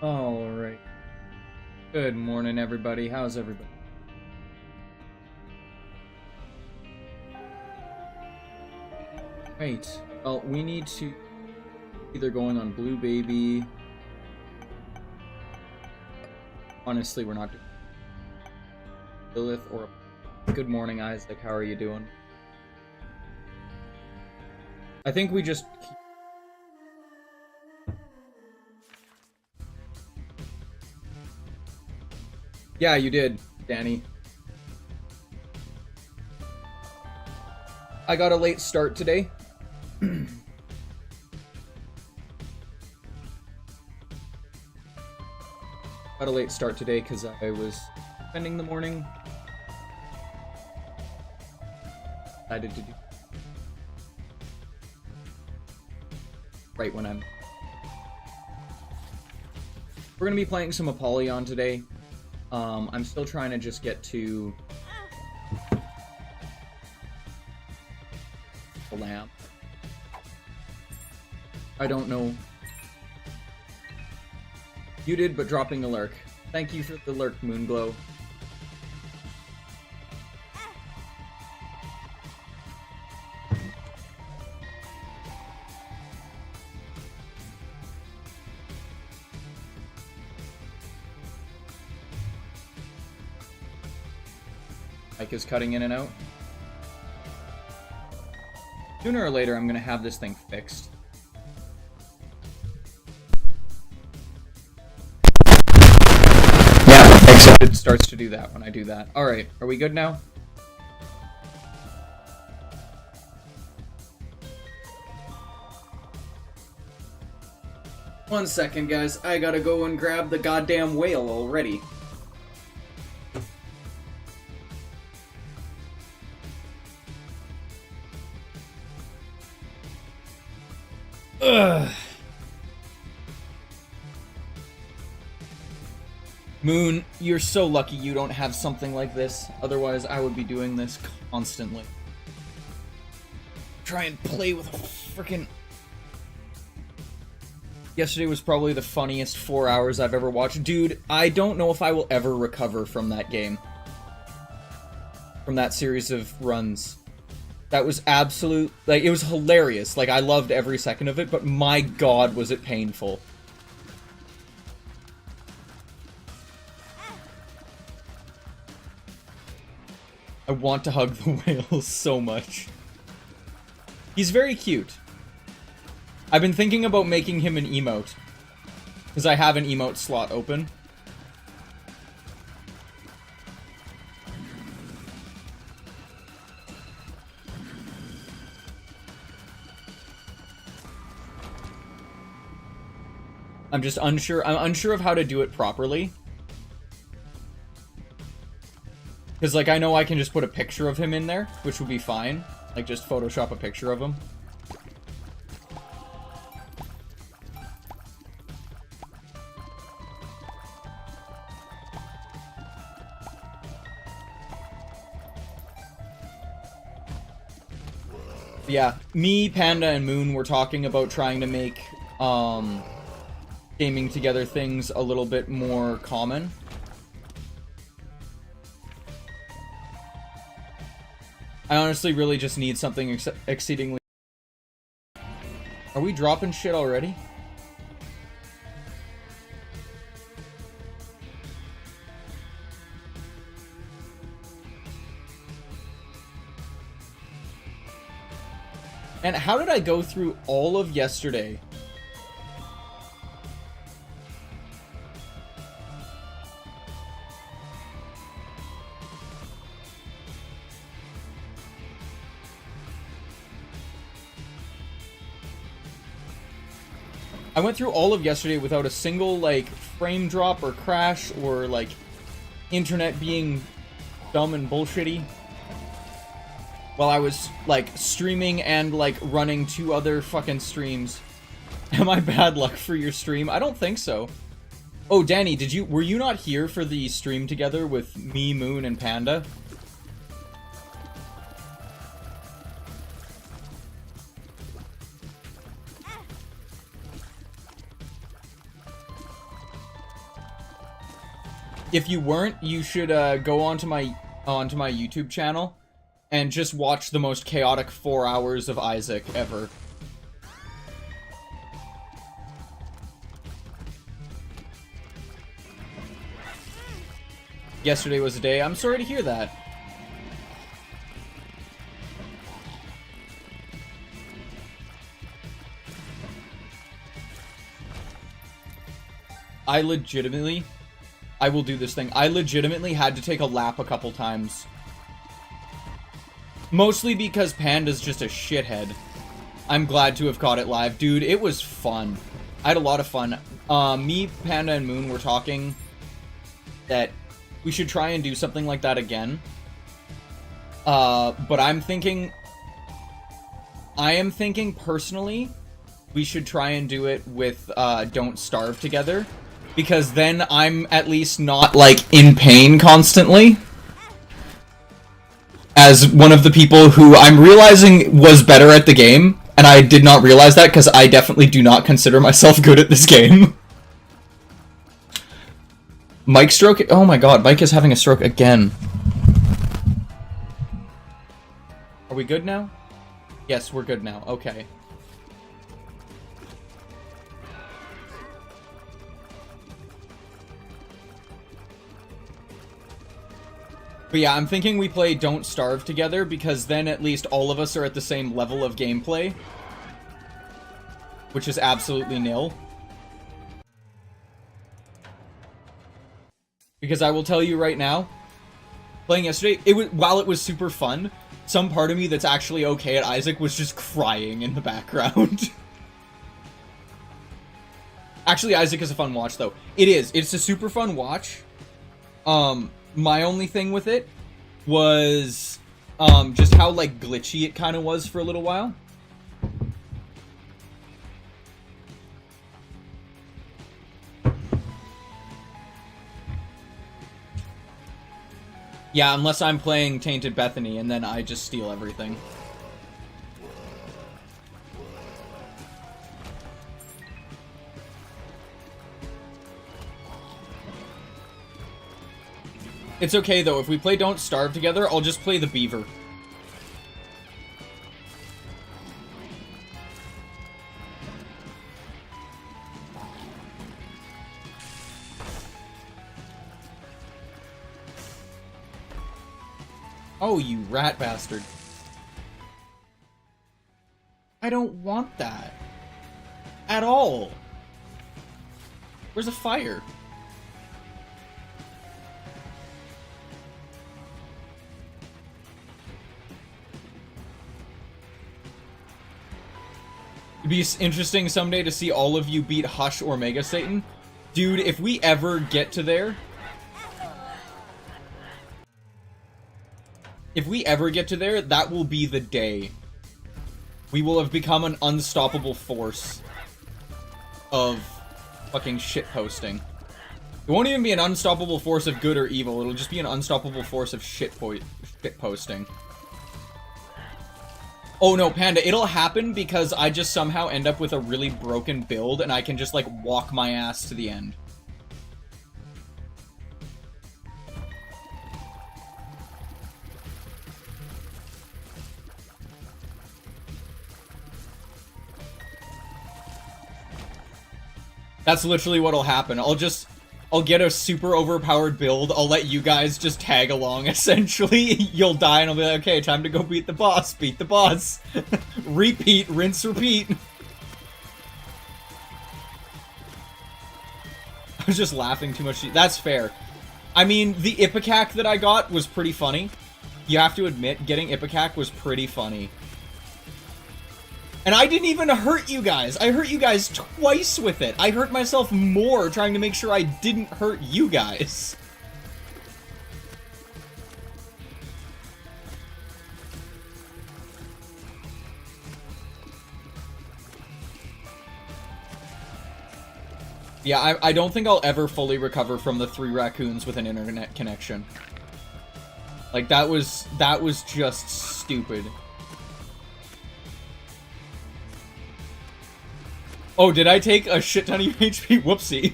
All right. Good morning, everybody. How's everybody? Right. Well, we need to either going on Blue Baby. Honestly, we're not doing Lilith or. Good morning, Isaac. How are you doing? I think we just. Yeah, you did, Danny. I got a late start today. Got a late start today because I was spending the morning. Decided to do right when I'm. We're gonna be playing some Apollyon today. I'm still trying to just get to the lamp. I don't know. You did, but dropping a lurk. Thank you for the lurk, Moonglow. Mike is cutting in and out. Sooner or later, I'm gonna have this thing fixed. Yeah, except it starts to do that when I do that. Alright, are we good now? One second, guys. I gotta go and grab the goddamn whale already. Ugh. Moon, you're so lucky you don't have something like this. Otherwise, I would be doing this constantly. Try and play with freaking. Yesterday was probably the funniest 4 hours I've ever watched. Dude, I don't know if I will ever recover from that game. From that series of runs. That was absolute, like, it was hilarious. Like, I loved every second of it, but my god, was it painful. I want to hug the whale so much. He's very cute. I've been thinking about making him an emote. Because I have an emote slot open. I'm just unsure. I'm unsure of how to do it properly. Because, like, I know I can just put a picture of him in there, which would be fine. Like, just Photoshop a picture of him. Yeah, me, Panda, and Moon were talking about trying to make, gaming together things a little bit more common. I honestly really just need something exceedingly... Are we dropping shit already? And how did I go through all of yesterday? I went through all of yesterday without a single, like, frame drop or crash or, like, internet being dumb and bullshitty. While I was, like, streaming and, like, running 2 other fucking streams. Am I bad luck for your stream? I don't think so. Oh, Danny, were you not here for the stream together with me, Moon, and Panda? If you weren't, you should go onto my YouTube channel and just watch the most chaotic 4 hours of Isaac ever. Yesterday was a day. I'm sorry to hear that. I will do this thing. I legitimately had to take a lap a couple times. Mostly because Panda's just a shithead. I'm glad to have caught it live. Dude, it was fun. I had a lot of fun. Me, Panda, and Moon were talking that we should try and do something like that again. But I am thinking personally, we should try and do it with Don't Starve together. Because then I'm at least not, like, in pain constantly. As one of the people who I'm realizing was better at the game. And I did not realize that because I definitely do not consider myself good at this game. Mike stroke? Oh my god, Mike is having a stroke again. Are we good now? Yes, we're good now. Okay. But yeah, I'm thinking we play Don't Starve together, because then at least all of us are at the same level of gameplay. Which is absolutely nil. Because I will tell you right now, playing yesterday, while it was super fun, some part of me that's actually okay at Isaac was just crying in the background. Actually, Isaac is a fun watch, though. It is. It's a super fun watch. My only thing with it was just how, like, glitchy it kind of was for a little while. Yeah, unless I'm playing Tainted Bethany, and then I just steal everything. It's okay, though. If we play Don't Starve together, I'll just play the beaver. Oh, you rat bastard. I don't want that. At all. Where's a fire? It'd be interesting someday to see all of you beat Hush or Mega Satan. Dude, if we ever get to there... If we ever get to there, that will be the day. We will have become an unstoppable force of fucking shitposting. It won't even be an unstoppable force of good or evil, it'll just be an unstoppable force of shitposting. Oh no, Panda, it'll happen because I just somehow end up with a really broken build and I can just, like, walk my ass to the end. That's literally what'll happen. I'll get a super overpowered build, I'll let you guys just tag along, essentially. You'll die and I'll be like, okay, time to go beat the boss. Beat the boss. Repeat, rinse, repeat. I was just laughing too much. That's fair. I mean, the Ipecac that I got was pretty funny. You have to admit, getting Ipecac was pretty funny. And I didn't even hurt you guys. I hurt you guys twice with it. I hurt myself more trying to make sure I didn't hurt you guys. Yeah, I don't think I'll ever fully recover from the 3 raccoons with an internet connection. Like, that was just stupid. Oh, did I take a shit ton of HP? Whoopsie.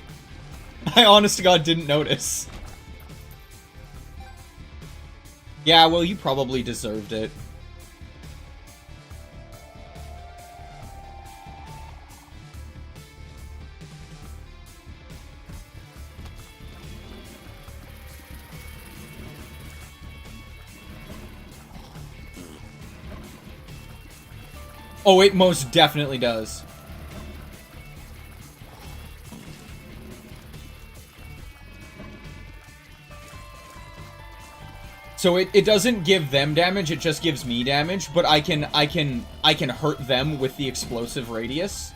I honest to God didn't notice. Yeah, well, you probably deserved it. Oh, it most definitely does. So it doesn't give them damage, it just gives me damage, but I can hurt them with the explosive radius.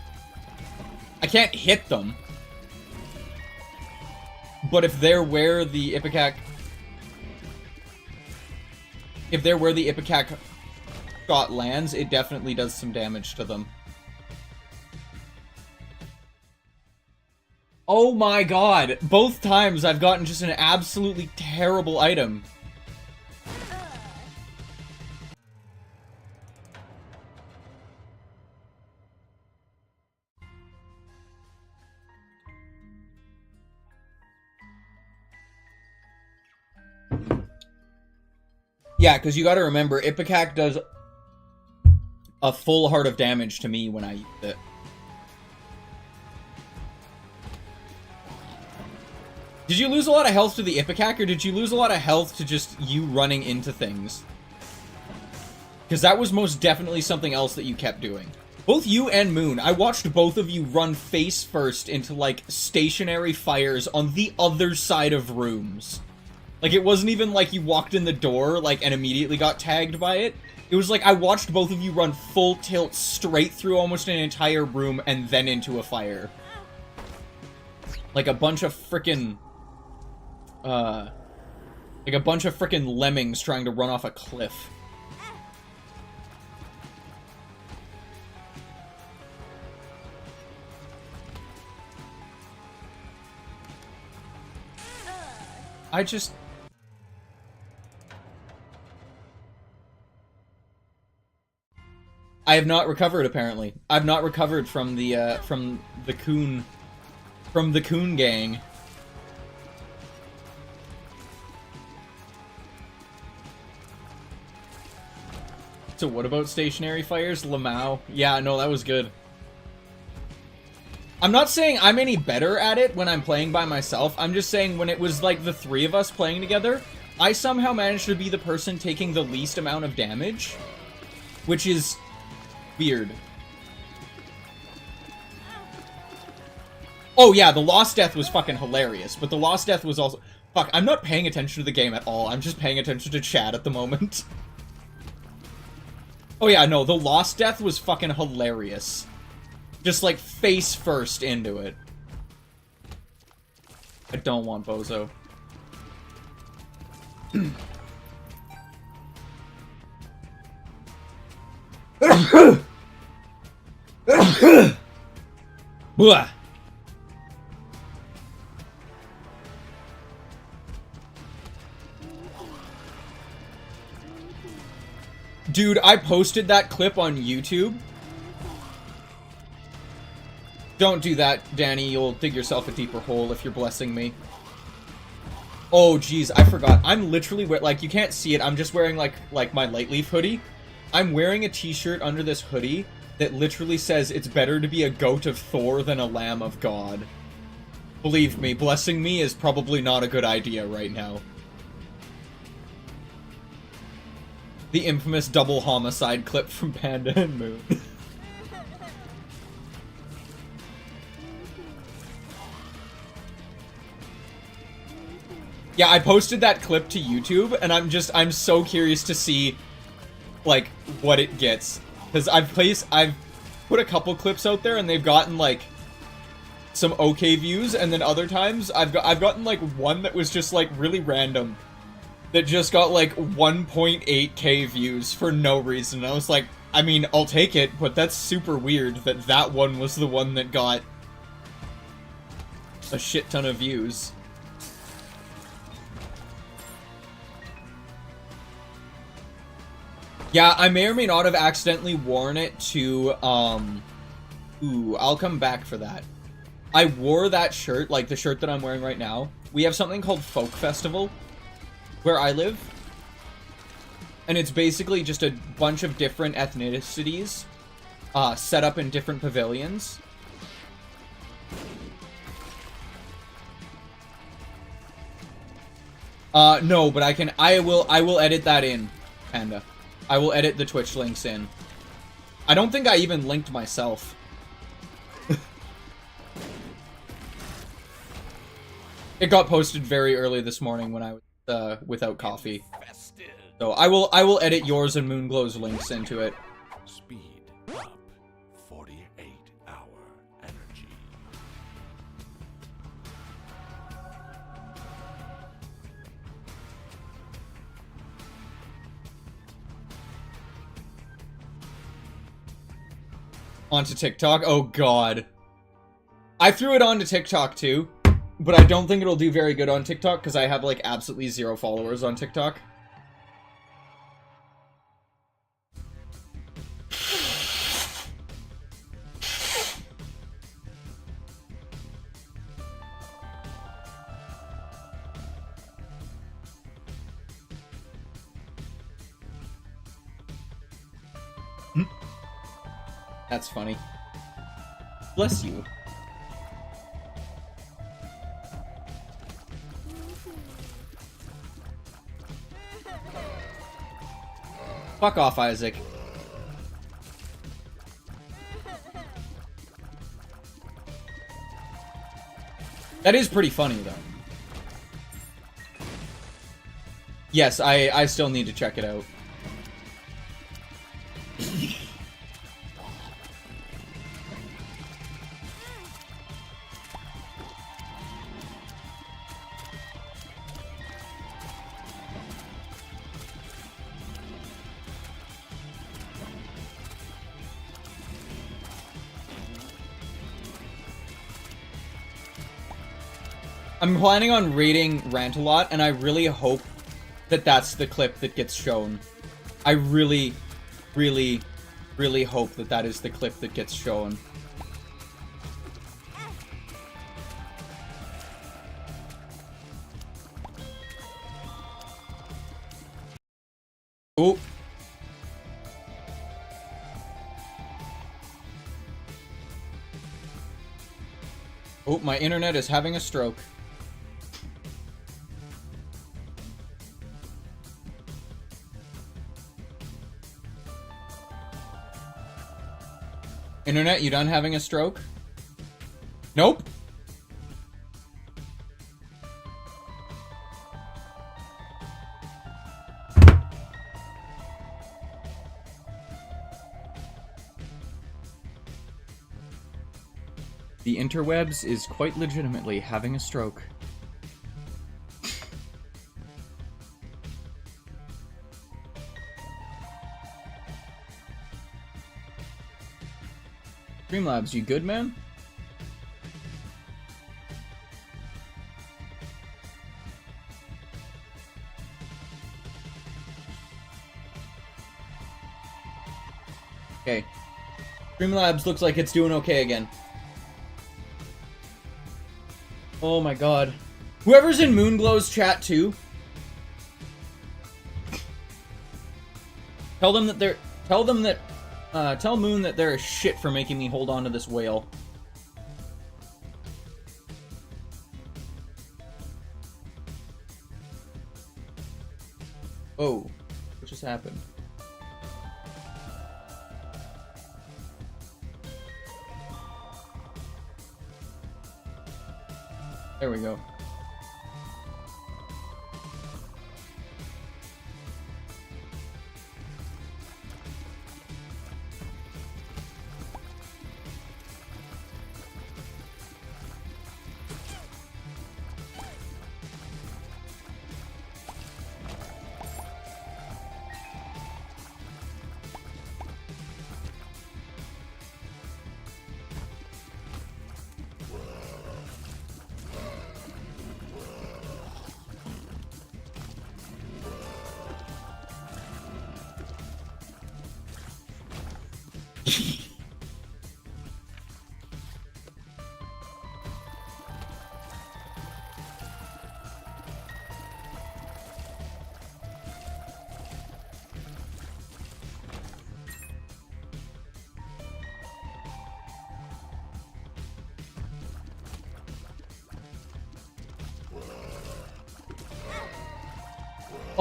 I can't hit them. But if they're where the Ipecac shot lands, it definitely does some damage to them. Oh my god! Both times I've gotten just an absolutely terrible item. Yeah, because you gotta remember, Ipecac does a full heart of damage to me when I use it. Did you lose a lot of health to the Ipecac, or did you lose a lot of health to just you running into things? Because that was most definitely something else that you kept doing. Both you and Moon, I watched both of you run face first into, like, stationary fires on the other side of rooms. Like, it wasn't even like you walked in the door, like, and immediately got tagged by it. It was like I watched both of you run full tilt straight through almost an entire room and then into a fire. Like a bunch of frickin'... like a bunch of frickin' lemmings trying to run off a cliff. I have not recovered, apparently. I've not recovered from the Coon... From the Coon gang. So what about stationary fires? Lamau? Yeah, no, that was good. I'm not saying I'm any better at it when I'm playing by myself. I'm just saying when it was like the three of us playing together, I somehow managed to be the person taking the least amount of damage. Which is weird. Oh yeah, the Lost Death was fucking hilarious, but the Lost Death was also... Fuck, I'm not paying attention to the game at all. I'm just paying attention to chat at the moment. Oh yeah, no, the Lost Death was fucking hilarious. Just, like, face first into it. I don't want Bozo. Blah. Dude, I posted that clip on YouTube. Don't do that, Danny. You'll dig yourself a deeper hole if you're blessing me. Oh, jeez, I forgot. I'm literally, like, you can't see it. I'm just wearing, like my Lightleaf hoodie. I'm wearing a t-shirt under this hoodie that literally says it's better to be a goat of Thor than a lamb of God. Believe me, blessing me is probably not a good idea right now. The infamous double homicide clip from Panda and Moon. Yeah, I posted that clip to YouTube, and I'm so curious to see, like, what it gets. Because I've put a couple clips out there, and they've gotten, like, some okay views, and then other times, I've gotten, like, one that was just, like, really random. That just got, like, 1.8k views for no reason. I was like, I mean, I'll take it, but that's super weird that that one was the one that got a shit ton of views. Yeah, I may or may not have accidentally worn it to, ooh, I'll come back for that. I wore that shirt, like the shirt that I'm wearing right now. We have something called Folk Festival, where I live. And it's basically just a bunch of different ethnicities set up in different pavilions. No, but I will edit that in, Panda. I will edit the Twitch links in. I don't think I even linked myself. It got posted very early this morning when I was without coffee. So I will edit yours and Moonglow's links into it. Speed up. 48-hour energy. Onto TikTok. Oh god. I threw it onto TikTok too, but I don't think it'll do very good on TikTok because I have like absolutely 0 followers on TikTok. That's funny. Bless you. Fuck off, Isaac. That is pretty funny, though. Yes, I still need to check it out. I'm planning on raiding Rant-A-Lot, and I really hope that that's the clip that gets shown. I really, really, really hope that that is the clip that gets shown. Oh. Oh, my internet is having a stroke. Internet, you done having a stroke? Nope. The interwebs is quite legitimately having a stroke. Streamlabs, you good, man? Okay. Streamlabs looks like it's doing okay again. Oh my god. Whoever's in Moonglow's chat too. Tell them that they're... Tell them that... tell Moon that they're a shit for making me hold on to this whale. Oh, what just happened? There we go.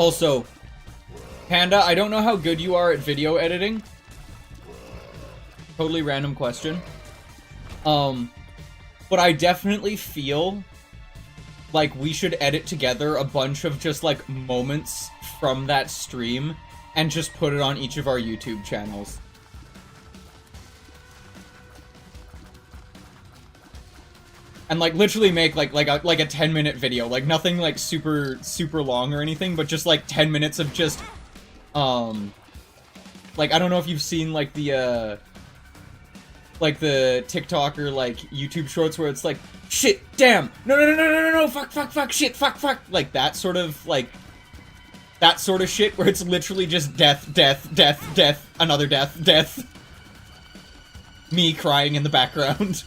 Also, Panda, I don't know how good you are at video editing. Totally random question. But I definitely feel like we should edit together a bunch of just, like, moments from that stream and just put it on each of our YouTube channels. And, like, literally make, like a 10-minute video. Like, nothing, like, super long or anything, but just, like, 10 minutes of just, like, I don't know if you've seen, like, the TikTok or, like, YouTube shorts where it's like, shit, damn, no, fuck, shit, fuck, like, that sort of shit where it's literally just death, another death. Me crying in the background.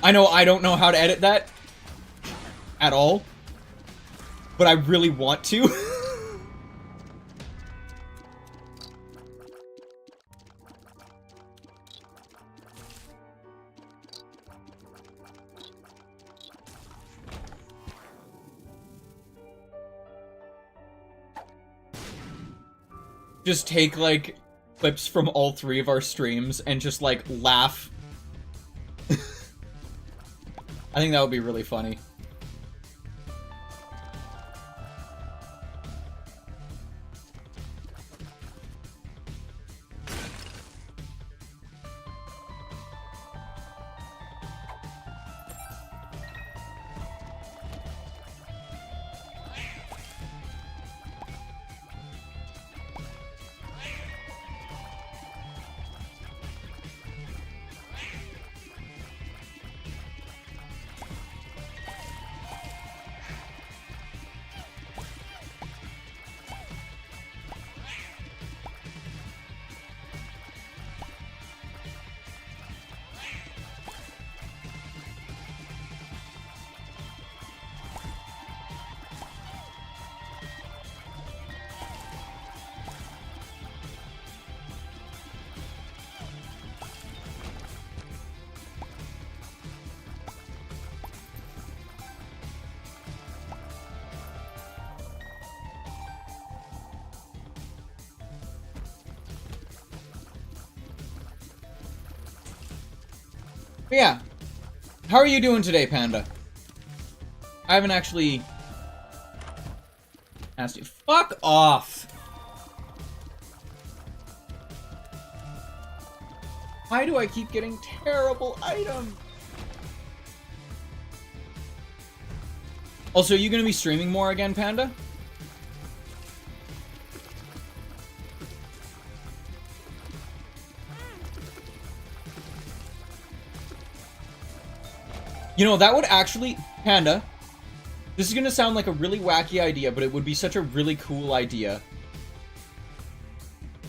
I know I don't know how to edit that at all, but I really want to. Just take, like, clips from all 3 of our streams and just, like, laugh. I think that would be really funny. But yeah, how are you doing today, Panda? I haven't actually asked you. Fuck off! Why do I keep getting terrible items? Also, are you gonna be streaming more again, Panda? You know, that would actually... Panda, this is gonna sound like a really wacky idea, but it would be such a really cool idea.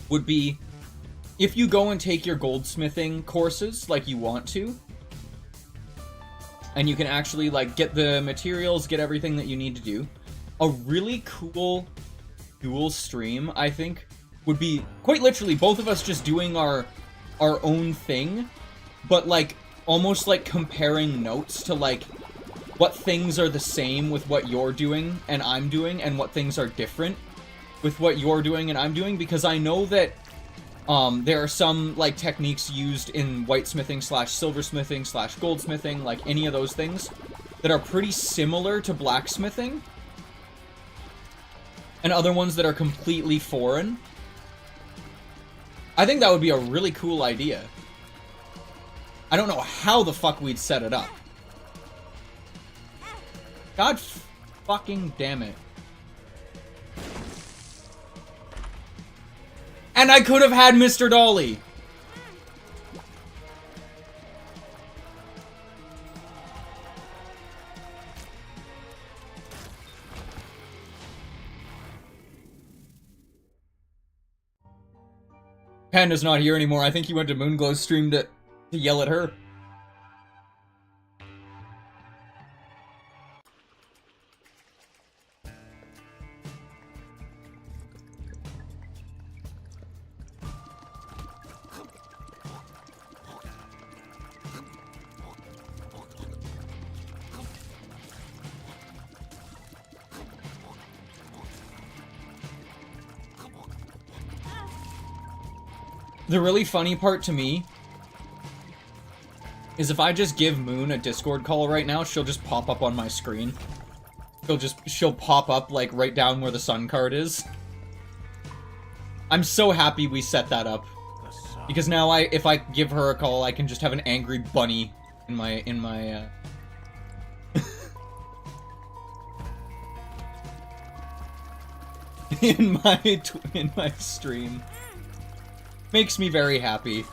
Would be, if you go and take your goldsmithing courses, like you want to, and you can actually, like, get the materials, get everything that you need to do, a really cool dual stream, I think, would be, quite literally, both of us just doing our own thing, but, like, almost like comparing notes to, like, what things are the same with what you're doing and I'm doing, and what things are different with what you're doing and I'm doing, because I know that there are some, like, techniques used in whitesmithing / silversmithing / goldsmithing, like any of those things, that are pretty similar to blacksmithing, and other ones that are completely foreign. I think that would be a really cool idea. I don't know how the fuck we'd set it up. God fucking damn it. And I could have had Mr. Dolly! Panda's not here anymore. I think he went to Moonglow's stream to yell at her. The really funny part to me is if I just give Moon a Discord call right now, she'll just pop up on my screen. She'll pop up, like, right down where the sun card is. I'm so happy we set that up. Because now if I give her a call, I can just have an angry bunny in my in my stream. Makes me very happy.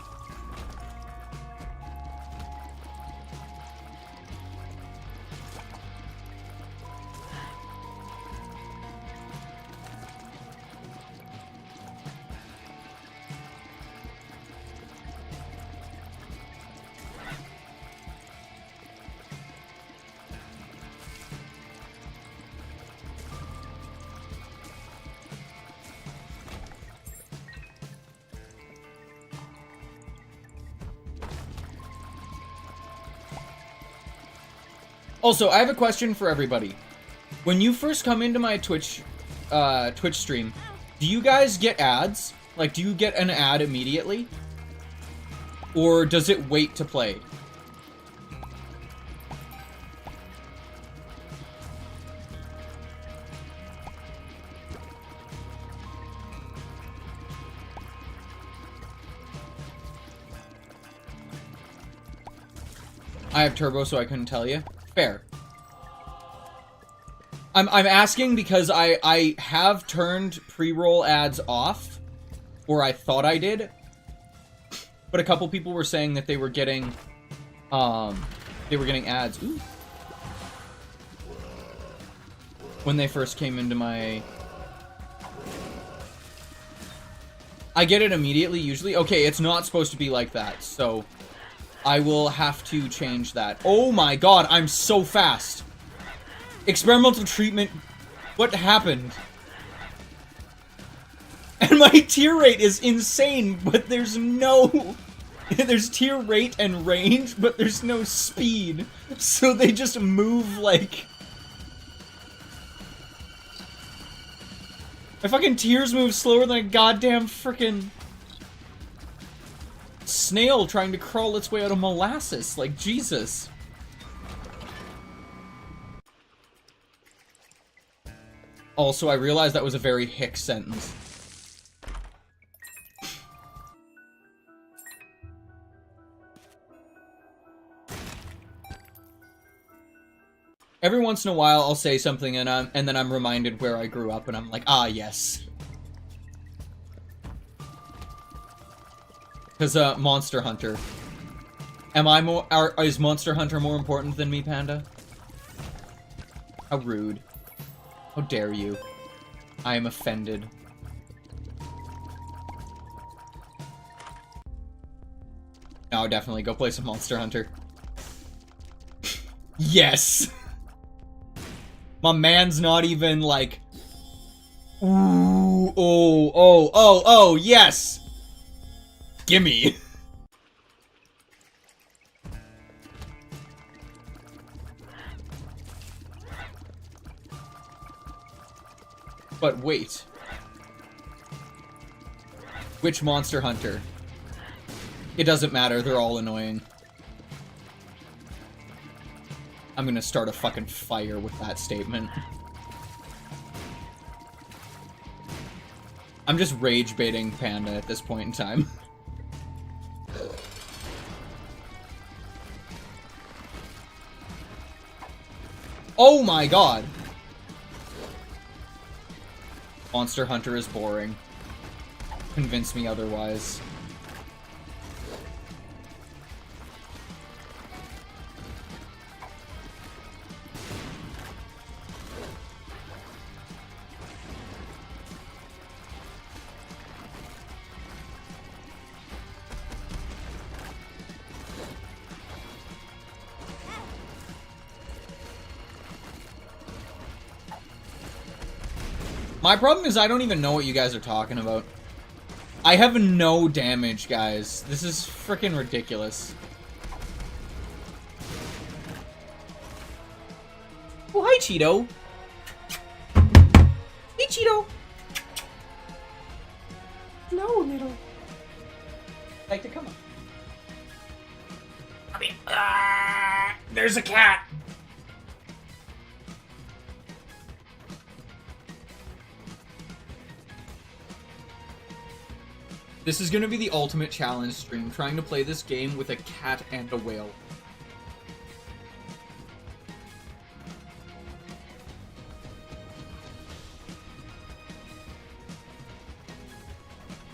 Also, I have a question for everybody. When you first come into my Twitch stream, do you guys get ads? Like, do you get an ad immediately? Or does it wait to play? I have turbo, so I couldn't tell you. Fair. I'm asking because I have turned pre-roll ads off, or I thought I did, but a couple people were saying that they were getting ads. Ooh. When they first came into my... I get it immediately, usually. Okay, it's not supposed to be like that, so I will have to change that. Oh my god, I'm so fast! Experimental treatment... What happened? And my tier rate is insane, but there's no... There's tier rate and range, but there's no speed. So they just move like... My fucking tears move slower than a goddamn frickin' snail trying to crawl its way out of molasses. Like, Jesus. Also, I realized that was a very hick sentence. Every once in a while, I'll say something and then I'm reminded where I grew up, and I'm like, ah, yes. Because, Monster Hunter. Is Monster Hunter more important than me, Panda? How rude. How dare you. I am offended. No, definitely, go play some Monster Hunter. Yes! My man's not even like... Ooh, oh, yes! Gimme! But wait. Which Monster Hunter? It doesn't matter, they're all annoying. I'm gonna start a fucking fire with that statement. I'm just rage baiting Panda at this point in time. Oh my god! Monster Hunter is boring. Convince me otherwise. My problem is I don't even know what you guys are talking about. I have no damage, guys. This is freaking ridiculous. Oh, hi, Cheeto. Hey, Cheeto. Hello, little. There's a cat! This is gonna be the ultimate challenge stream, trying to play this game with a cat and a whale.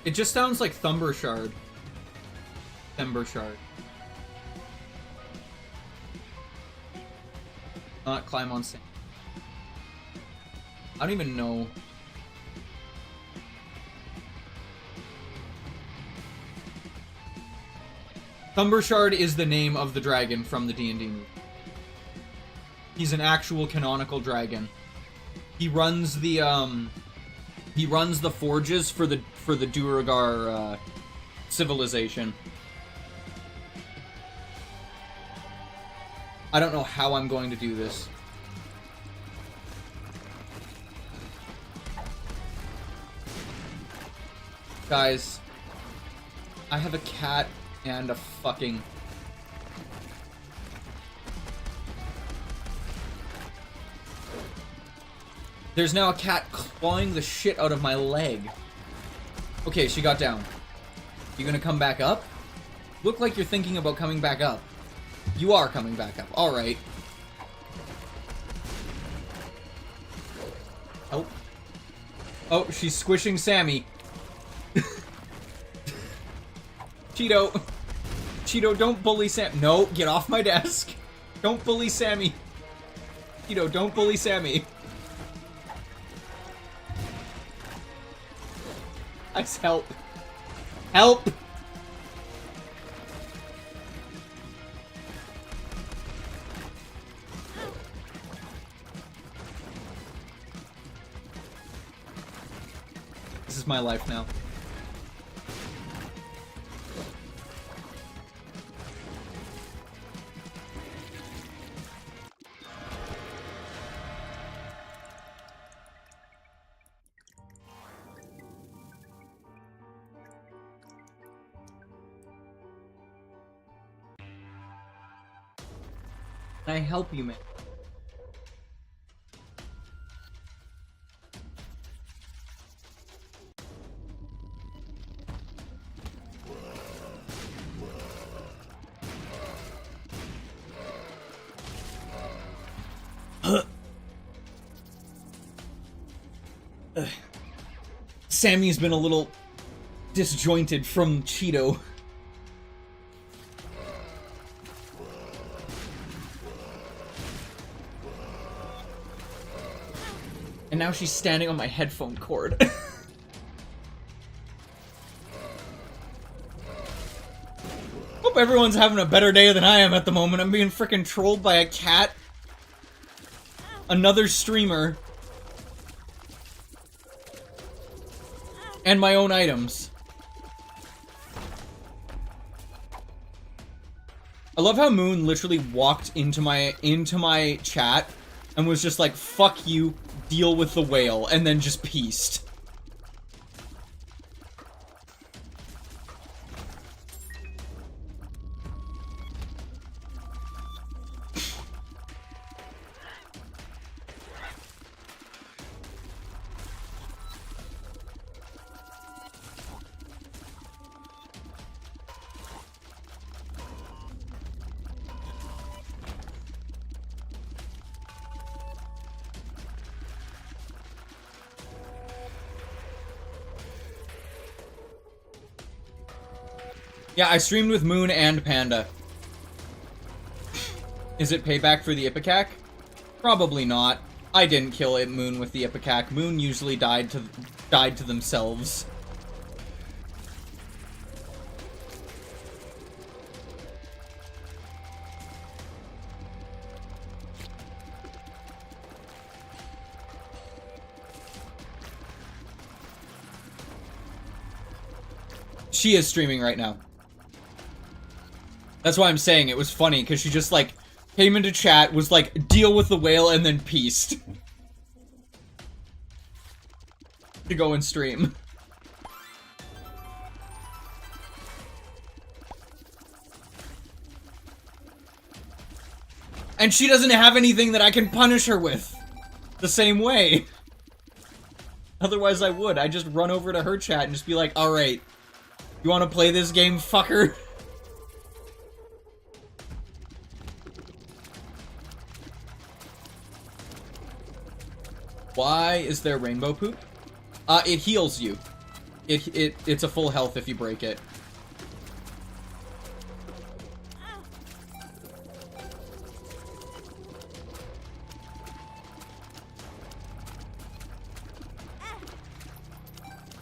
It just sounds like Thumbershard. Thumbershard. Not climb on sand. I don't even know. Thumbershard is the name of the dragon from the D&D movie. He's an actual canonical dragon. He runs the forges for the Duragar civilization. I don't know how I'm going to do this. Guys, I have a cat and a fucking... There's now a cat clawing the shit out of my leg. Okay, she got down. You gonna come back up? Look like you're thinking about coming back up. You are coming back up. Alright. Oh. Oh, she's squishing Sammy. Cheeto. Cheeto, don't bully Sam. No, get off my desk. Don't bully Sammy. Cheeto, don't bully Sammy. Guys, help. Help! This is my life now. Can I help you, man? Sammy's been a little disjointed from Cheeto. And now she's standing on my headphone cord. Hope everyone's having a better day than I am at the moment. I'm being frickin' trolled by a cat. Another streamer. And my own items. I love how Moon literally walked into my chat and was just like, fuck you, deal with the whale, and then just pieced. Yeah, I streamed with Moon and Panda. Is it payback for the Ipecac? Probably not. I didn't kill it, Moon with the Ipecac. Moon usually died to themselves. She is streaming right now. That's why I'm saying it was funny, because she just, like, came into chat, was like, deal with the whale, and then pieced. To go and stream. And she doesn't have anything that I can punish her with the same way. Otherwise I would. I'd just run over to her chat and just be like, alright, you wanna play this game, fucker? Why is there rainbow poop? It heals you. It's a full health if you break it.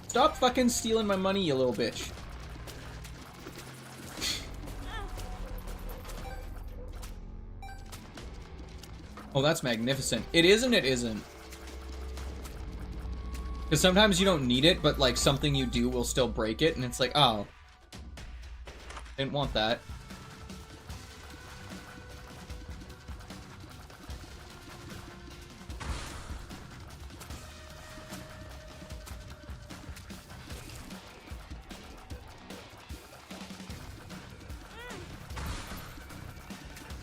Stop fucking stealing my money, you little bitch. Oh, that's magnificent. It is and it isn't. Because sometimes you don't need it, but like something you do will still break it, and it's like, oh. Didn't want that.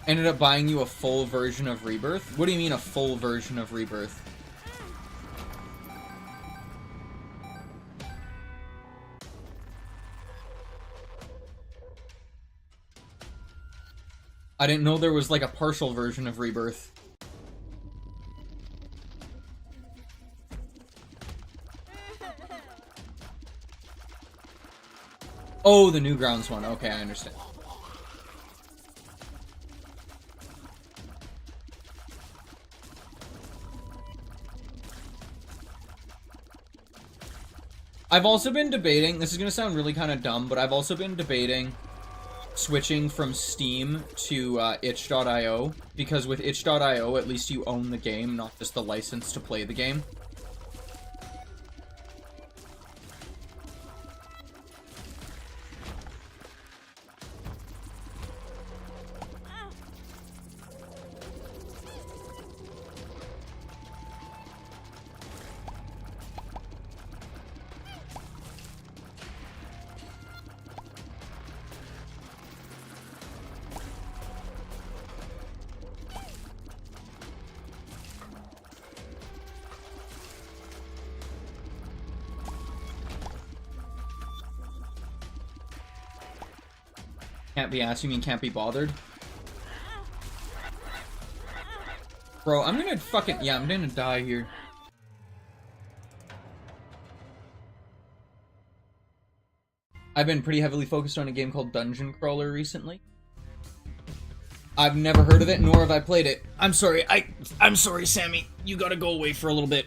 Ended up buying you a full version of Rebirth? What do you mean a full version of Rebirth? I didn't know there was like a partial version of Rebirth. Oh, the Newgrounds one. Okay, I understand. I've also been debating, this is gonna sound really kind of dumb, but I've also been debating switching from Steam to itch.io, because with itch.io at least you own the game, not just the license to play the game. Can't be asked, you mean can't be bothered? Bro, I'm gonna fucking... yeah, I'm gonna die here. I've been pretty heavily focused on a game called Dungeon Crawler recently. I've never heard of it, nor have I played it. I'm sorry, I'm sorry, Sammy. You gotta go away for a little bit.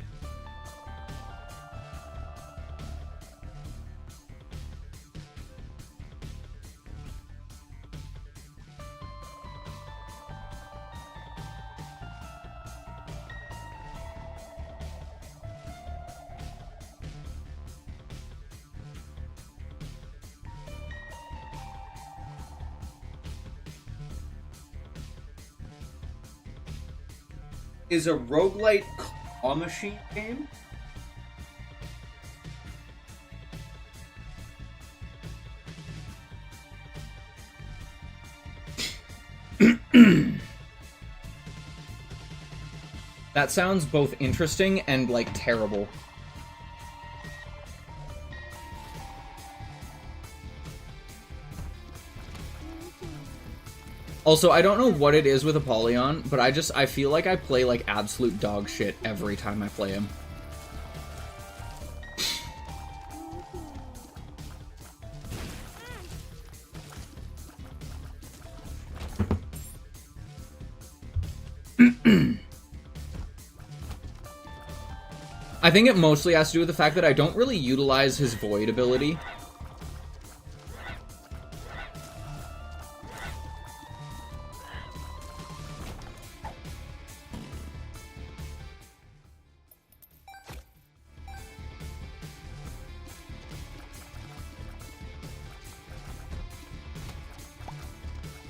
Is a roguelite claw machine game? That sounds both interesting and, like, terrible. Also, I don't know what it is with Apollyon, but I feel like I play like absolute dog shit every time I play him. I think it mostly has to do with the fact that I don't really utilize his void ability.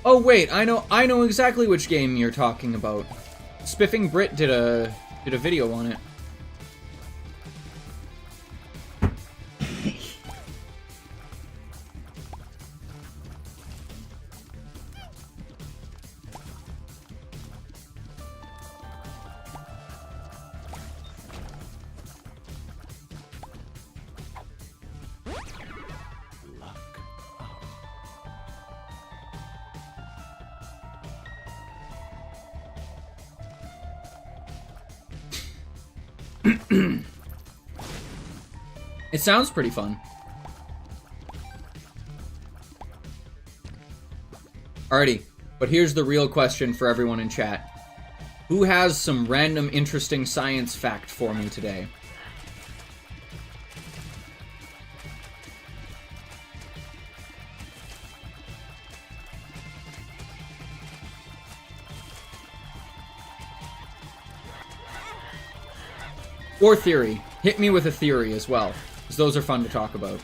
Oh wait, I know exactly which game you're talking about. Spiffing Brit did a video on it. It sounds pretty fun. Alrighty, but here's the real question for everyone in chat. Who has some random interesting science fact for me today? Or theory. Hit me with a theory as well, because those are fun to talk about.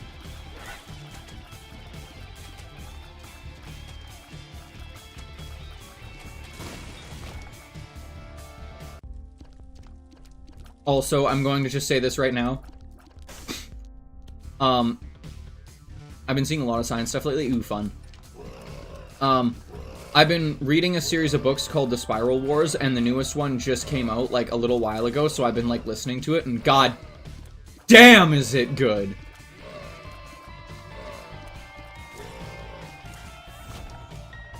Also, I'm going to just say this right now. I've been seeing a lot of science stuff lately. Ooh, fun. I've been reading a series of books called The Spiral Wars, and the newest one just came out, like, a little while ago, so I've been, like, listening to it, and god damn is it good!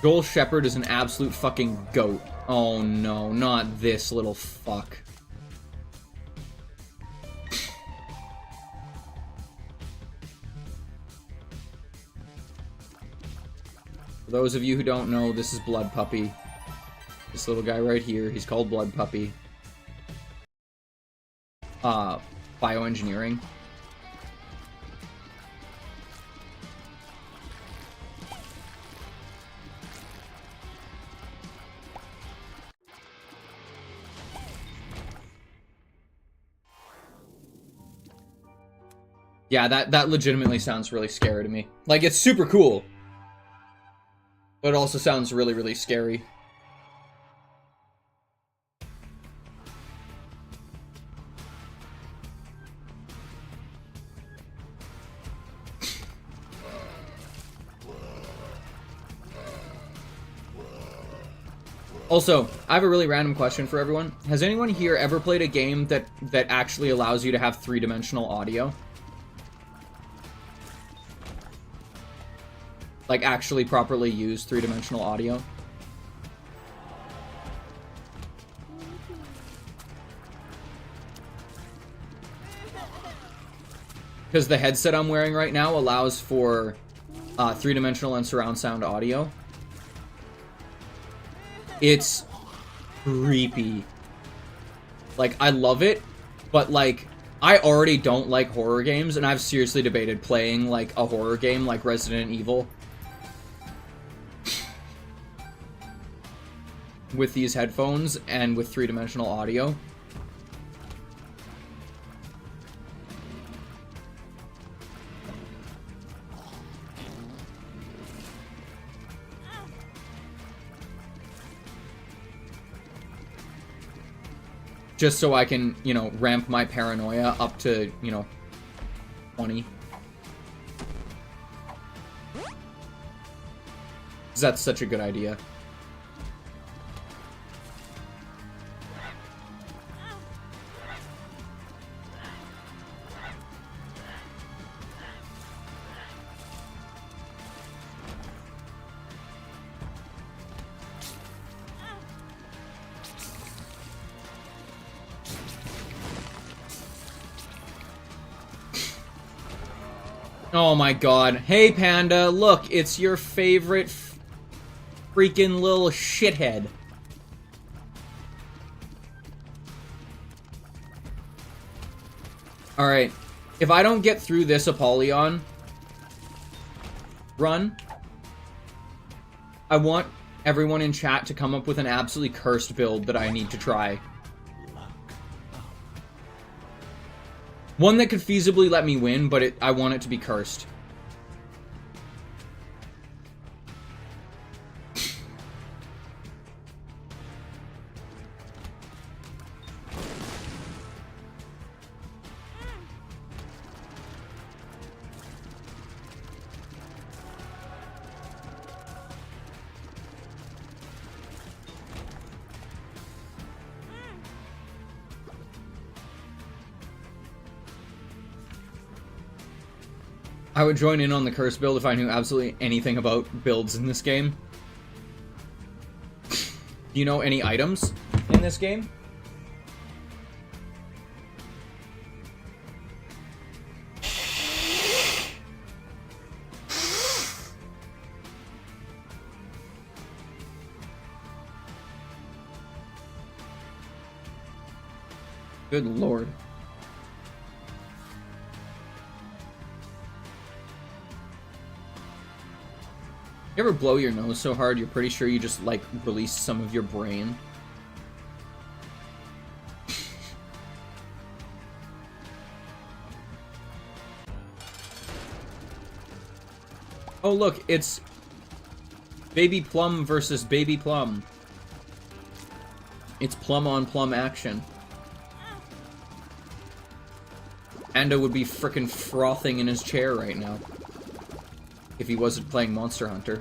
Joel Shepard is an absolute fucking goat. Oh no, not this little fuck. For those of you who don't know, this is Blood Puppy. This little guy right here, he's called Blood Puppy. Bioengineering. Yeah, that legitimately sounds really scary to me. Like, it's super cool. But it also sounds really, really scary. Also, I have a really random question for everyone. Has anyone here ever played a game that actually allows you to have three-dimensional audio? Like, actually properly use three-dimensional audio? Because the headset I'm wearing right now allows for three-dimensional and surround sound audio. It's creepy. Like, I love it, but, like, I already don't like horror games, and I've seriously debated playing, like, a horror game like Resident Evil with these headphones and with three-dimensional audio. Just so I can, you know, ramp my paranoia up to, you know, 20. 'Cause that's such a good idea. Oh my god. Hey, Panda, look, it's your favorite freaking little shithead. Alright. If I don't get through this Apollyon run, I want everyone in chat to come up with an absolutely cursed build that I need to try. One that could feasibly let me win, but I want it to be cursed. I would join in on the curse build if I knew absolutely anything about builds in this game. Do you know any items in this game? Good lord. You ever blow your nose so hard you're pretty sure you just, like, released some of your brain? Oh look, it's Baby Plum versus Baby Plum. It's plum on plum action. Ando would be frickin' frothing in his chair right now if he wasn't playing Monster Hunter.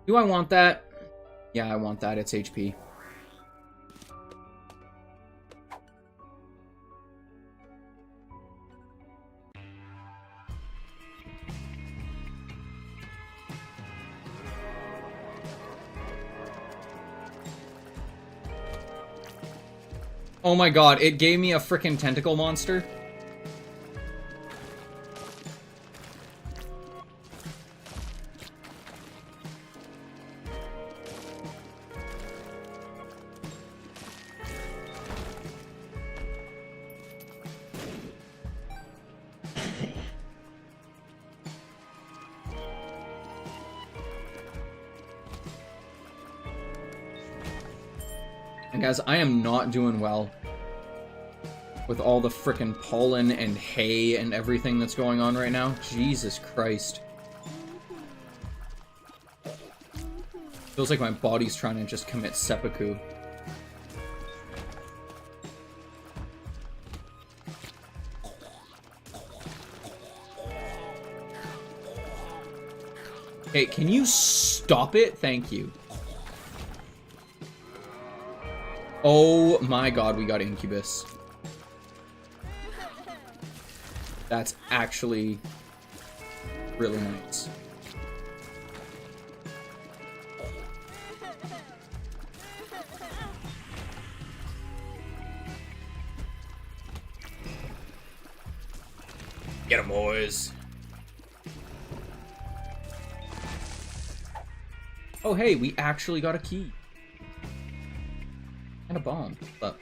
Do I want that? Yeah, I want that. It's HP. Oh my god, it gave me a frickin' tentacle monster. And guys, I am not doing well with all the frickin' pollen and hay and everything that's going on right now. Jesus Christ. Feels like my body's trying to just commit seppuku. Hey, can you stop it? Thank you. Oh my god, we got Incubus. That's actually really nice. Get 'em, boys. Oh hey, we actually got a key. And a bomb, but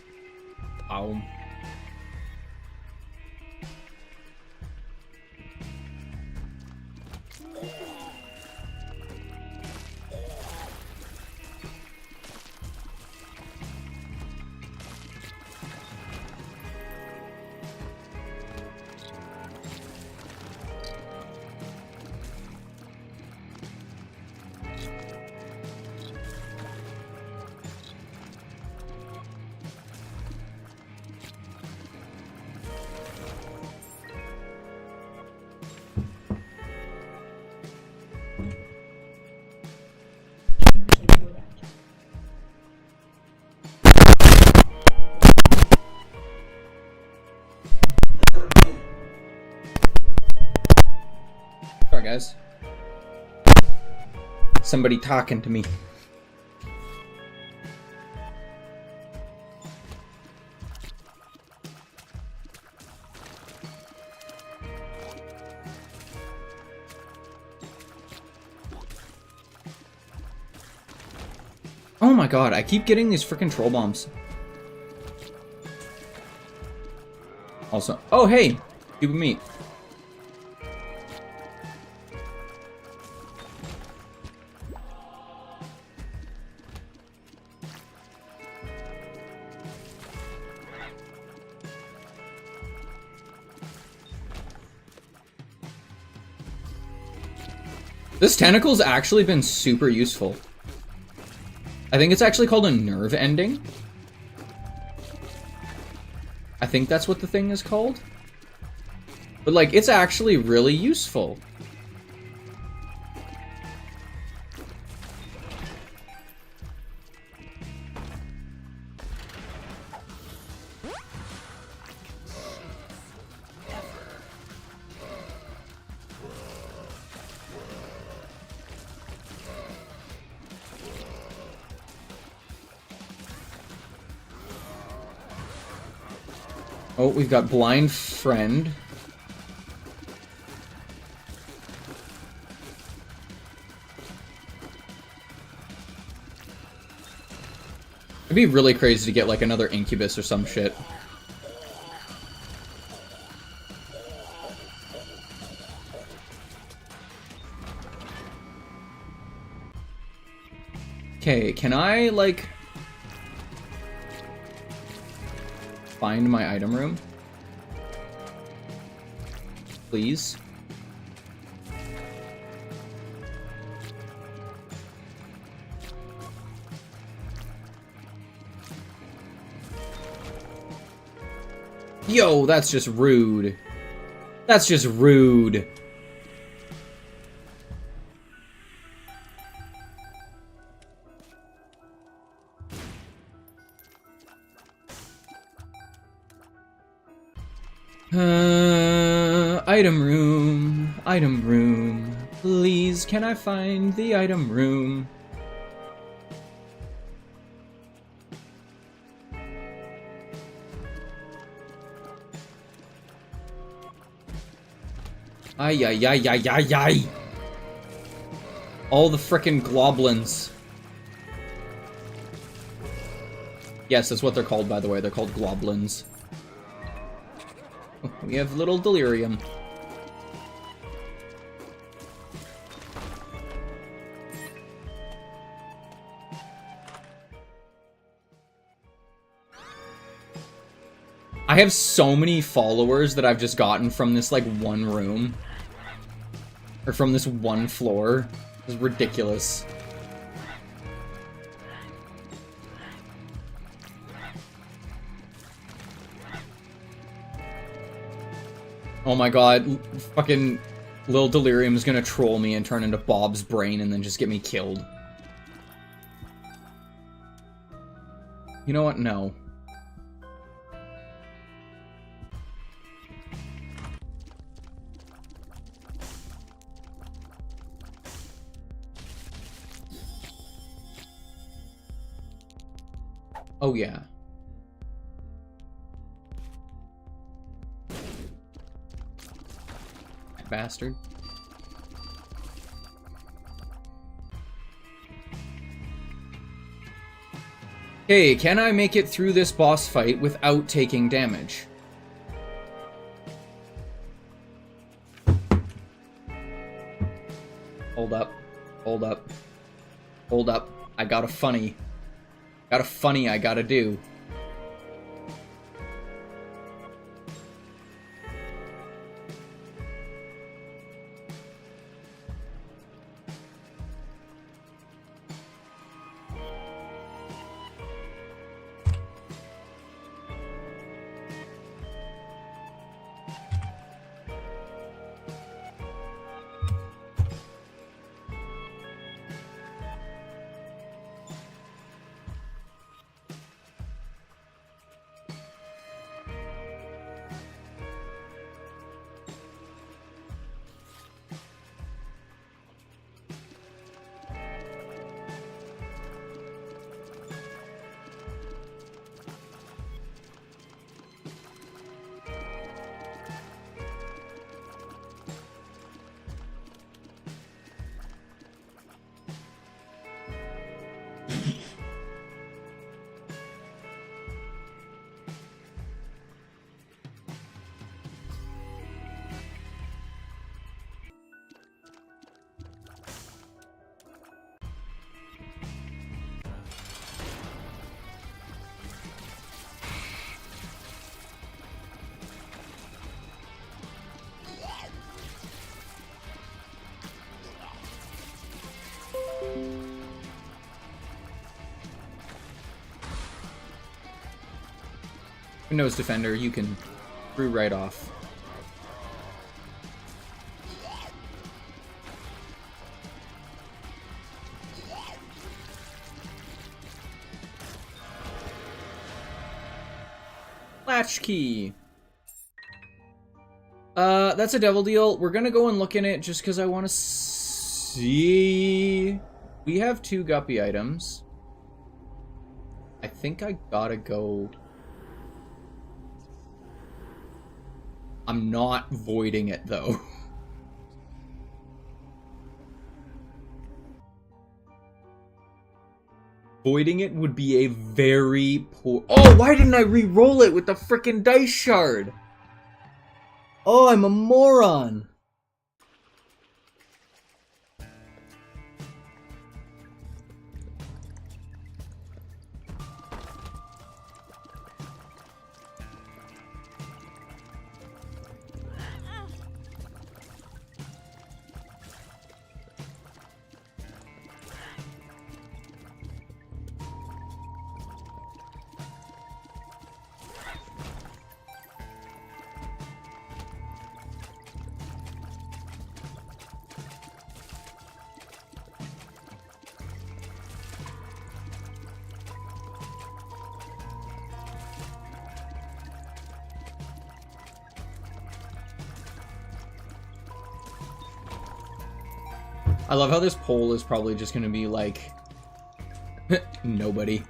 sorry guys. Somebody talking to me. Oh my god, I keep getting these freaking troll bombs. Also, oh hey, cube of meat. This tentacle's actually been super useful. I think it's actually called a nerve ending. I think that's what the thing is called. But, like, it's actually really useful. Oh, we've got Blind Friend. It'd be really crazy to get, like, another Incubus or some shit. Okay, can I, like... find my item room? Please? Yo, that's just rude. That's just rude. Item room. Please, can I find the item room? Ay, ay, ay, ay, ay, ay. All the frickin' globlins. Yes, that's what they're called, by the way. They're called globlins. Oh, we have little delirium. I have so many followers that I've just gotten from this, like, one room. Or from this one floor. It's ridiculous. Oh my god, fucking Lil Delirium is gonna troll me and turn into Bob's brain and then just get me killed. You know what? No. Oh yeah. Bastard. Hey, can I make it through this boss fight without taking damage? Hold up. Hold up. Hold up. I got a funny. Got a funny I gotta do. Windows Defender, you can screw right off. Latchkey. That's a devil deal. We're gonna go and look in it just because I want to see. We have 2 guppy items. I think I gotta go. I'm not voiding it though. Voiding it would be a very poor. Oh, why didn't I re-roll it with the frickin' dice shard? Oh, I'm a moron. I love how this poll is probably just gonna be like nobody.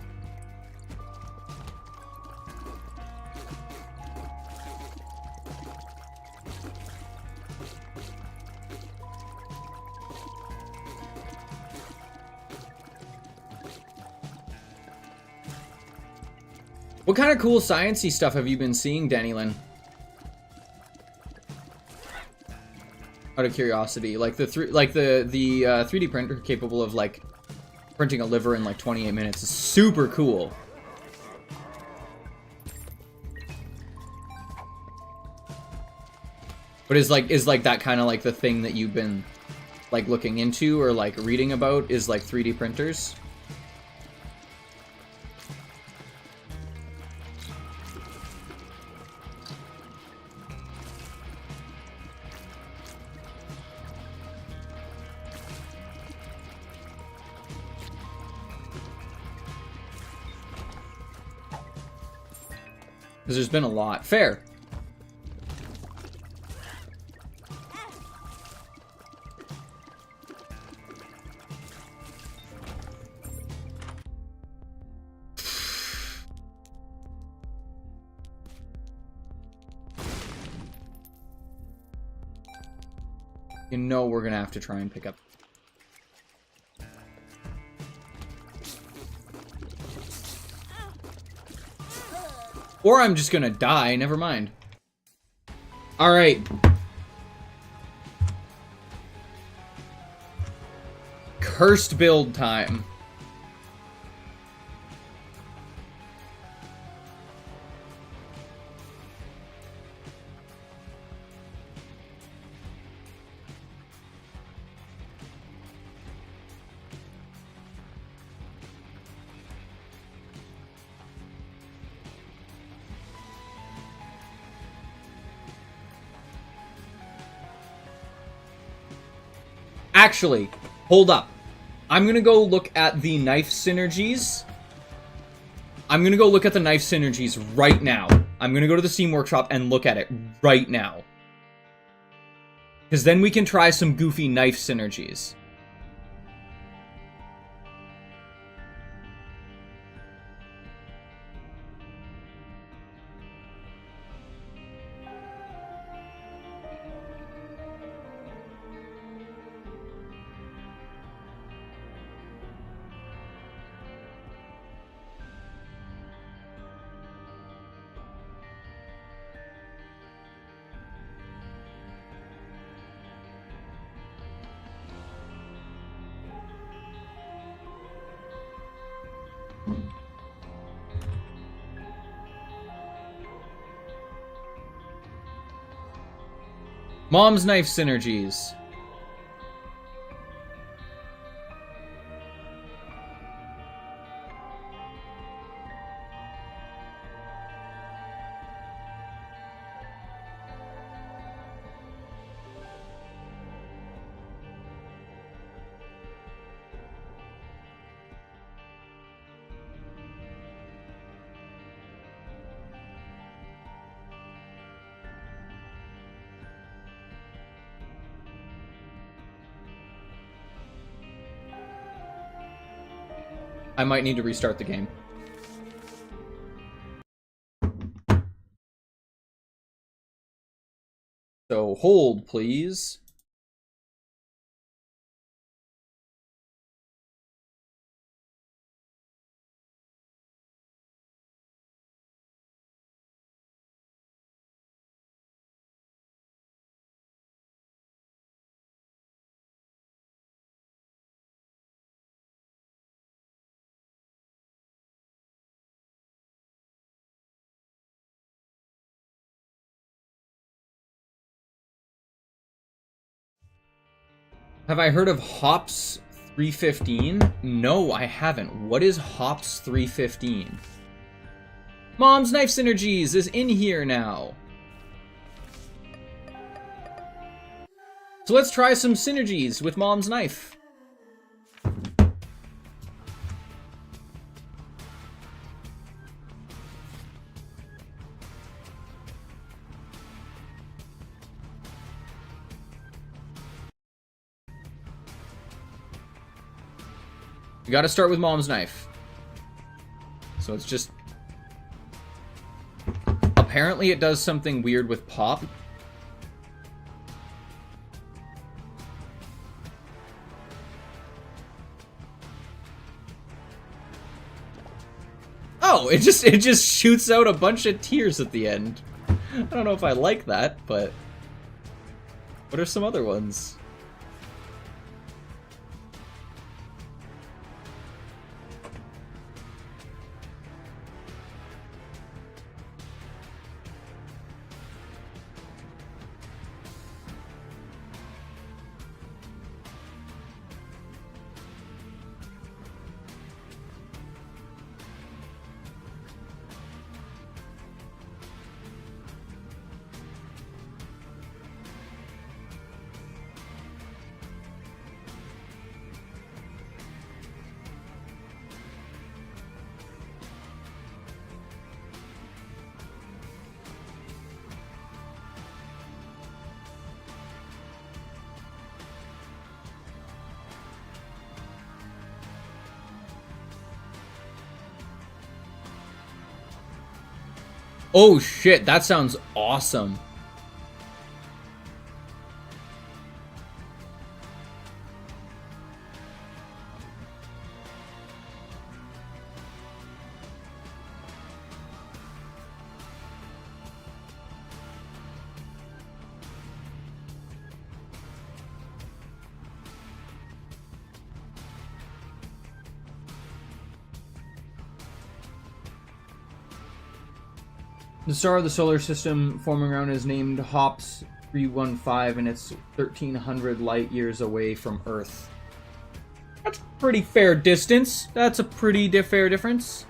What kind of cool sciencey stuff have you been seeing, Danny Lynn? Out of curiosity, like the 3D printer capable of like printing a liver in like 28 minutes is super cool. But is like that kind of like the thing that you've been like looking into or like reading about is like 3D printers? Because there's been a lot. Fair. You know we're gonna have to try and pick up. Or I'm just gonna die, never mind. Alright. Cursed build time. Actually, hold up. I'm gonna go look at the knife synergies. I'm gonna go look at the knife synergies right now. I'm gonna go to the Steam Workshop and look at it right now. Because then we can try some goofy knife synergies. Mom's knife synergies. I might need to restart the game. So hold, please. Have I heard of Hops 315? No, I haven't. What is Hops 315? Mom's Knife Synergies is in here now. So let's try some synergies with Mom's Knife. You gotta start with Mom's Knife. So it's just... Apparently it does something weird with pop. Oh, it just shoots out a bunch of tears at the end. I don't know if I like that, but... What are some other ones? Oh shit, that sounds awesome. The star of the solar system forming around is named Hops 315, and it's 1,300 light years away from Earth. That's a pretty fair distance. That's a pretty fair difference.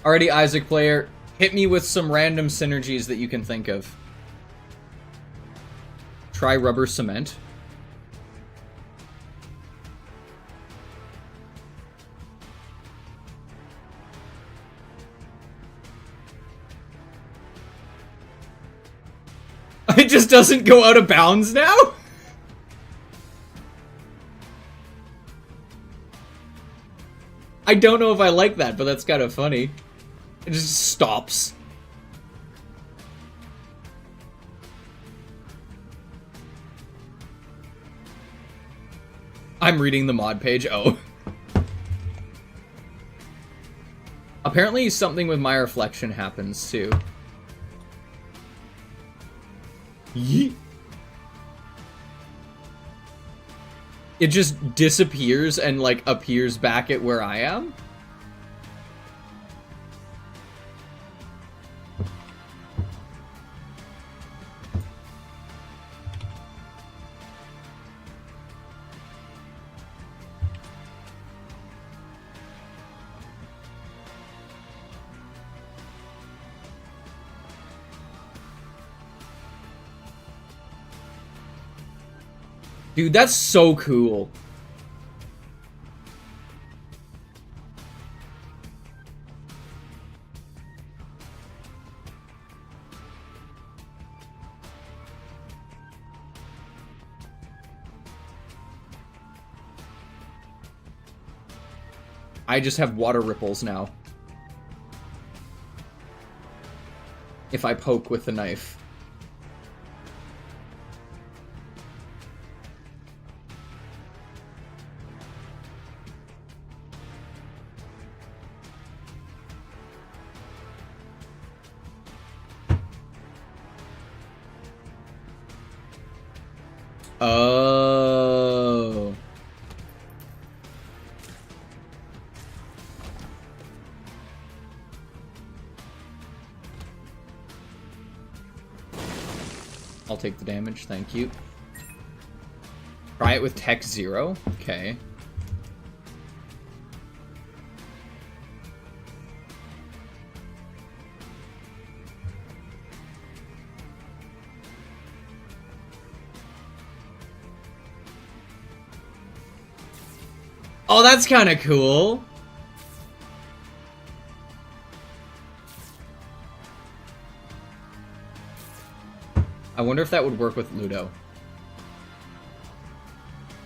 Alrighty, Isaac player, hit me with some random synergies that you can think of. Try rubber cement. It just doesn't go out of bounds now? I don't know if I like that, but that's kind of funny. It just stops. I'm reading the mod page. Oh. Apparently something with my reflection happens too. Yeet. It just disappears and, like, appears back at where I am? Dude, that's so cool. I just have water ripples now. If I poke with the knife. Oh. I'll take the damage, thank you. Try it with Tech 0? Okay. Oh, that's kind of cool. I wonder if that would work with Ludo.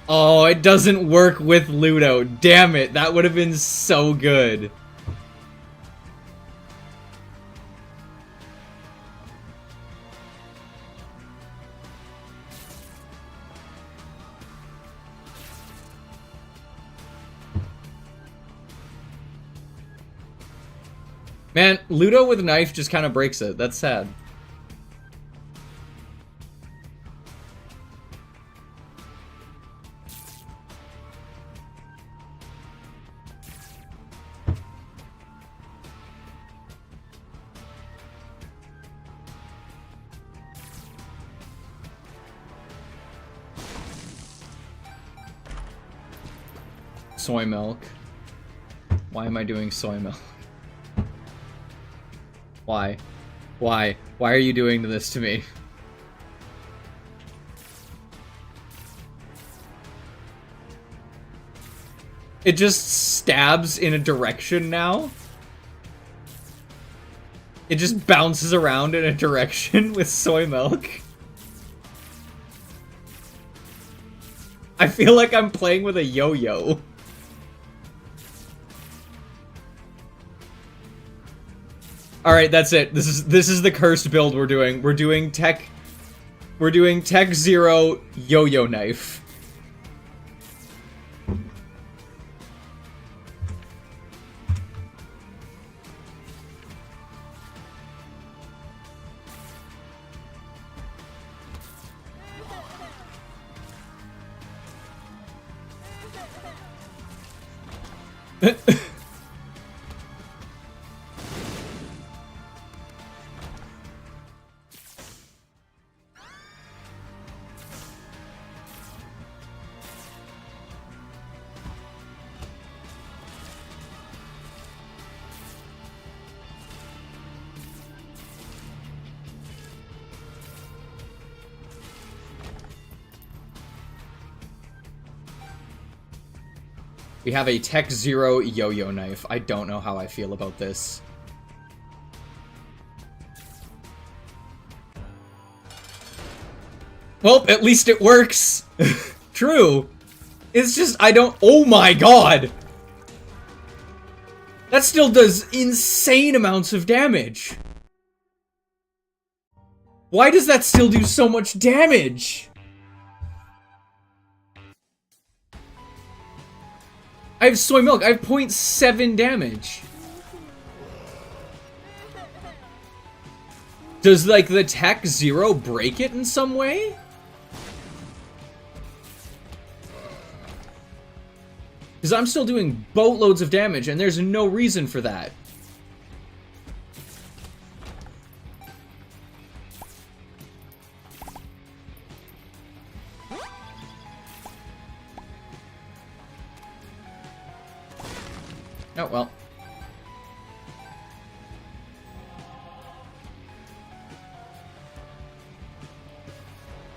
Oh, it doesn't work with Ludo. Damn it, that would have been so good. Man, Ludo with a knife just kind of breaks it. That's sad. Soy milk. Why am I doing soy milk? Why? Why? Why are you doing this to me? It just stabs in a direction now? It just bounces around in a direction with soy milk? I feel like I'm playing with a yo-yo. Alright, that's it. This is the cursed build we're doing. We're doing Tech 0 yo-yo knife. We have a Tech 0 yo-yo knife. I don't know how I feel about this. Well, at least it works. True. It's just, I don't... Oh my god! That still does insane amounts of damage. Why does that still do so much damage? I have soy milk. I have 0.7 damage. Does, like, the Tech 0 break it in some way? Because I'm still doing boatloads of damage, and there's no reason for that. Oh, well.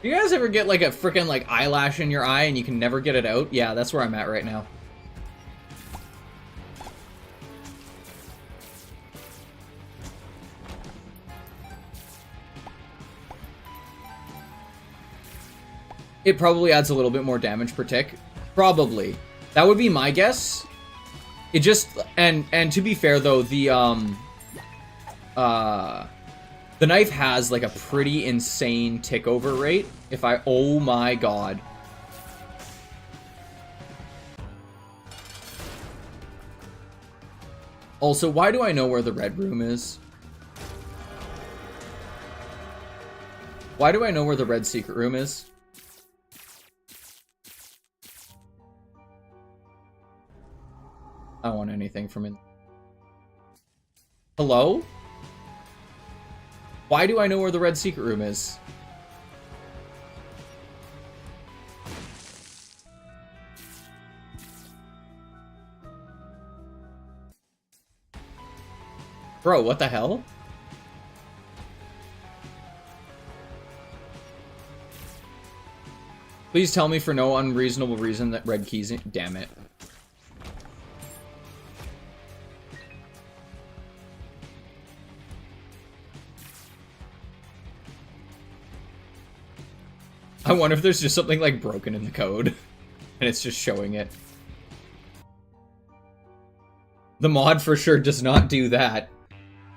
Do you guys ever get, like, a frickin', like, eyelash in your eye and you can never get it out? Yeah, that's where I'm at right now. It probably adds a little bit more damage per tick. Probably. That would be my guess. It just, and to be fair though, the knife has like a pretty insane tick over rate. Oh my god. Also, why do I know where the red room is? Why do I know where the red secret room is? I don't want anything from it. Hello? Why do I know where the red secret room is? Bro, what the hell? Please tell me for no unreasonable reason that red keys... Damn it. I wonder if there's just something like broken in the code and it's just showing it. The mod for sure does not do that.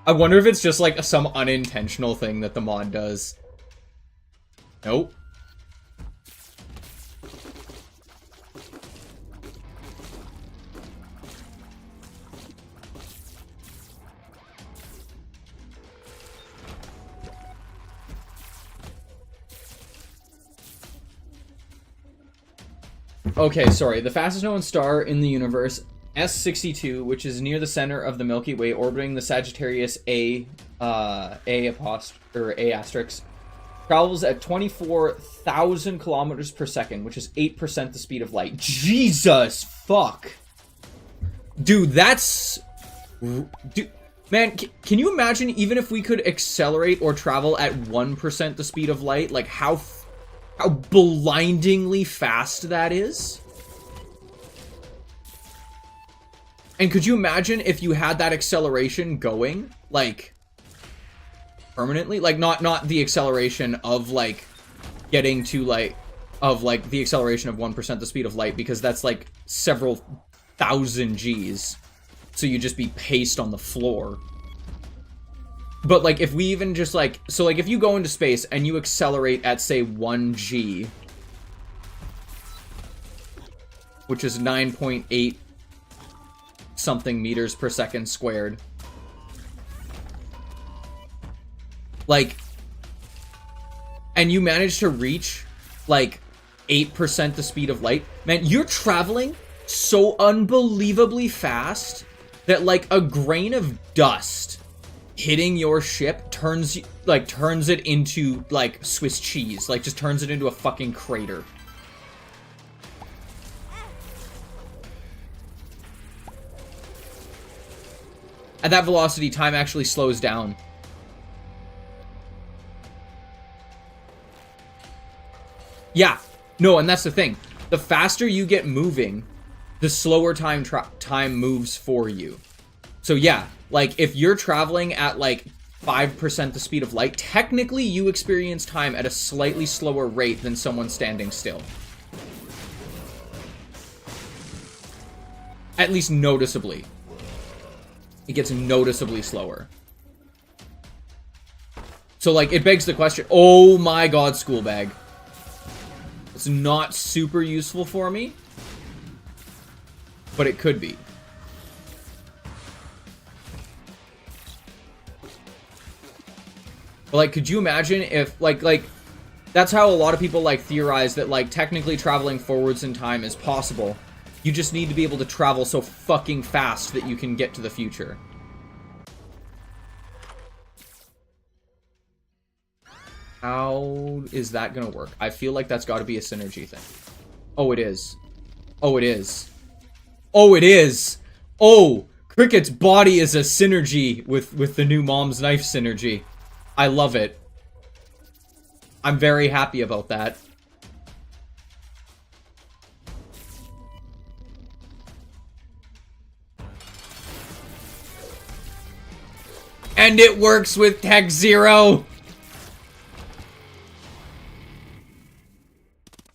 I wonder if it's just like some unintentional thing that the mod does. Nope. Okay, sorry. The fastest known star in the universe, S62, which is near the center of the Milky Way, orbiting the Sagittarius A asterisk, travels at 24,000 kilometers per second, which is 8% the speed of light. Jesus fuck. Dude, that's... Dude, man, can you imagine even if we could accelerate or travel at 1% the speed of light, like how blindingly fast that is? And could you imagine if you had that acceleration going, like, permanently? Like, not the acceleration of, like, getting to, like, the acceleration of 1% the speed of light, because that's, like, several thousand Gs. So you'd just be paced on the floor. But, like, if we even just, like... So, like, if you go into space and you accelerate at, say, 1 G... which is 9.8 something meters per second squared. Like... And you manage to reach, like, 8% the speed of light. Man, you're traveling so unbelievably fast that, like, a grain of dust hitting your ship turns it into, like, Swiss cheese. Like, just turns it into a fucking crater. At that velocity, time actually slows down. Yeah. No, and that's the thing. The faster you get moving, the slower time moves for you. So yeah, like, if you're traveling at, like, 5% the speed of light, technically you experience time at a slightly slower rate than someone standing still. At least noticeably. It gets noticeably slower. So, like, it begs the question, oh my god, school bag. It's not super useful for me, but it could be. But, like, could you imagine if, like, that's how a lot of people, like, theorize that, like, technically traveling forwards in time is possible. You just need to be able to travel so fucking fast that you can get to the future. How is that gonna work? I feel like that's gotta be a synergy thing. Oh, it is. Oh, it is. Oh, it is! Oh! Cricket's body is a synergy with the new Mom's Knife synergy. I love it. I'm very happy about that. And it works with Tech Zero!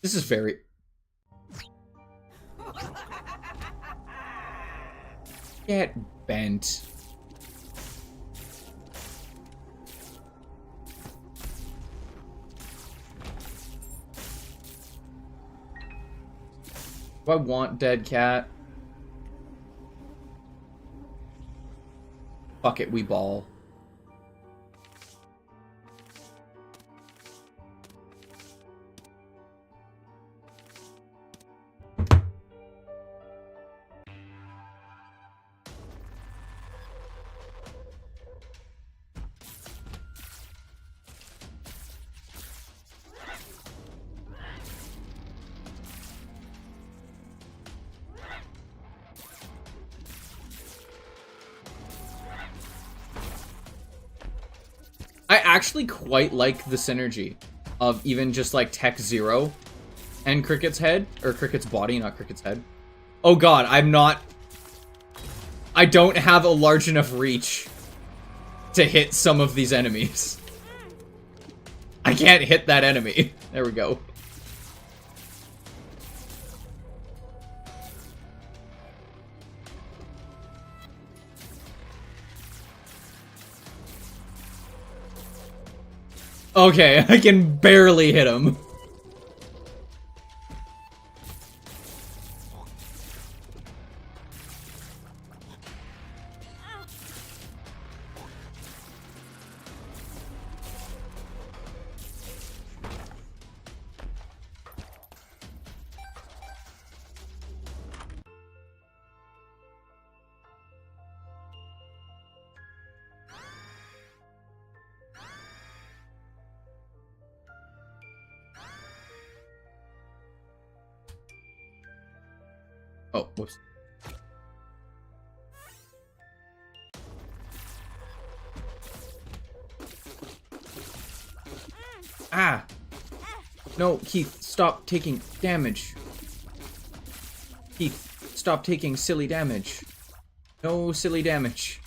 This is very... Get bent. Do I want dead cat? Fuck it, we ball. I actually quite like the synergy of even just like Tech Zero and Cricket's head, or Cricket's body, not Cricket's head. Oh god, I don't have a large enough reach to hit some of these enemies. I can't hit that enemy. There we go. Okay, I can barely hit him. Oh, whoops. Ah! No, Keith, stop taking damage. Keith, stop taking silly damage. No silly damage.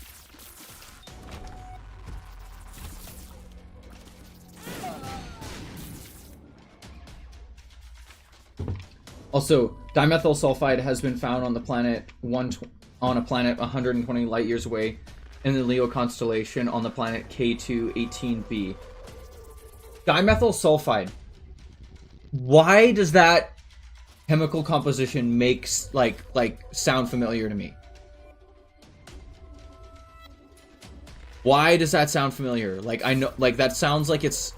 Also, dimethyl sulfide has been found on the planet 120 light years away in the Leo constellation on the planet K2-18b. Dimethyl sulfide. Why does that chemical composition makes like sound familiar to me? Why does that sound familiar? Like I know, like that sounds like it's.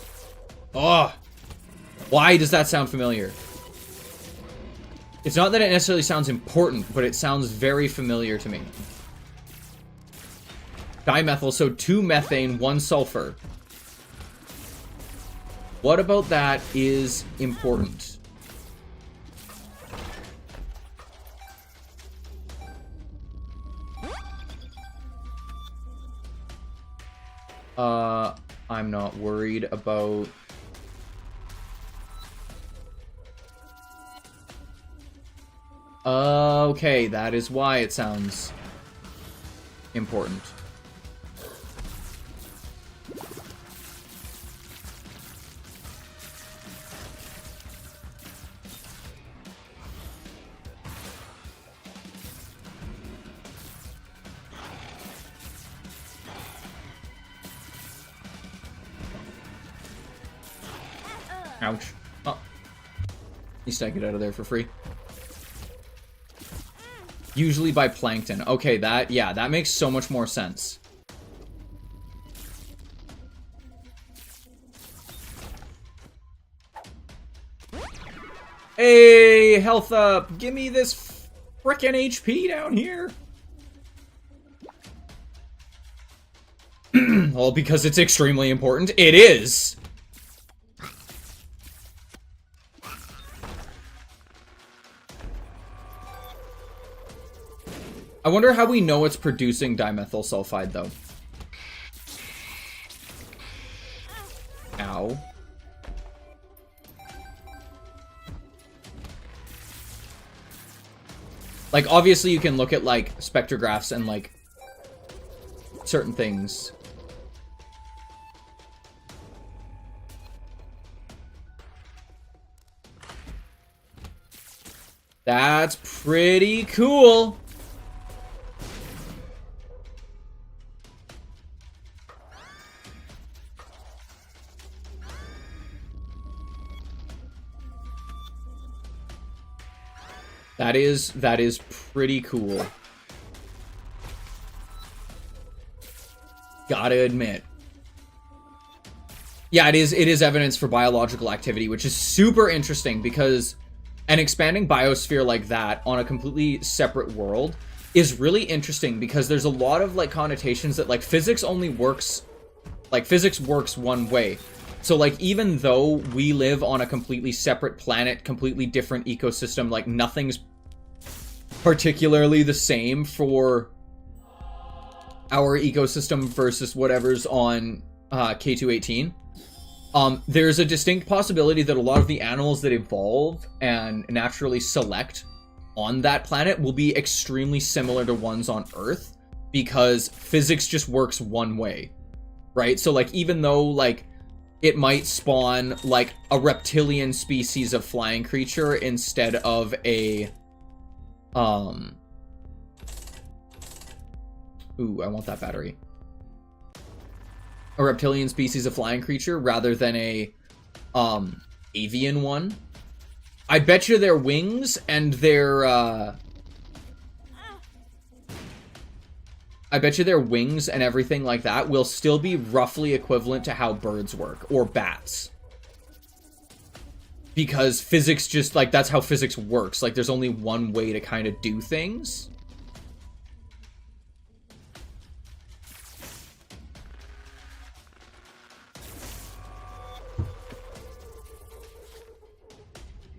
Oh, why does that sound familiar? It's not that it necessarily sounds important, but it sounds very familiar to me. Dimethyl, so 2 methane, 1 sulfur. What about that is important? I'm not worried about... Okay, that is why it sounds important. Ouch. Oh. At least I get out of there for free. Usually by plankton. Okay, that makes so much more sense. Hey, health up! Give me this frickin' HP down here! Well, because it's extremely important. It is! I wonder how we know it's producing dimethyl sulfide, though. Ow. Like, obviously you can look at, like, spectrographs and, like, certain things. That's pretty cool. That is pretty cool. Gotta admit. Yeah, it is evidence for biological activity, which is super interesting because an expanding biosphere like that on a completely separate world is really interesting because there's a lot of like connotations that like physics works one way. So like even though we live on a completely separate planet, completely different ecosystem, like nothing's particularly the same for our ecosystem versus whatever's on K218. There's a distinct possibility that a lot of the animals that evolve and naturally select on that planet will be extremely similar to ones on Earth because physics just works one way, right? So like even though like it might spawn like a reptilian species of flying creature instead of a ooh, I want that battery. A reptilian species of flying creature rather than a avian one. I bet you their wings and their I bet you their wings and everything like that will still be roughly equivalent to how birds work or bats. Because physics just like that's how physics works. Like there's only one way to kind of do things.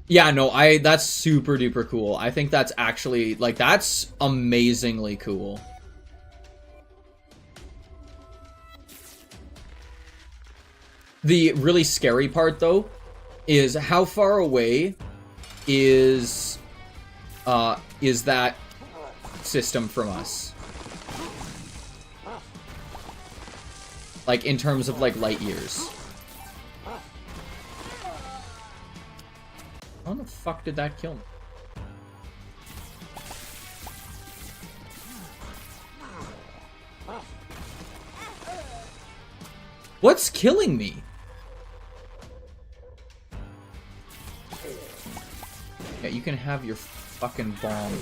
Yeah, no, that's super duper cool. I think that's actually, like, that's amazingly cool. The really scary part, though, is how far away is that system from us? Like, in terms of, like, light years. How the fuck did that kill me? What's killing me? Yeah, you can have your fucking bomb.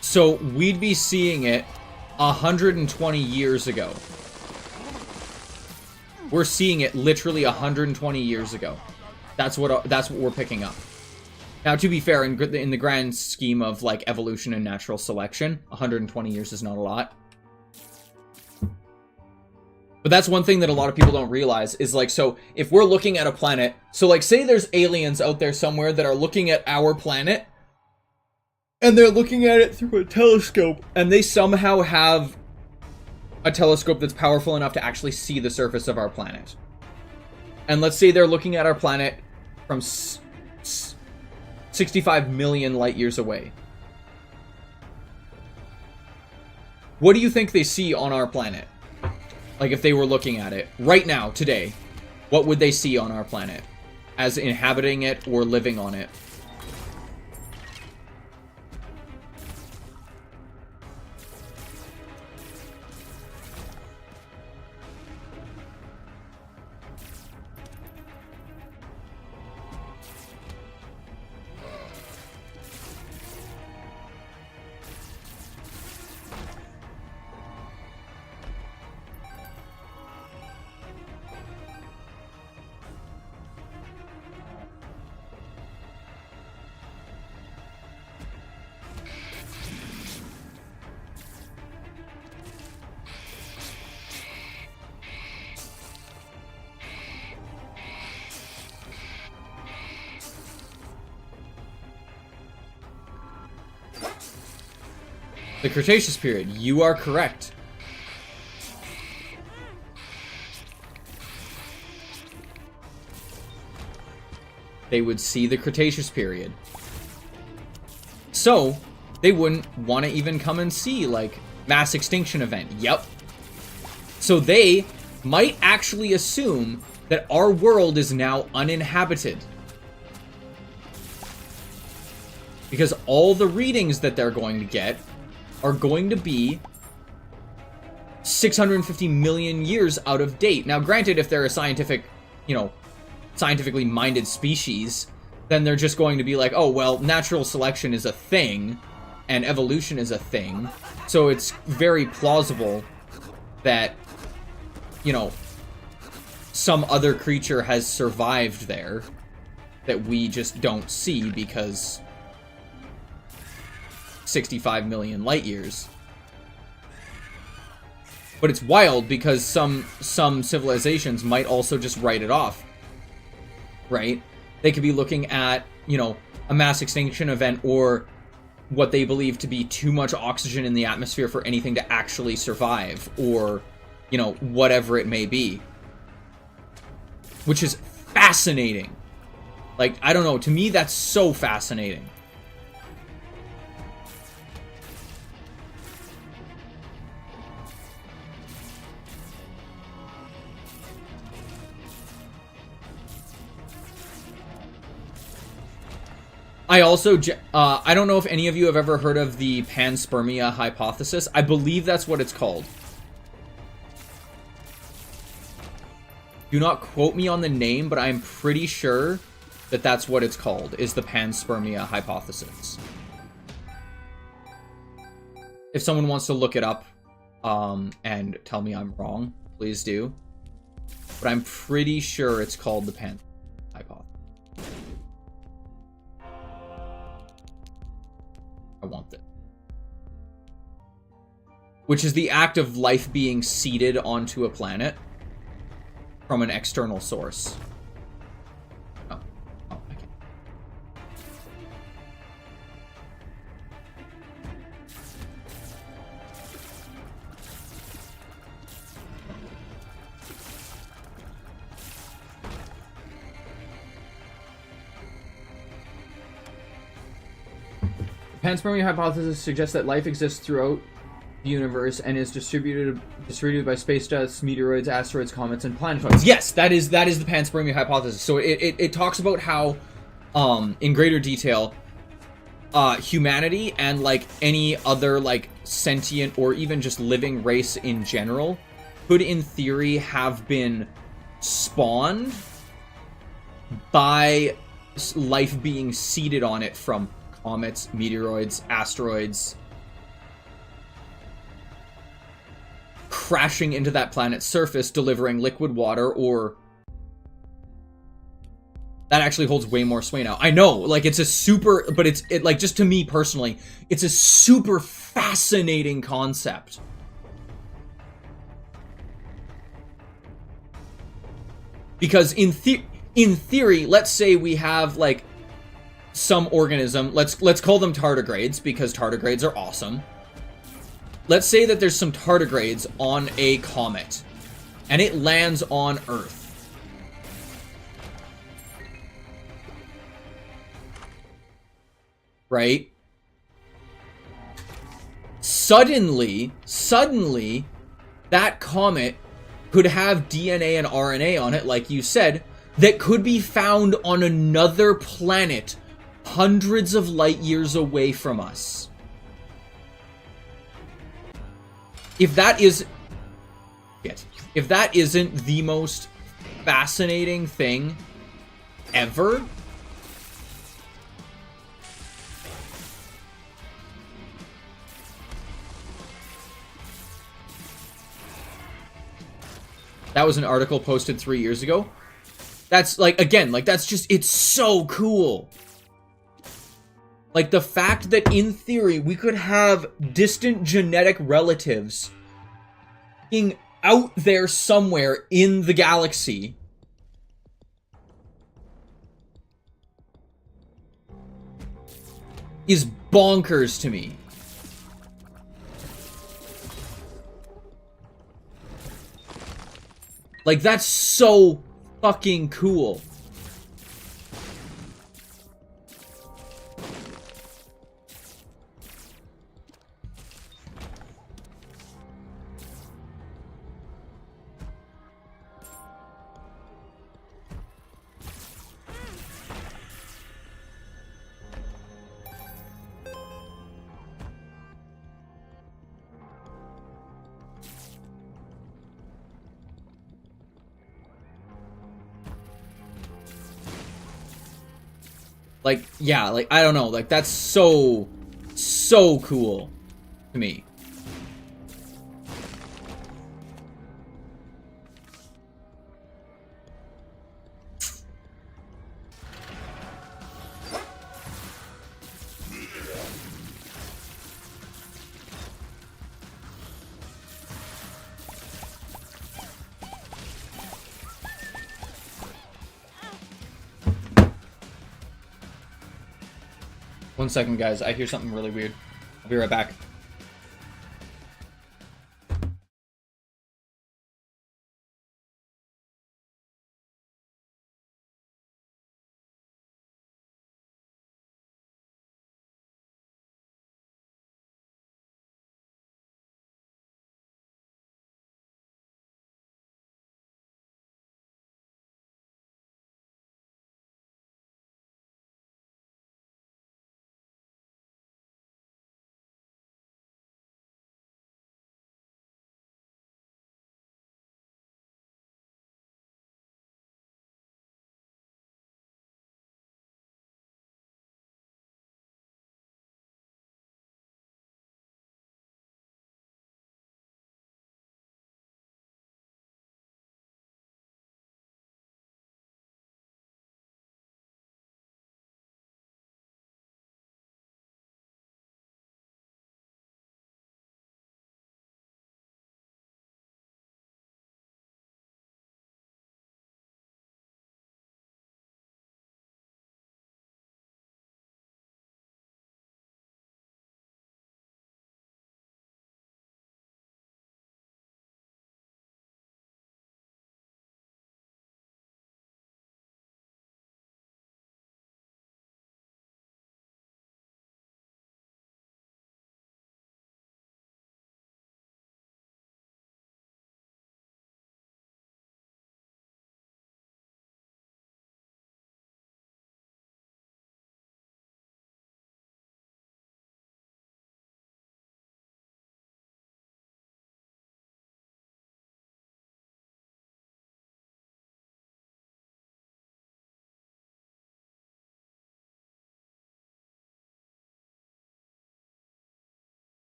So we'd be seeing it 120 years ago. We're seeing it literally 120 years ago. That's what we're picking up. Now, to be fair, in the grand scheme of like evolution and natural selection, 120 years is not a lot. But that's one thing that a lot of people don't realize is like, so if we're looking at a planet, so like say there's aliens out there somewhere that are looking at our planet, and they're looking at it through a telescope, and they somehow have a telescope that's powerful enough to actually see the surface of our planet. And let's say they're looking at our planet from 65 million light years away. What do you think they see on our planet? Like if they were looking at it right now, today, what would they see on our planet as inhabiting it or living on it? The Cretaceous period. You are correct. They would see the Cretaceous period. So, they wouldn't want to even come and see, like, mass extinction event. Yep. So they might actually assume that our world is now uninhabited. Because all the readings that they're going to get are going to be 650 million years out of date. Now, granted, if they're a scientific, you know, scientifically minded species, then they're just going to be like, oh, well, natural selection is a thing, and evolution is a thing, so it's very plausible that, you know, some other creature has survived there that we just don't see because 65 million light years. But it's wild because some civilizations might also just write it off, right? They could be looking at, you know, a mass extinction event or what they believe to be too much oxygen in the atmosphere for anything to actually survive, or, you know, whatever it may be. Which is fascinating. Like, I don't know, to me that's so fascinating. I also, I don't know if any of you have ever heard of the panspermia hypothesis. I believe that's what it's called. Do not quote me on the name, but I'm pretty sure that that's what it's called, is the panspermia hypothesis. If someone wants to look it up and tell me I'm wrong, please do. But I'm pretty sure it's called the panspermia hypothesis. I want this. Which is the act of life being seeded onto a planet from an external source. Oh, I can't. The panspermia hypothesis suggests that life exists throughout the universe and is distributed by space dust, meteoroids, asteroids, comets, and planetoids. Yes, that is the panspermia hypothesis. So it talks about how, in greater detail, humanity and like any other like sentient or even just living race in general could, in theory, have been spawned by life being seeded on it from comets, meteoroids, asteroids, crashing into that planet's surface, delivering liquid water, or... That actually holds way more sway now. I know, like, it's a super... But it's, like, just to me personally, it's a super fascinating concept. Because in theory, let's say we have, like, some organism, let's call them tardigrades, because tardigrades are awesome. Let's say that there's some tardigrades on a comet, and it lands on Earth. Right? Suddenly, that comet could have DNA and RNA on it, like you said, that could be found on another planet hundreds of light years away from us. If that isn't the most fascinating thing ever, that was an article posted 3 years ago. That's like, again, like that's just, it's so cool. Like, the fact that, in theory, we could have distant genetic relatives being out there somewhere in the galaxy is bonkers to me. Like, that's so fucking cool. Like, yeah, like, I don't know. Like, that's so, so cool to me. One second, guys. I hear something really weird. I'll be right back.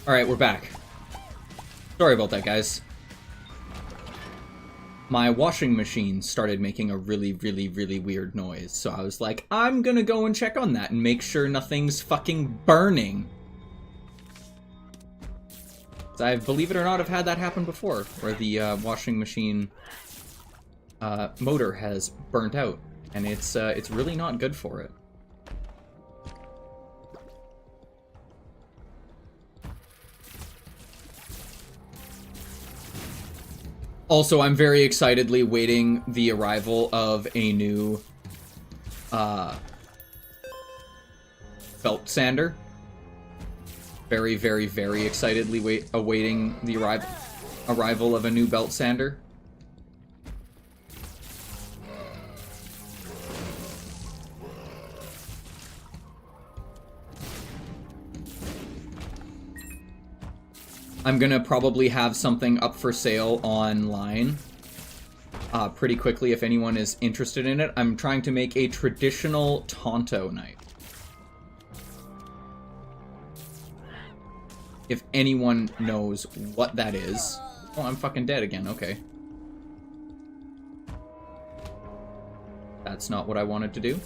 Alright, we're back. Sorry about that, guys. My washing machine started making a really, really, really weird noise, so I was like, I'm gonna go and check on that and make sure nothing's fucking burning. I, believe it or not, have had that happen before, where the washing machine motor has burnt out, and it's really not good for it. Also, I'm very excitedly waiting the arrival of a new belt sander. Very, very, very excitedly awaiting the arrival of a new belt sander. I'm gonna probably have something up for sale online pretty quickly if anyone is interested in it. I'm trying to make a traditional Tonto knife. If anyone knows what that is. Oh, I'm fucking dead again, okay. That's not what I wanted to do.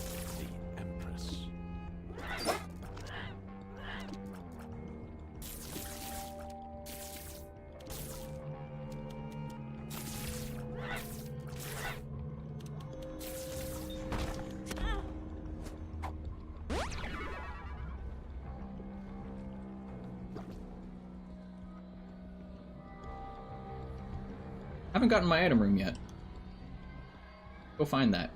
I haven't gotten my item room yet. Go find that.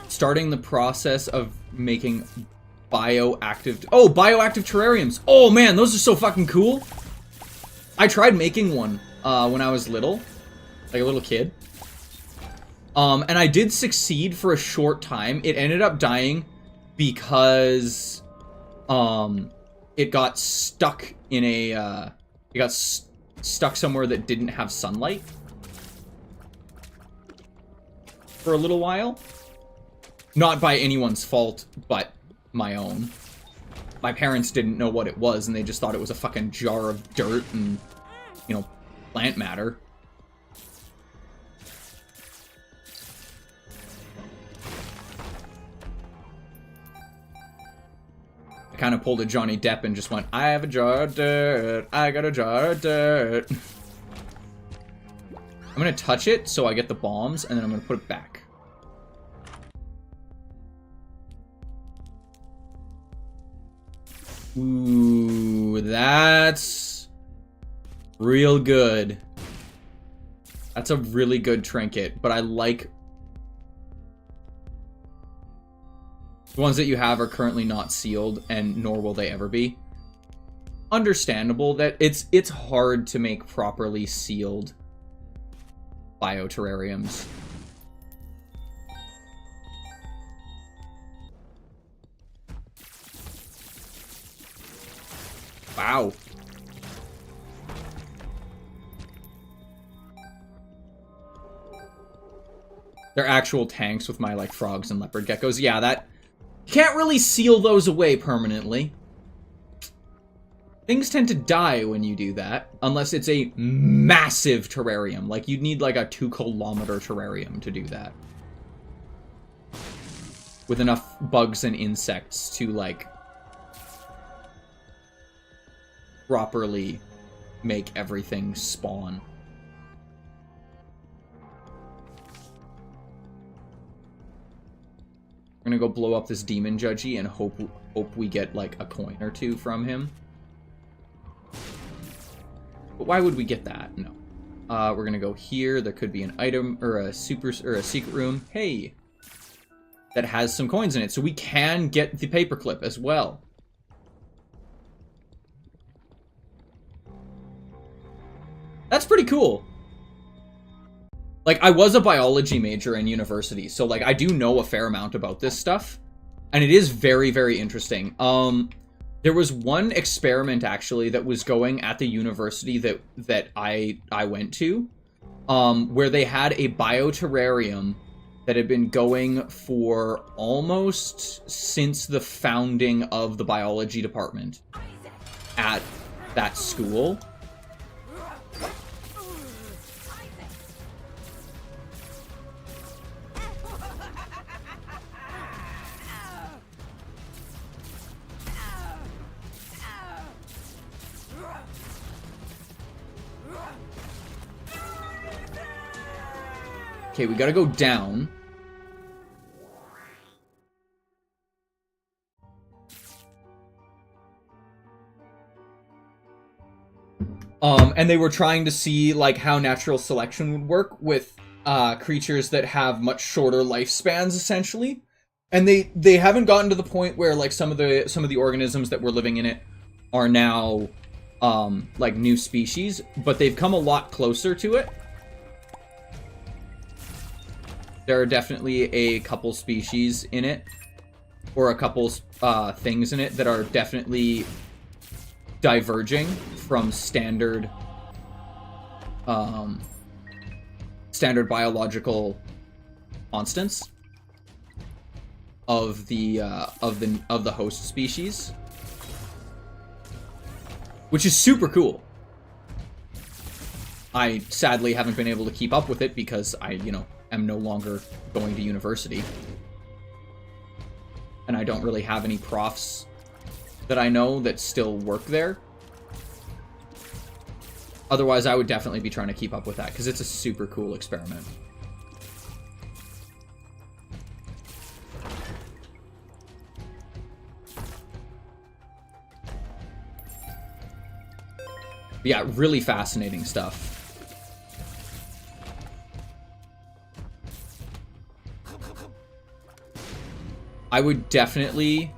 Starting the process of making bioactive... Oh, bioactive terrariums! Oh man, those are so fucking cool! I tried making one when I was little. Like a little kid. And I did succeed for a short time. It ended up dying because... it got stuck in a, it got stuck somewhere that didn't have sunlight for a little while. Not by anyone's fault, but my own. My parents didn't know what it was, and they just thought it was a fucking jar of dirt and, you know, plant matter. Kind of pulled a Johnny Depp and just went, I have a jar of dirt, I got a jar of dirt. I'm gonna touch it so I get the bombs, and then I'm gonna put it back. Ooh, that's real good. That's a really good trinket, but I like... The ones that you have are currently not sealed, and nor will they ever be. Understandable that it's hard to make properly sealed bioterrariums. Wow. They're actual tanks with my, like, frogs and leopard geckos. Yeah, that... You can't really seal those away permanently. Things tend to die when you do that, unless it's a massive terrarium. Like, you'd need, like, a 2-kilometer terrarium to do that. With enough bugs and insects to, like, properly make everything spawn. We're gonna go blow up this demon judgy and hope we get, like, a coin or two from him. But why would we get that? No. We're gonna go here. There could be an item or a secret room. Hey, that has some coins in it, so we can get the paperclip as well. That's pretty cool. Like, I was a biology major in university, so, like, I do know a fair amount about this stuff. And it is very, very interesting. There was one experiment, actually, that was going at the university that I went to, where they had a bioterrarium that had been going for almost since the founding of the biology department at that school. Okay, we gotta go down. And they were trying to see, like, how natural selection would work with creatures that have much shorter lifespans, essentially. And they haven't gotten to the point where, like, some of the organisms that were living in it are now like new species, but they've come a lot closer to it. There are definitely a couple species in it, or a couple things in it that are definitely diverging from standard standard biological constants of the host species, which is super cool. I sadly haven't been able to keep up with it because I, you know, am no longer going to university, and I don't really have any profs that I know that still work there. Otherwise, I would definitely be trying to keep up with that, because it's a super cool experiment. But yeah, really fascinating stuff. I would definitely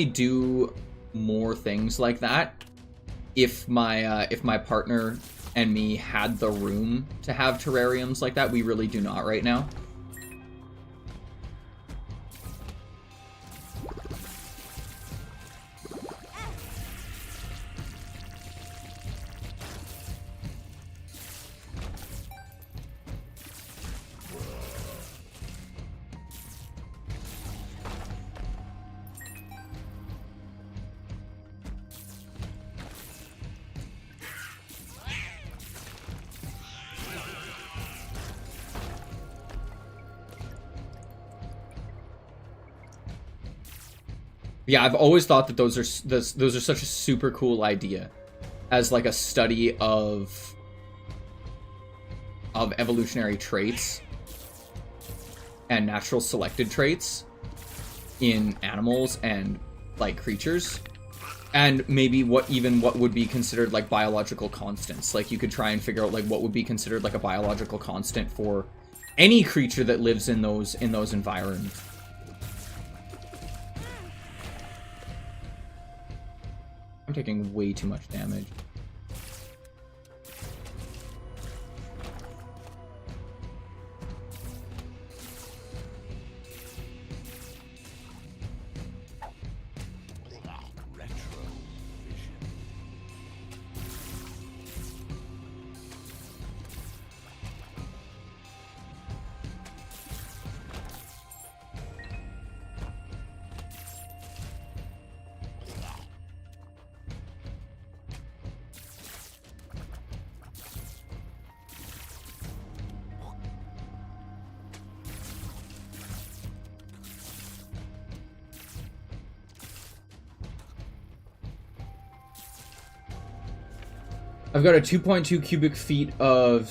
do more things like that if my partner and me had the room to have terrariums like that. We really do not right now. Yeah, I've always thought that those are such a super cool idea, as like a study of evolutionary traits and natural selected traits in animals and like creatures, and maybe what would be considered like biological constants. Like you could try and figure out like what would be considered like a biological constant for any creature that lives in those environments. I'm taking way too much damage. I've got a 2.2 cubic feet of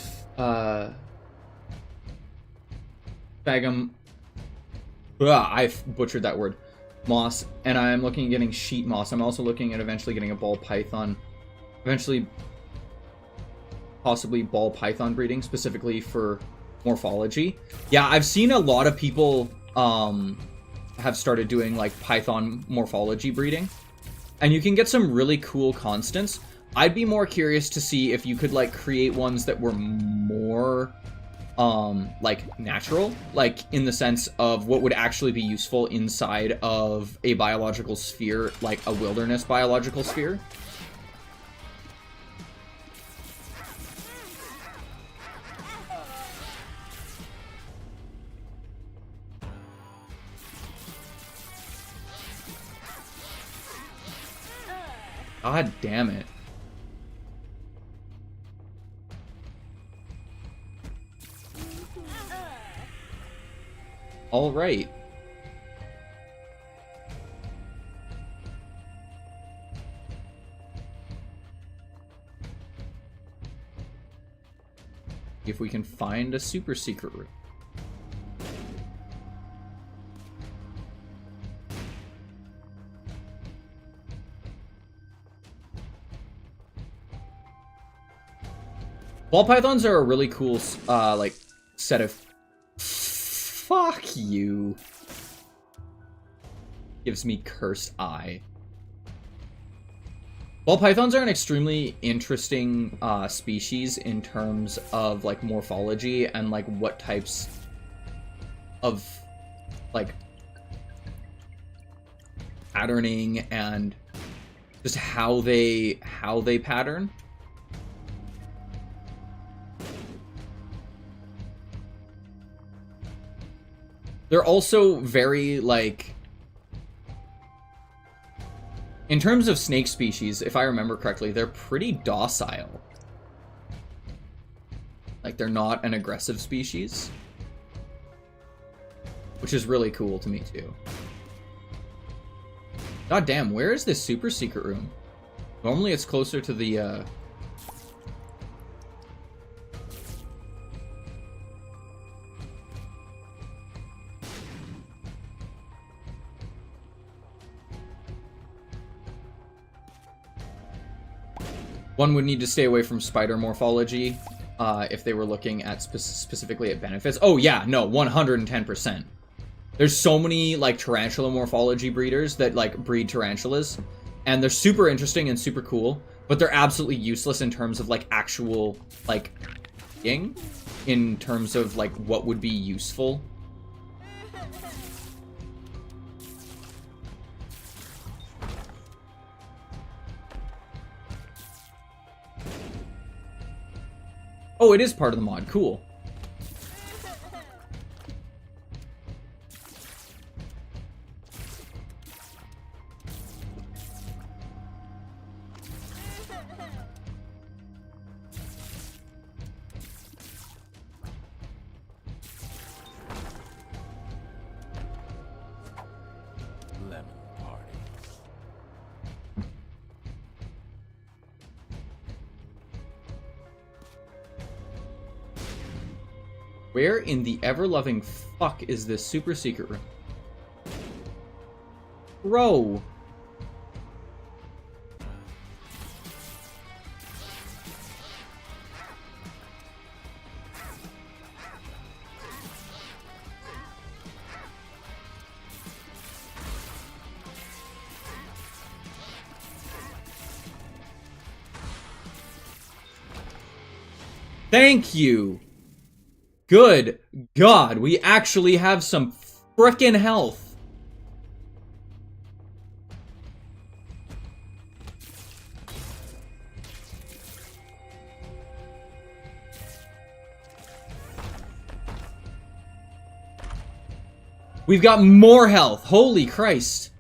sphagnum. I've butchered that word. Moss, and I'm looking at getting sheet moss. I'm also looking at eventually getting a ball python. Eventually, possibly ball python breeding, specifically for morphology. Yeah, I've seen a lot of people have started doing like python morphology breeding, and you can get some really cool constants. I'd be more curious to see if you could like create ones that were more like natural, like in the sense of what would actually be useful inside of a biological sphere, like a wilderness biological sphere. God damn it. All right. If we can find a super secret room. Ball pythons are a really cool, like, set of... Fuck you. Gives me cursed eye. Ball pythons are an extremely interesting species in terms of, like, morphology and, like, what types of, like, patterning and just how they pattern. They're also very, like... In terms of snake species, if I remember correctly, they're pretty docile. Like, they're not an aggressive species. Which is really cool to me, too. God damn, where is this super secret room? Normally it's closer to the, One would need to stay away from spider morphology if they were looking at specifically at benefits. Oh yeah, no, 110%. There's so many, like, tarantula morphology breeders that, like, breed tarantulas. And they're super interesting and super cool. But they're absolutely useless in terms of, like, actual, like, being. In terms of, like, what would be useful. Oh, it is part of the mod. Cool. Lemon party. Where in the ever-loving fuck is this super secret room? Bro! Thank you! Good God, we actually have some frickin' health. We've got more health. Holy Christ.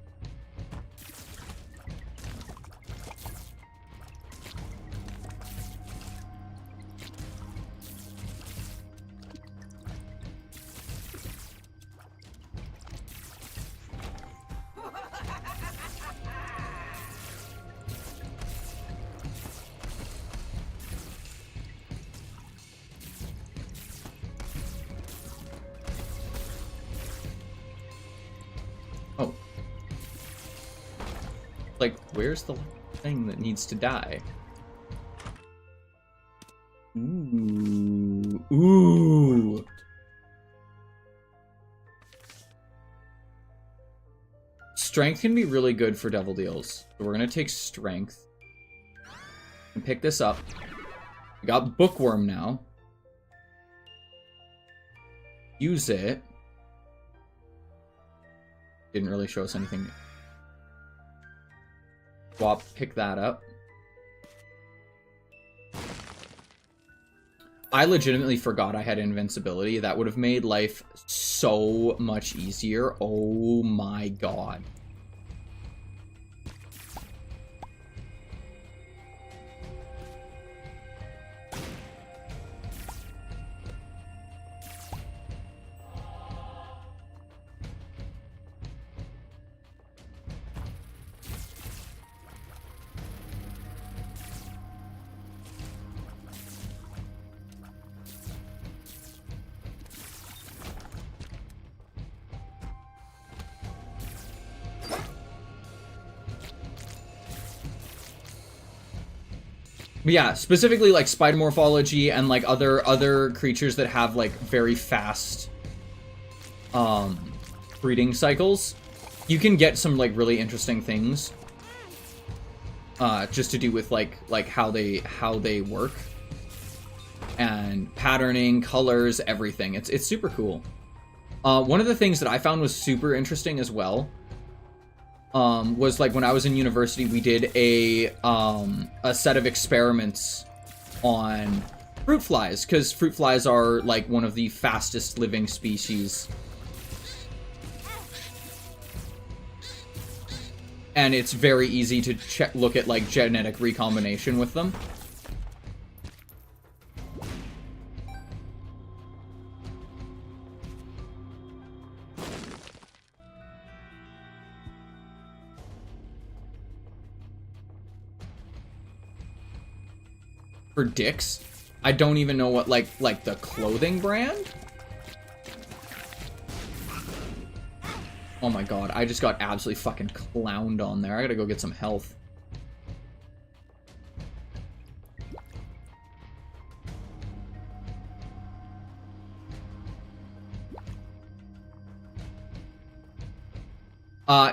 Oh. Like, where's the thing that needs to die? Ooh. Ooh. Strength can be really good for devil deals. So we're gonna take strength. And pick this up. We got bookworm now. Use it. Didn't really show us anything. Swap, pick that up. I legitimately forgot I had invincibility. That would have made life so much easier. Oh my god. But yeah, specifically like spider morphology and like other creatures that have like very fast breeding cycles. You can get some like really interesting things just to do with like how they work and patterning, colors, everything. It's super cool. One of the things that I found was super interesting as well was like when I was in university, we did a set of experiments on fruit flies, because fruit flies are like one of the fastest living species. And it's very easy to look at like genetic recombination with them. For dicks, I don't even know what like the clothing brand. Oh my god, I just got absolutely fucking clowned on there. I gotta go get some health.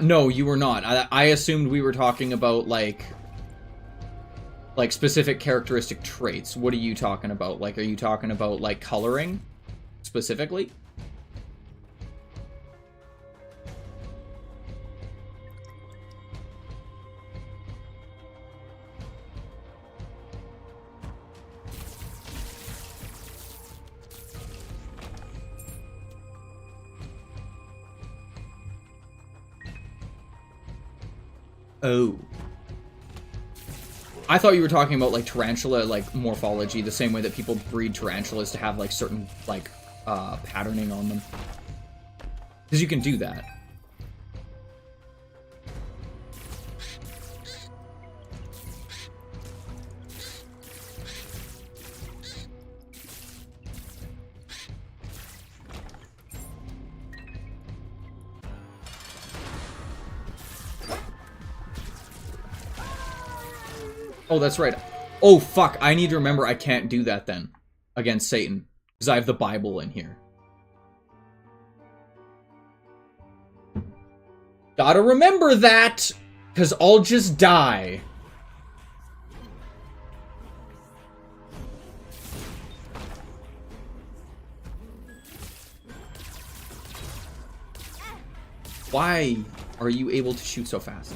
No, you were not. I assumed we were talking about like specific characteristic traits. What are you talking about? Like, are you talking about like coloring specifically? Oh. I thought you were talking about, like, tarantula, like, morphology, the same way that people breed tarantulas to have, like, certain, like, patterning on them. Because you can do that. Oh, that's right. Oh, fuck. I need to remember I can't do that then. Against Satan. Because I have the Bible in here. Gotta remember that! Because I'll just die. Why are you able to shoot so fast?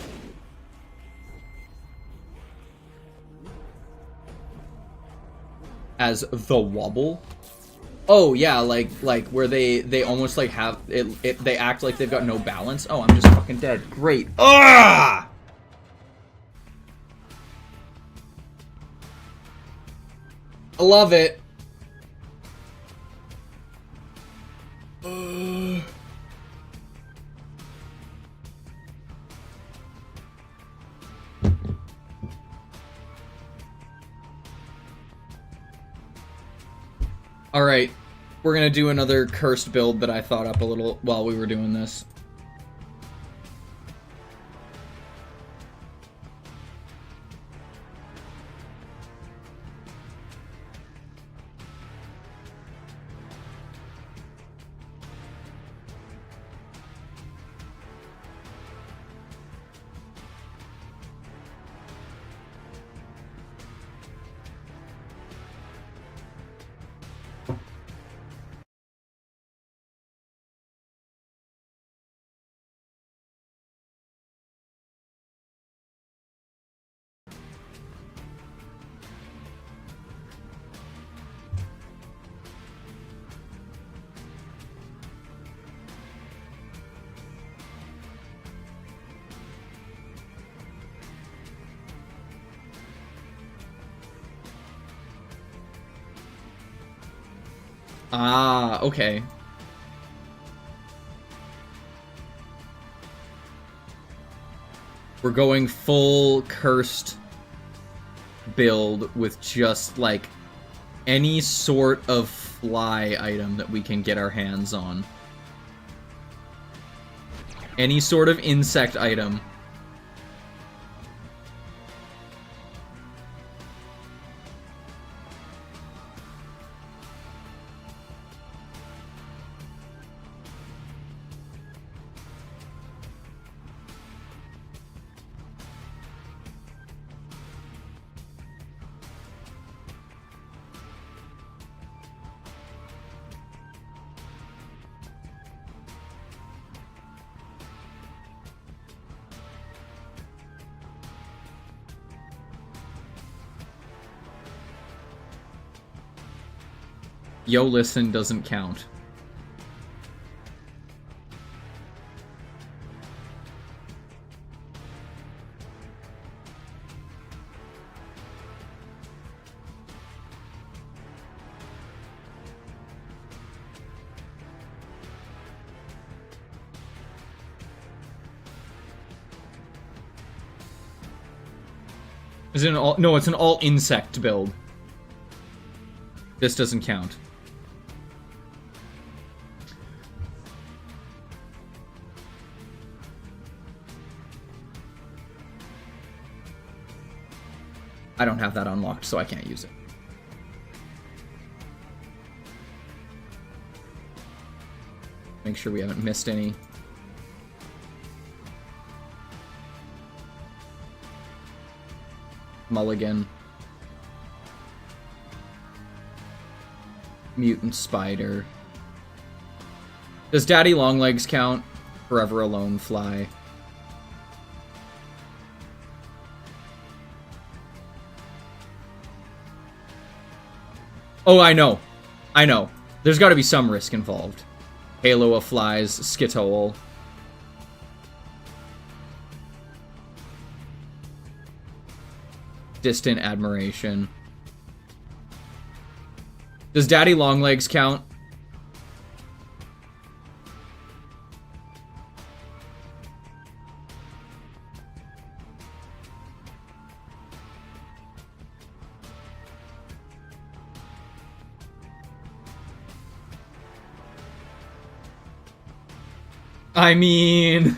As the wobble? Oh yeah, like where they almost like have it they act like they've got no balance. Oh, I'm just fucking dead. Great. Ah! I love it. Alright, we're gonna do another cursed build that I thought up a little while we were doing this. Ah, okay. We're going full cursed build with just, like, any sort of fly item that we can get our hands on. Any sort of insect item. Yo, listen doesn't count. Is it an all? No, it's an all insect build. This doesn't count. I don't have that unlocked, so I can't use it. Make sure we haven't missed any. Mulligan. Mutant Spider. Does Daddy Longlegs count? Forever Alone Fly. Oh, I know. I know. There's got to be some risk involved. Halo of Flies, Skitole. Distant Admiration. Does Daddy Longlegs count? I mean...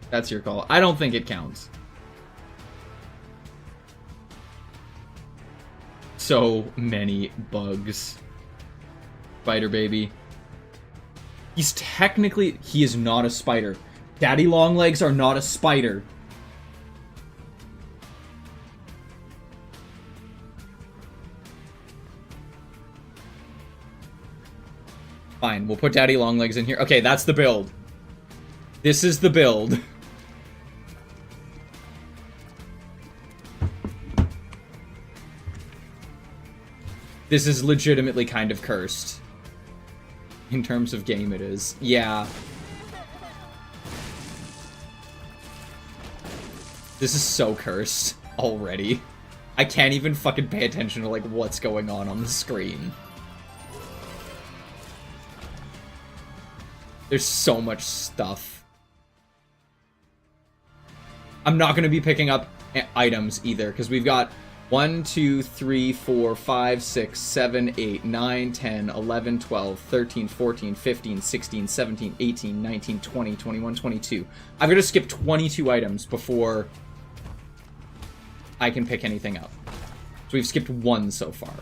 That's your call. I don't think it counts. So many bugs. Spider baby. He's technically... He is not a spider. Daddy Longlegs are not a spider. Fine, we'll put Daddy Longlegs in here. Okay, that's the build. This is the build. This is legitimately kind of cursed. In terms of game, it is. Yeah. This is so cursed already. I can't even fucking pay attention to, like, what's going on the screen. There's so much stuff. I'm not going to be picking up items either, because we've got 1, 2, 3, 4, 5, 6, 7, 8, 9, 10, 11, 12, 13, 14, 15, 16, 17, 18, 19, 20, 21, 22. I've got to skip 22 items before I can pick anything up. So we've skipped 1 so far.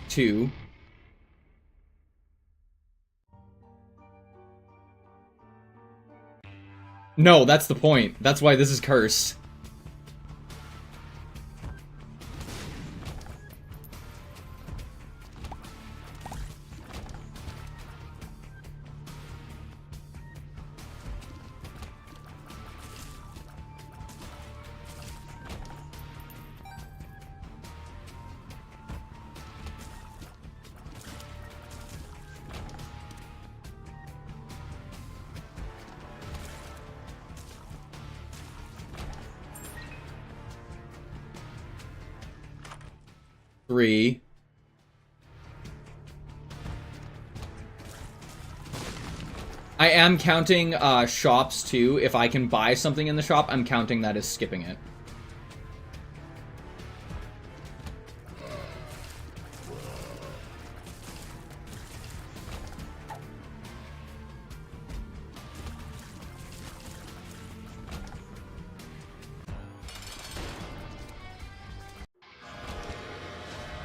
Two. No, that's the point. That's why this is cursed. Three. I am counting shops too. If I can buy something in the shop, I'm counting that as skipping it.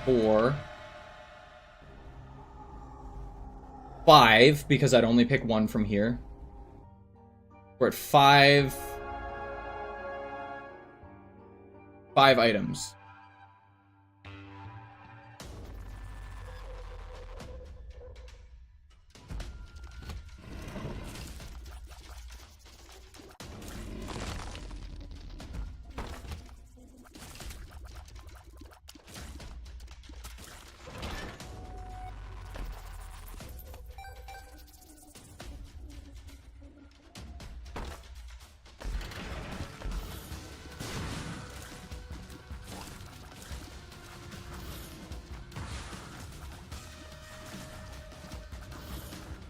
Four. 5, because I'd only pick one from here. We're at 5. 5 items.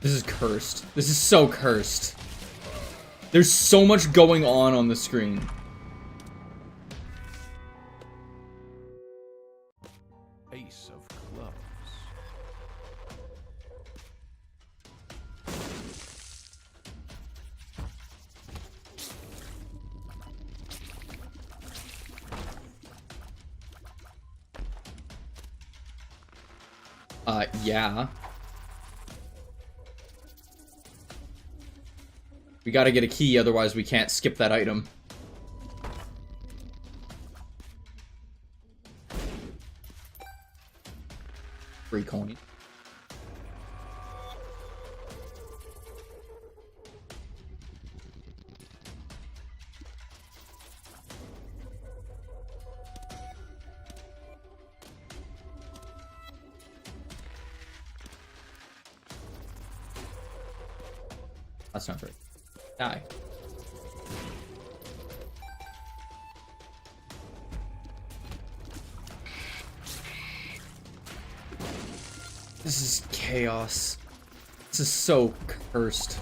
This is cursed. This is so cursed. There's so much going on the screen. Ace of clubs. Yeah. We gotta get a key, otherwise we can't skip that item. Free coin. That's not great. Die. This is chaos. This is so cursed.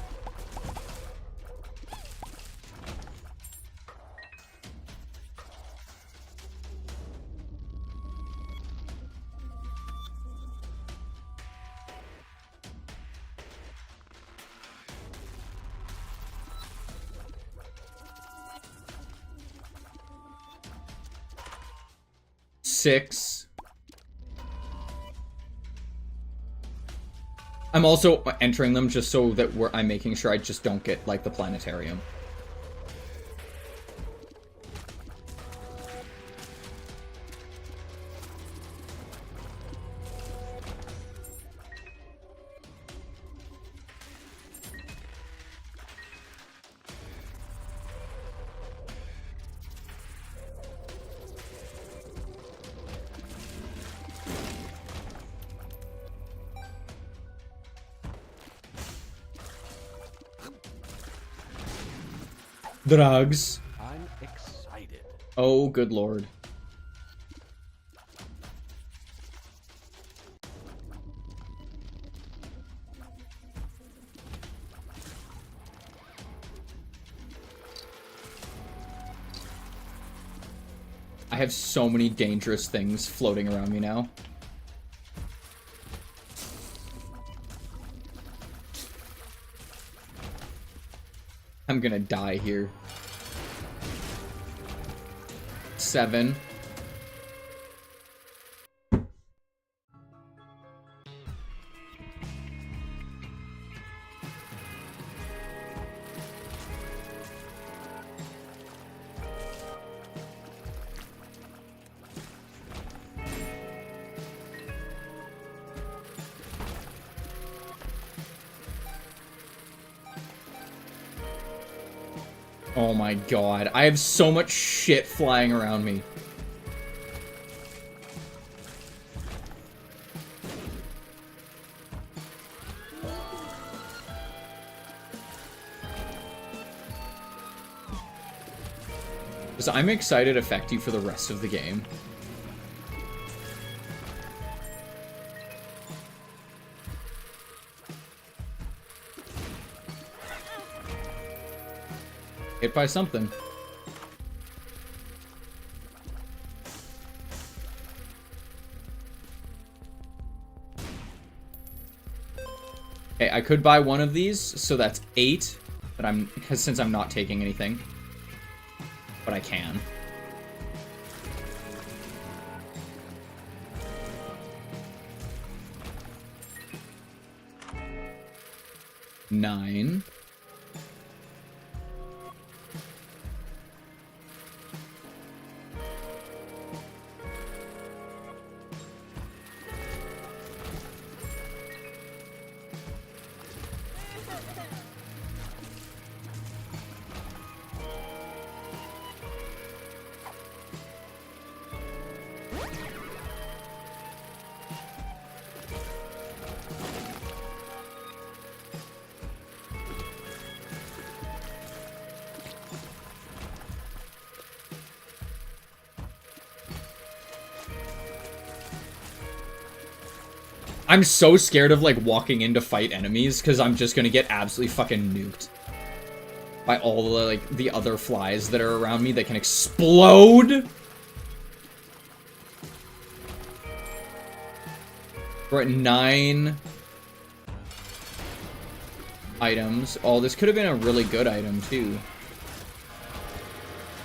Six. I'm also entering them just so that I'm making sure I just don't get, like, the planetarium. Drugs. I'm excited. Oh, good lord. I have so many dangerous things floating around me now. I'm gonna die here. 7. Oh my god, I have so much shit flying around me. So I'm excited to affect you for the rest of the game. Hit by something. Okay, I could buy one of these, so that's 8, but since I'm not taking anything. But I can. 9. I'm so scared of, like, walking in to fight enemies, because I'm just gonna get absolutely fucking nuked by all the, like, the other flies that are around me that can explode! We're at 9 items. Oh, this could have been a really good item, too.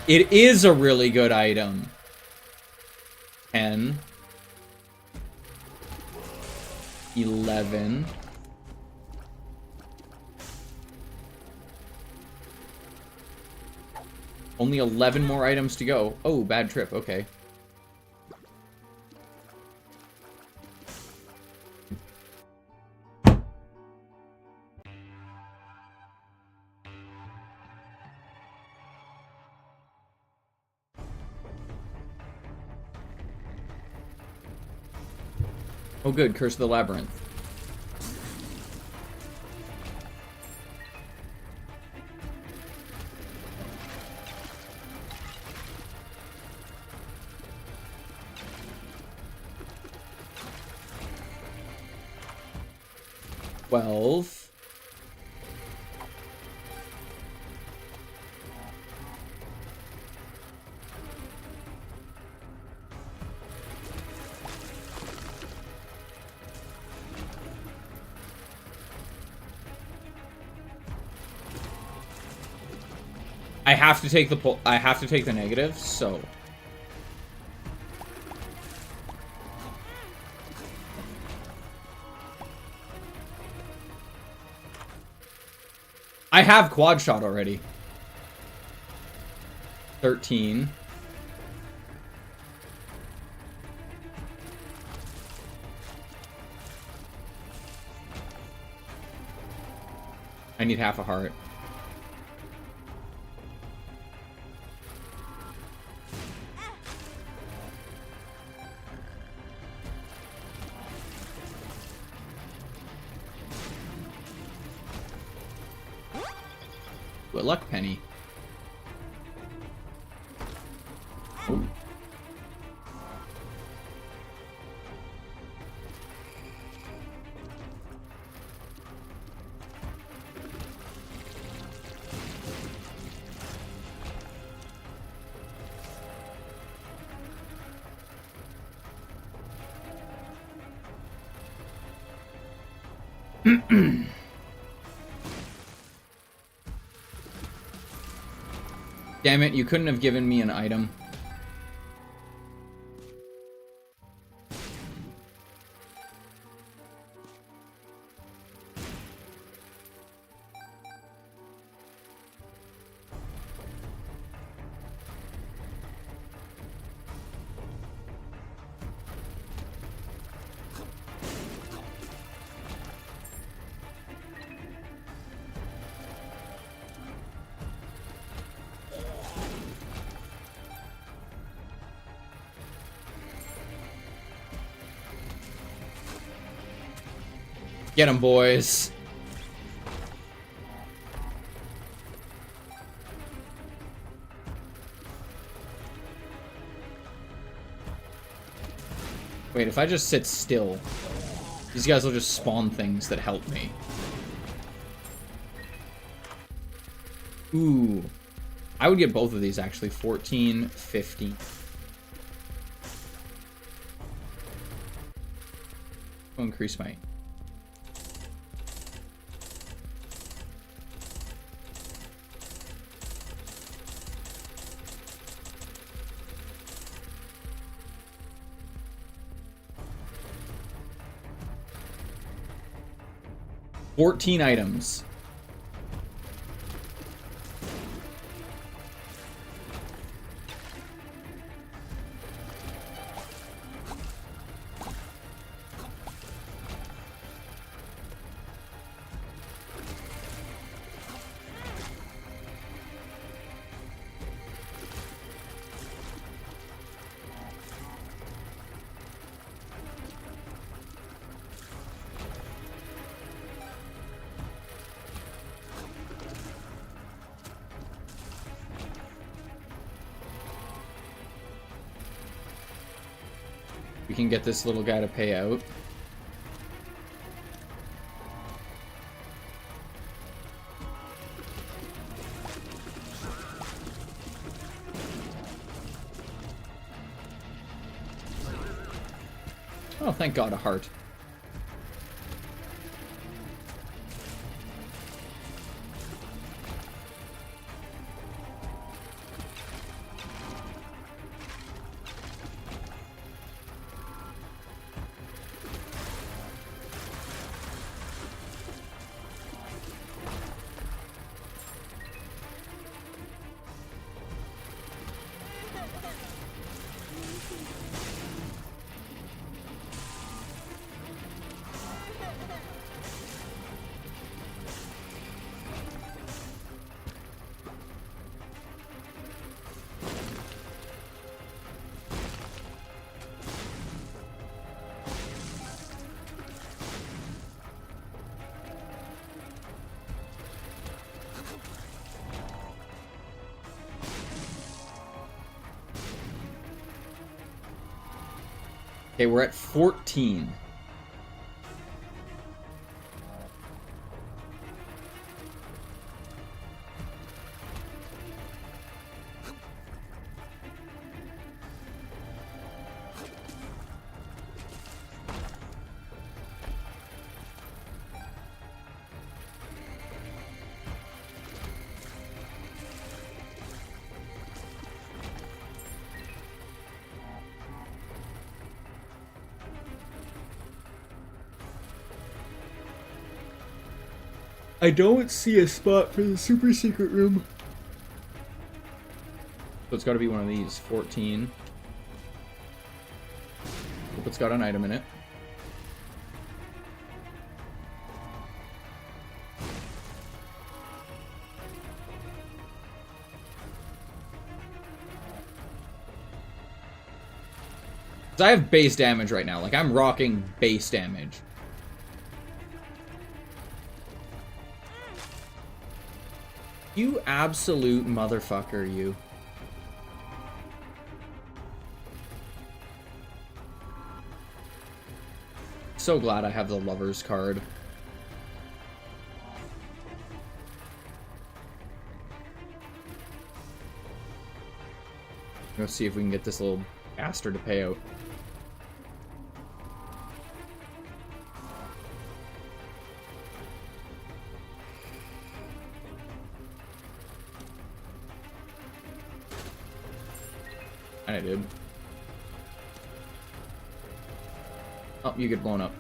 It is a really good item. 10. 11. Only 11 more items to go. Oh, bad trip. Okay. Oh, good. Curse of the Labyrinth. I have to take the negative, so I have quad shot already. 13. I need half a heart. Good luck, Penny. Ooh. Damn it, you couldn't have given me an item. Get 'em, boys. Wait, if I just sit still, these guys will just spawn things that help me. Ooh. I would get both of these, actually. 14, 15. I'll increase my... $14 items. We can get this little guy to pay out. Oh, thank God, a heart. Okay, we're at 14. I don't see a spot for the super secret room. So it's got to be one of these. 14. Hope it's got an item in it. I have base damage right now. Like, I'm rocking base damage. You absolute motherfucker, you. So glad I have the Lover's card. Let's see if we can get this little bastard to pay out. And I did. Oh, you get blown up.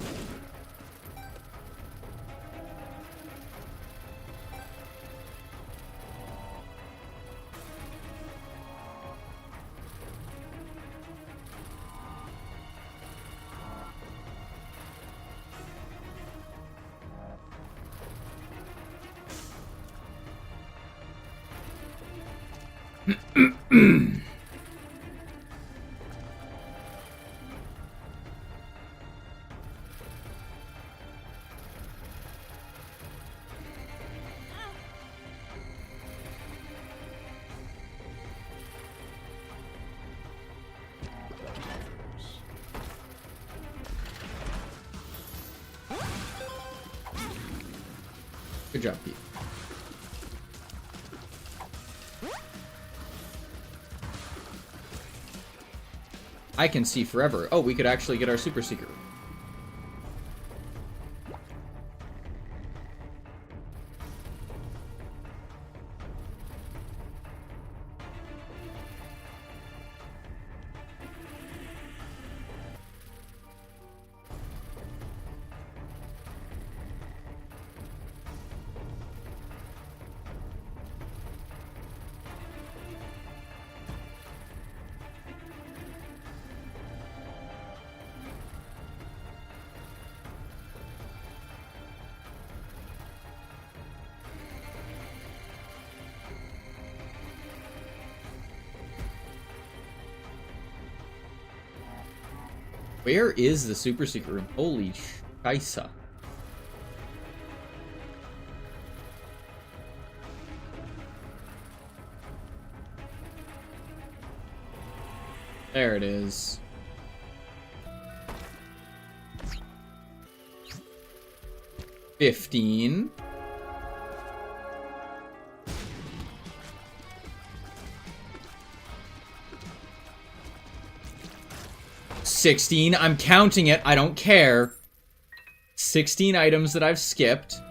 Good job, Pete. I can see forever. Oh, we could actually get our super secret. Where is the super secret room? Holy scheisse. There it is. 15. 16. I'm counting it. I don't care. 16 items that I've skipped.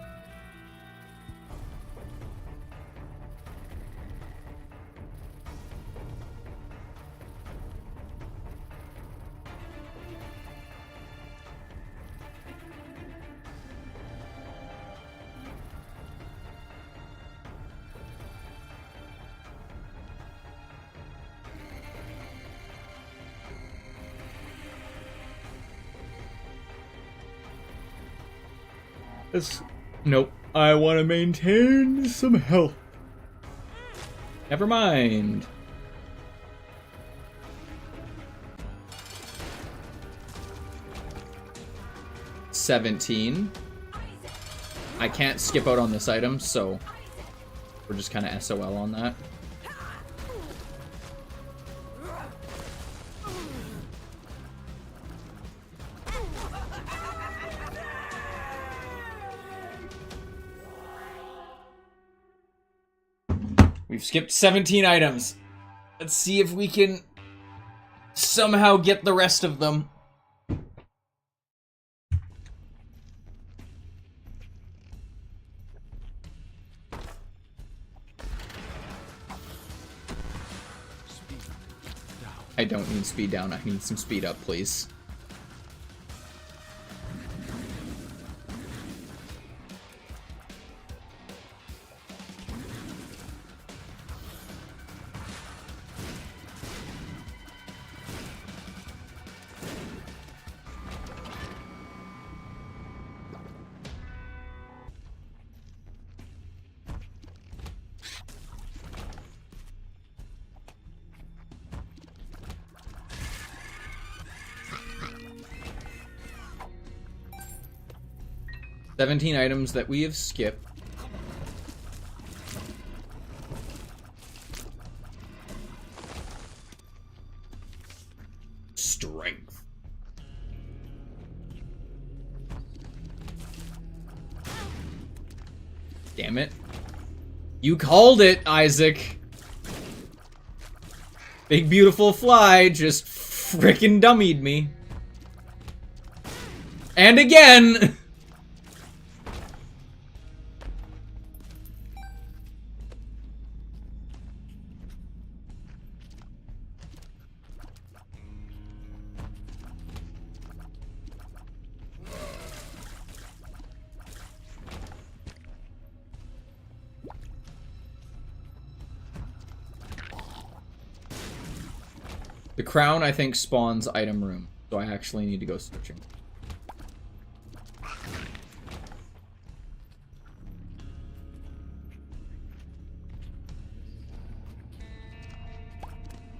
Nope. I want to maintain some health. Never mind. $17. I can't skip out on this item, so we're just kind of SOL on that. We've skipped 17 items. Let's see if we can somehow get the rest of them. I don't need speed down. I need some speed up, please. $17 items that we have skipped. Strength. Damn it. You called it, Isaac. Big beautiful fly just frickin' dummied me. And again! The crown, I think, spawns item room, so I actually need to go searching.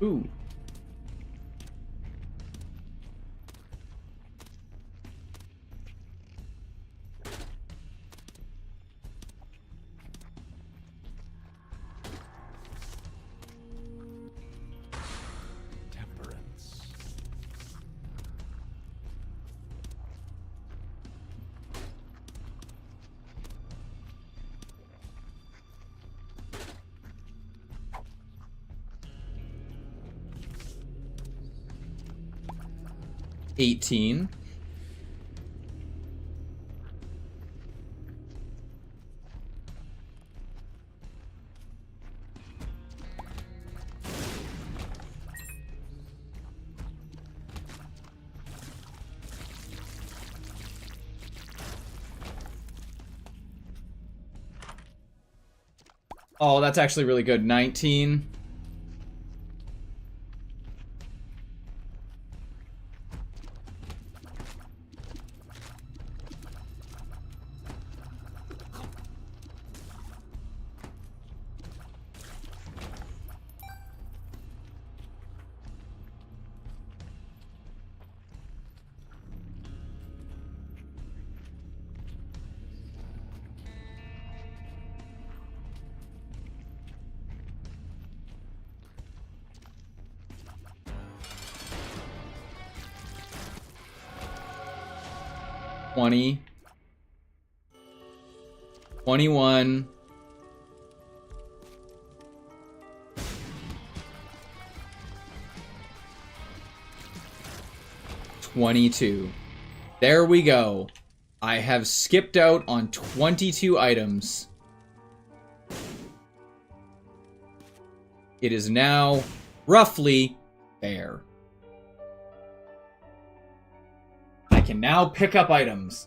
Ooh. Temperance. $18. Oh, that's actually really good. 19. $20. 21. 22. There we go. I have skipped out on 22 items. It is now roughly fair. I can now pick up items.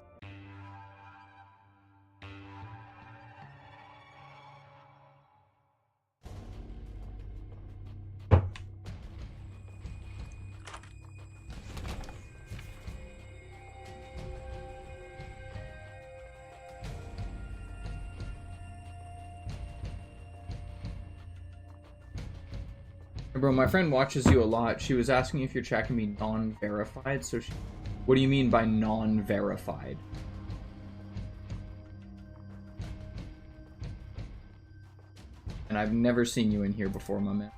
Bro, my friend watches you a lot. She was asking if your chat can be non-verified. So, what do you mean by non-verified? And I've never seen you in here before, my man.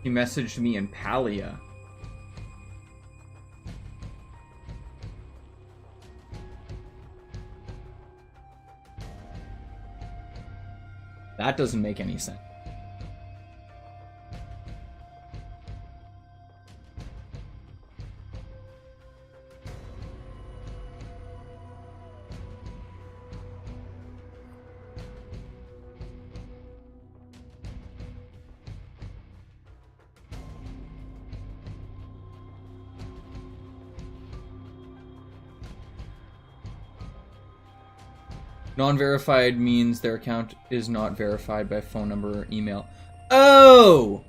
He messaged me in Palia. That doesn't make any sense. Non-verified means their account is not verified by phone number or email. Oh!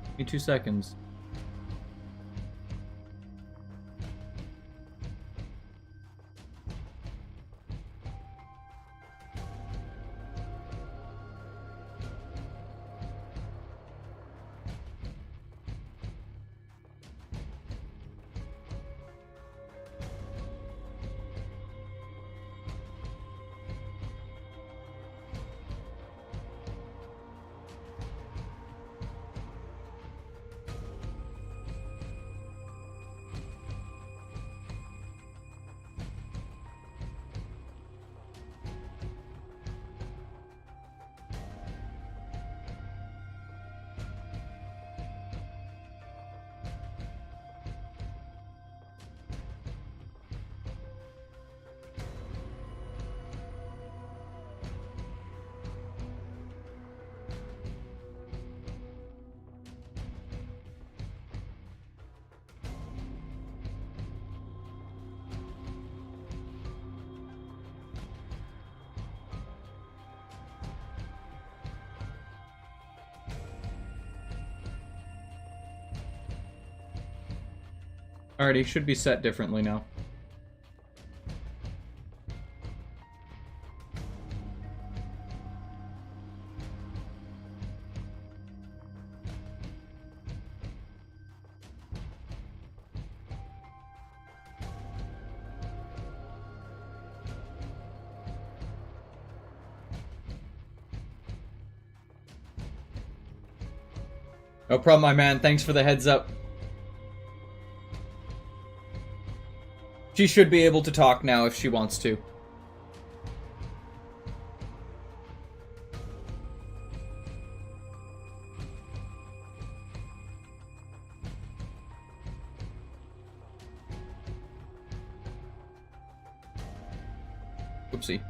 Give me 2 seconds. Alrighty, should be set differently now. No problem, my man. Thanks for the heads up. She should be able to talk now if she wants to. Oopsie.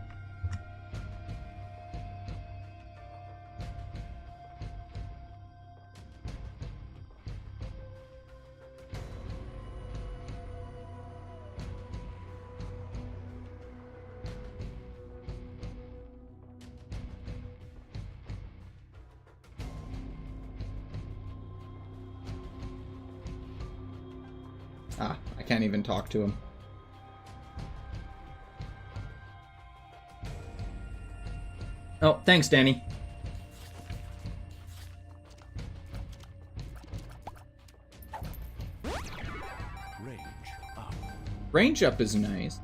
Ah, I can't even talk to him. Oh, thanks, Danny. Range up. Range up is nice.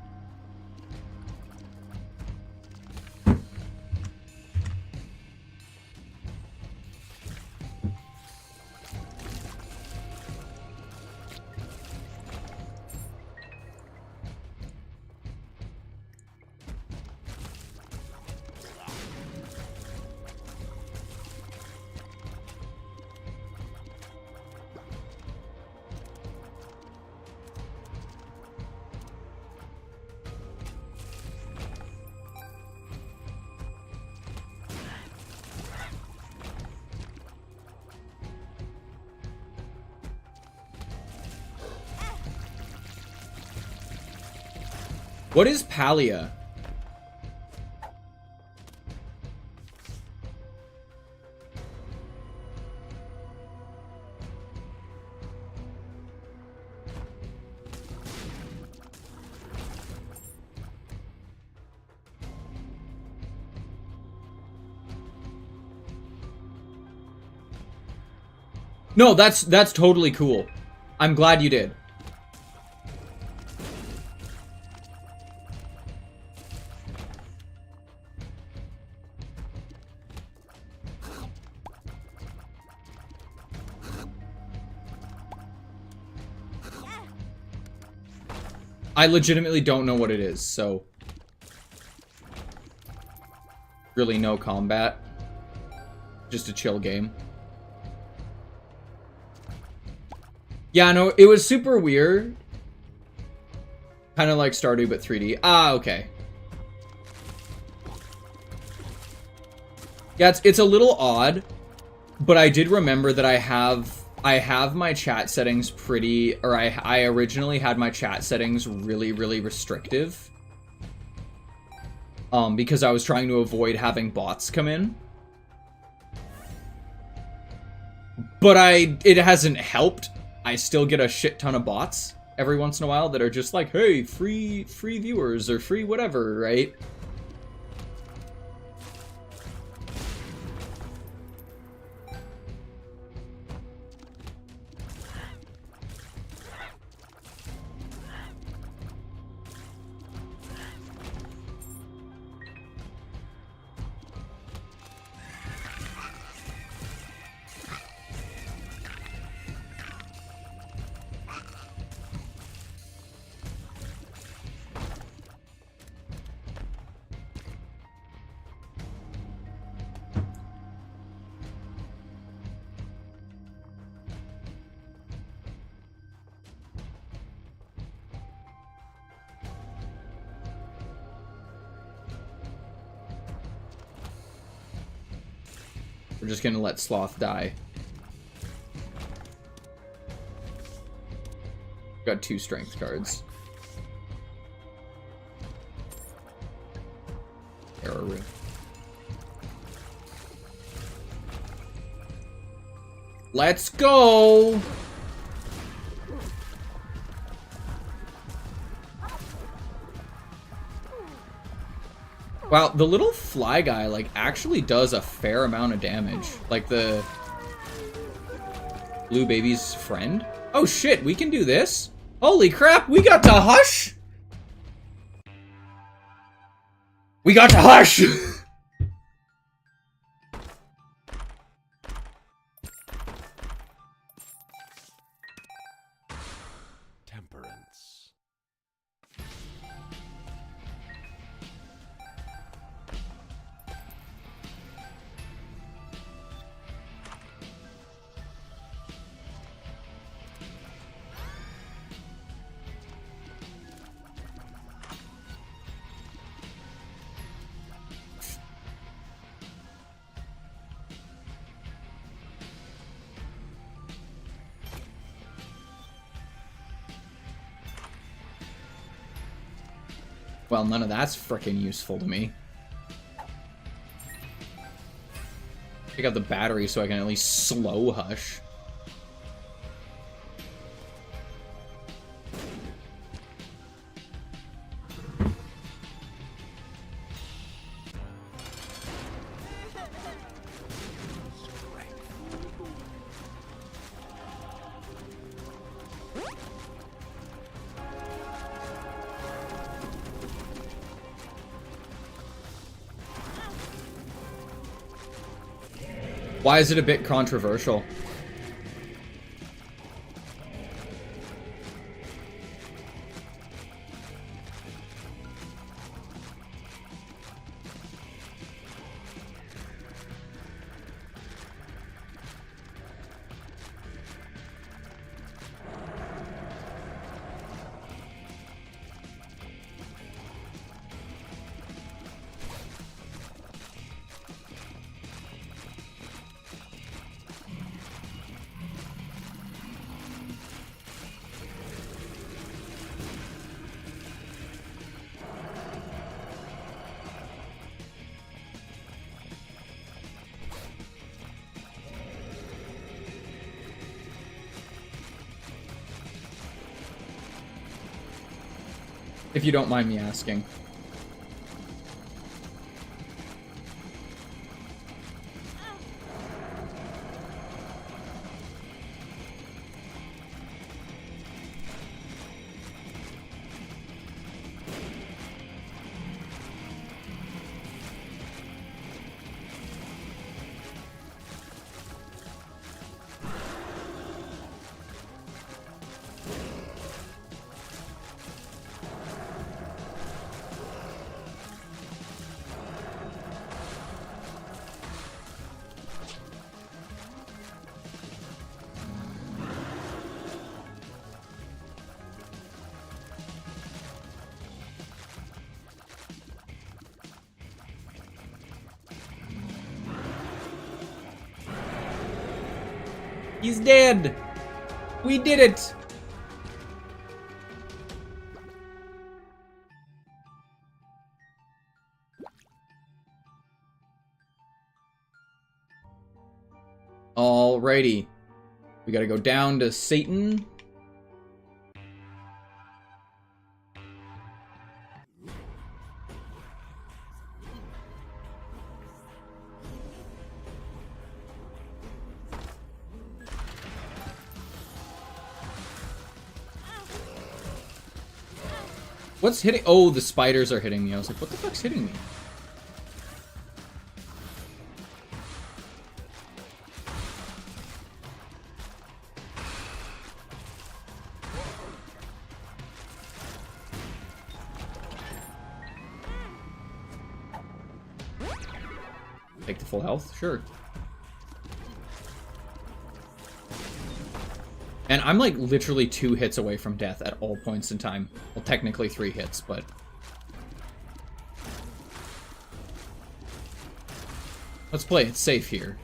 What is Palia? No, that's totally cool. I'm glad you did. I legitimately don't know what it is, so... Really no combat. Just a chill game. Yeah, no, it was super weird. Kind of like Stardew, but 3D. Ah, okay. Yeah, it's a little odd, but I did remember that I have my chat settings pretty, or I originally had my chat settings really, really restrictive. Because I was trying to avoid having bots come in. But it hasn't helped. I still get a shit ton of bots every once in a while that are just like, hey, free viewers or free whatever, right? We're just gonna let Sloth die. Got 2 strength cards. Arrowroot. Let's go! Wow, the little fly guy, like, actually does a fair amount of damage. Like, the blue baby's friend. Oh shit, we can do this? Holy crap, we got to hush? We got to hush! Temperance. Well, none of that's frickin' useful to me. Pick up the battery so I can at least slow hush. Why is it a bit controversial? If you don't mind me asking. He's dead! We did it! Alrighty. We gotta go down to Satan. What's hitting? Oh, the spiders are hitting me. I was like, what the fuck's hitting me? Take the full health? Sure. And I'm like literally 2 hits away from death at all points in time. Well, technically 3 hits, but... let's play it safe here.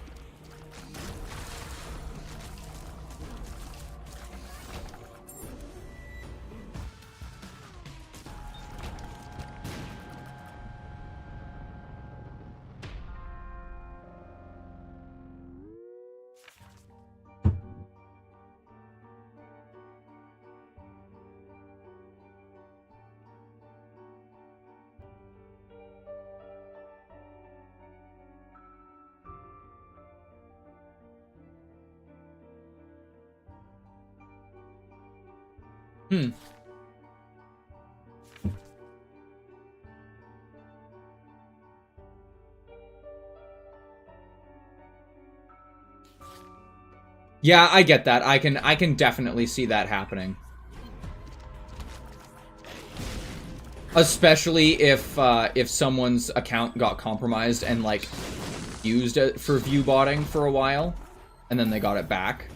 Yeah, I get that. I can definitely see that happening. Especially if someone's account got compromised and like used it for view botting for a while, and then they got it back.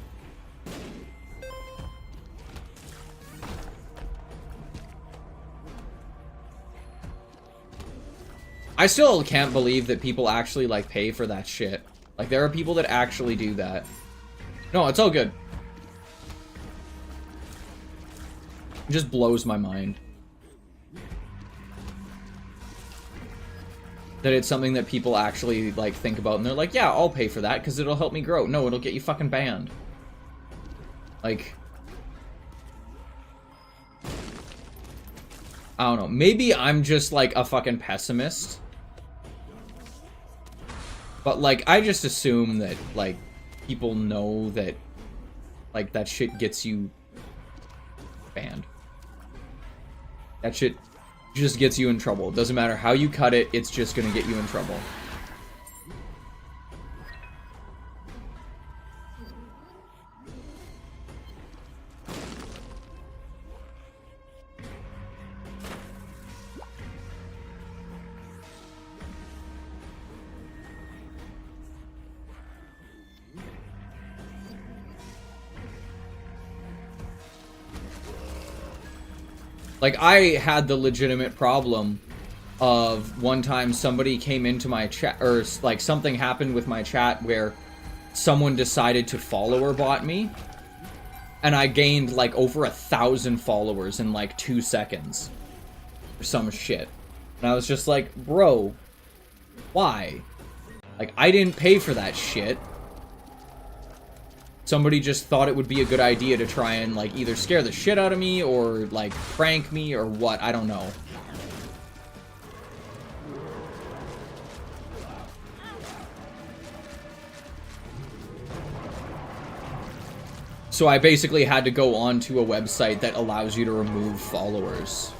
I still can't believe that people actually like pay for that shit. Like there are people that actually do that. No, it's all good. It just blows my mind. That it's something that people actually, like, think about, and they're like, yeah, I'll pay for that, because it'll help me grow. No, it'll get you fucking banned. Like... I don't know. Maybe I'm just, like, a fucking pessimist. But, like, I just assume that, like, people know that, like, that shit gets you banned. That shit just gets you in trouble. It doesn't matter how you cut it, it's just gonna get you in trouble. Like, I had the legitimate problem of one time somebody came into my chat, or like something happened with my chat where someone decided to follower bot me, and I gained like over 1,000 followers in like 2 seconds or some shit. And I was just like, bro, why? Like, I didn't pay for that shit. Somebody just thought it would be a good idea to try and like either scare the shit out of me or like prank me or what, I don't know. So I basically had to go onto a website that allows you to remove followers.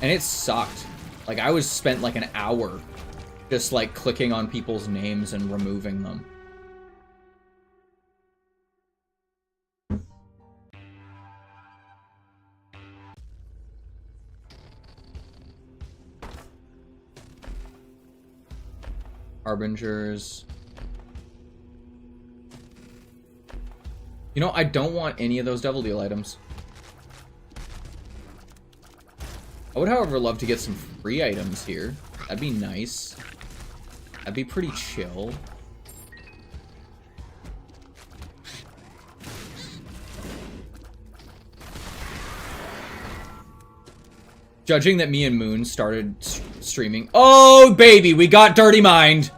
And it sucked. Like, I was spent like an hour just like clicking on people's names and removing them. Harbingers. You know, I don't want any of those Devil Deal items. I would, however, love to get some free items here. That'd be nice. That'd be pretty chill. Judging that me and Moon started streaming. Oh, baby, we got Dirty Mind.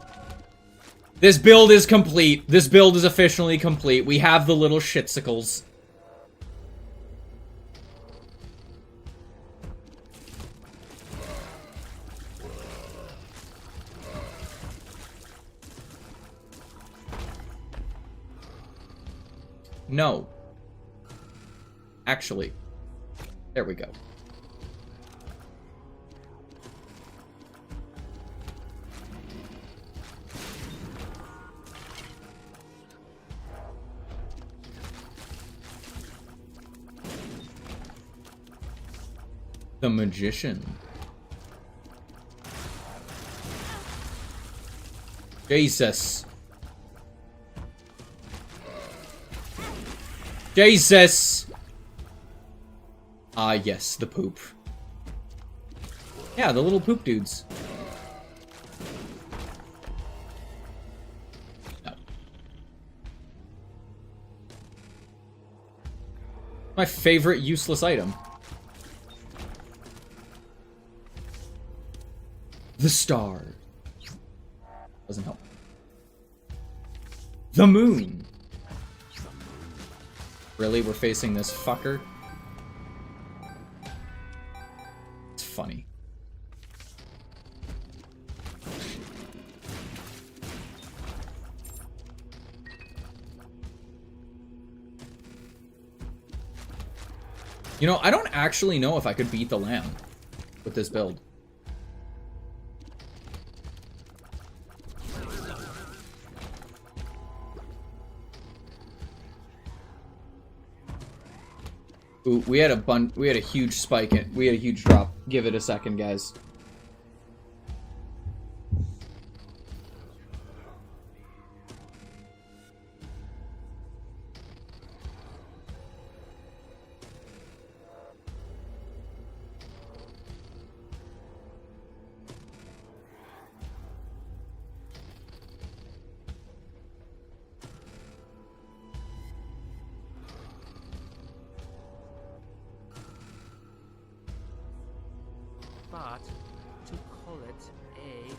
This build is complete. This build is officially complete. We have the little shitsicles. No. Actually. There we go. The Magician. Jesus. Jesus! Ah, yes, the poop. Yeah, the little poop dudes. No. My favorite useless item. The star. Doesn't help. The moon. Really? We're facing this fucker? It's funny. You know, I don't actually know if I could beat the lamb with this build. Ooh, we had a huge spike in, we had a huge drop. Give it a second, guys. But to call it a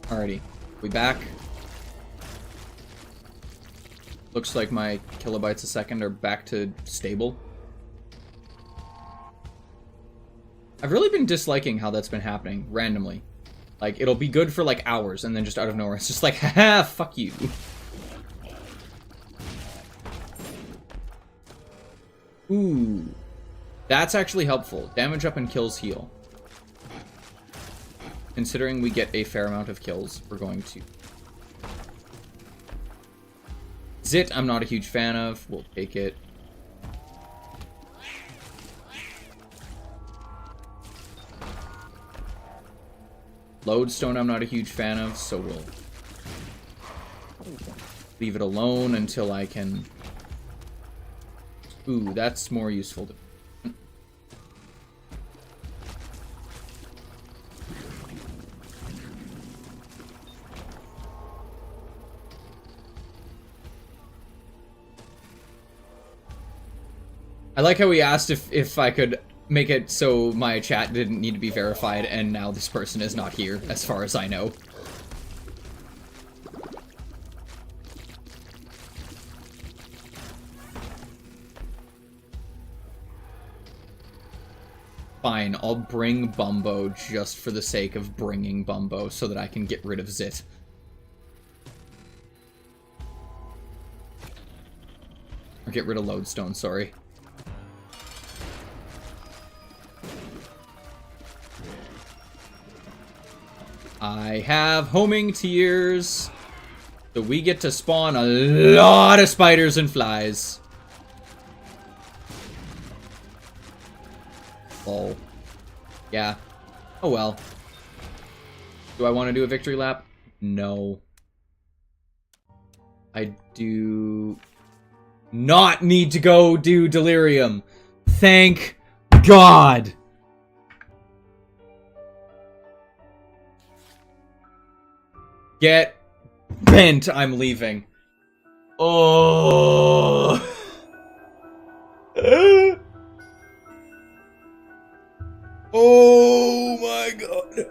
Alrighty, we back. Looks like my kilobytes a second are back to stable. I've really been disliking how that's been happening, randomly. Like, it'll be good for like hours, and then just out of nowhere, it's just like, haha, fuck you. Ooh. That's actually helpful. Damage up and kills heal. Considering we get a fair amount of kills, we're going to... Zit, I'm not a huge fan of. We'll take it. Lodestone I'm not a huge fan of, so we'll leave it alone until I can... Ooh, that's more useful. I like how he asked if I could make it so my chat didn't need to be verified, and now this person is not here, as far as I know. Fine, I'll bring Bumbo just for the sake of bringing Bumbo so that I can get rid of Zit. Or get rid of Lodestone, sorry. I have homing tiers, so we get to spawn a lot of spiders and flies. Oh. Yeah. Oh well. Do I want to do a victory lap? No. I do not need to go do Delirium. Thank God. Get bent, I'm leaving. Oh. Oh my God.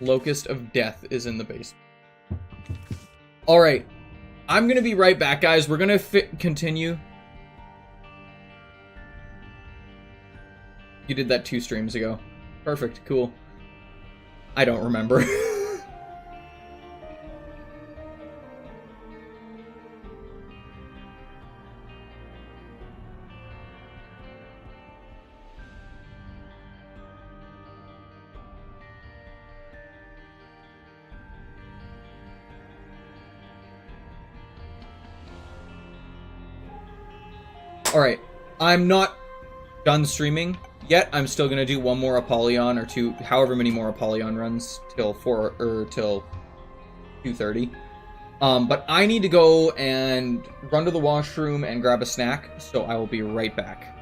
Locust of Death is in the basement. Alright. I'm gonna be right back, guys. We're gonna continue. You did that 2 streams ago. Perfect, cool. I don't remember. Alright, I'm not done streaming yet. I'm still gonna do one more Apollyon or 2, however many more Apollyon runs till 4 or till 2:30. But I need to go and run to the washroom and grab a snack, so I will be right back.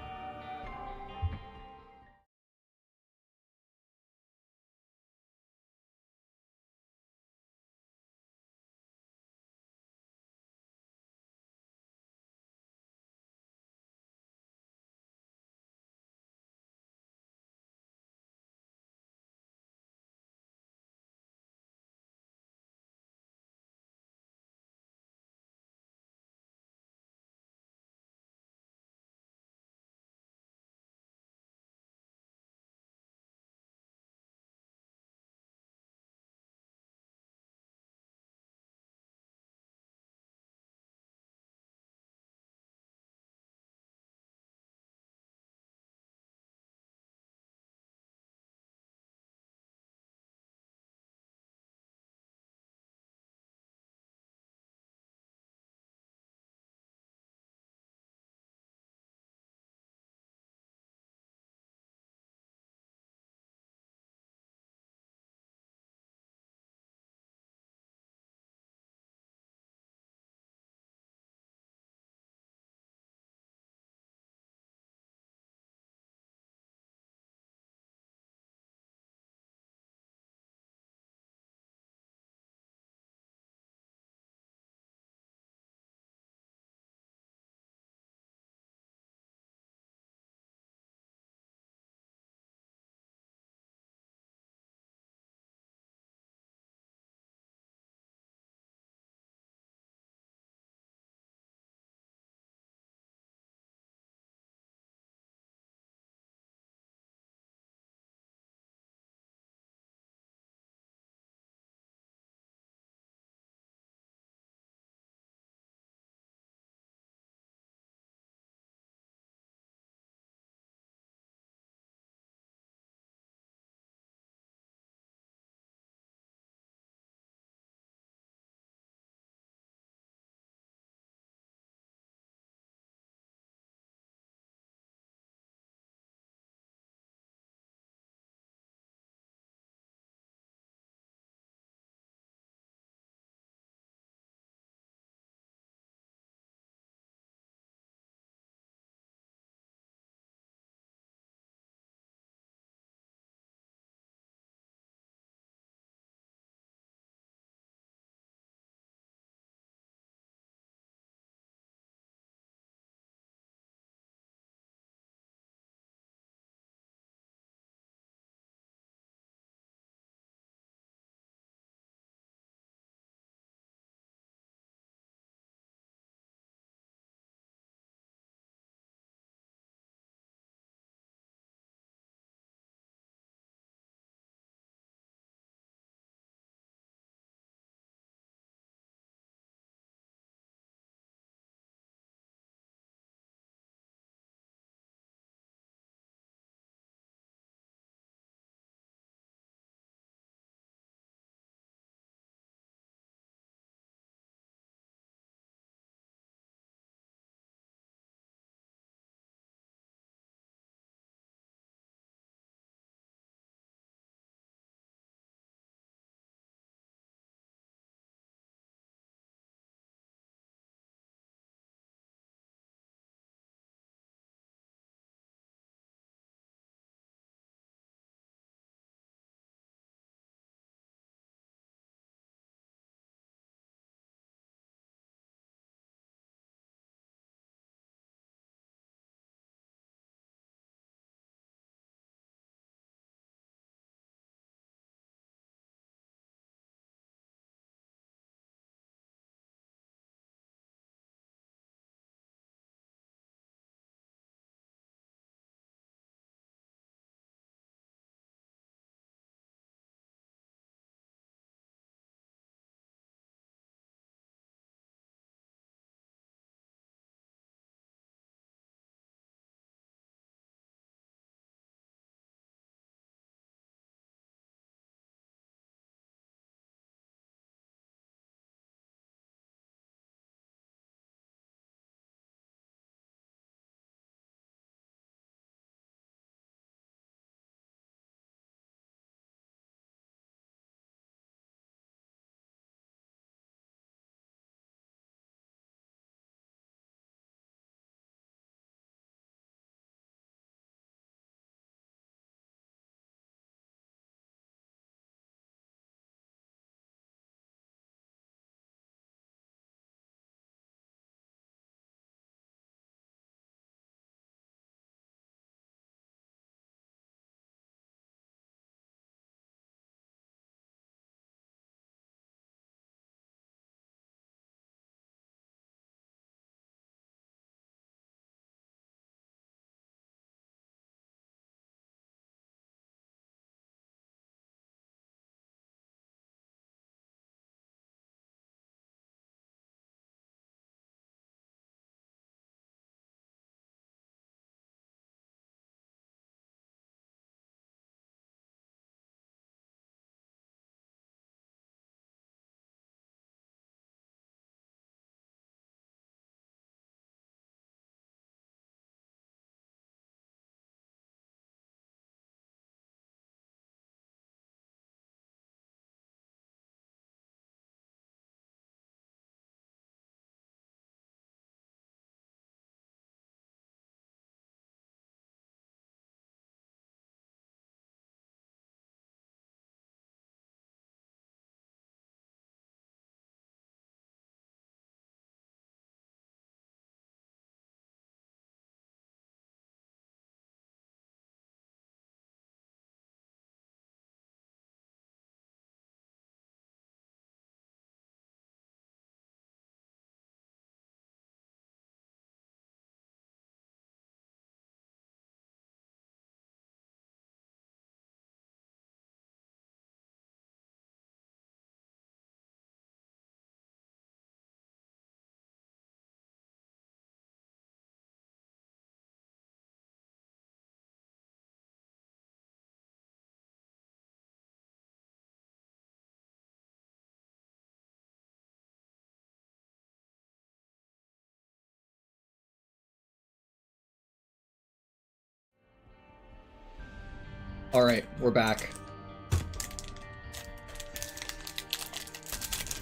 Alright, we're back.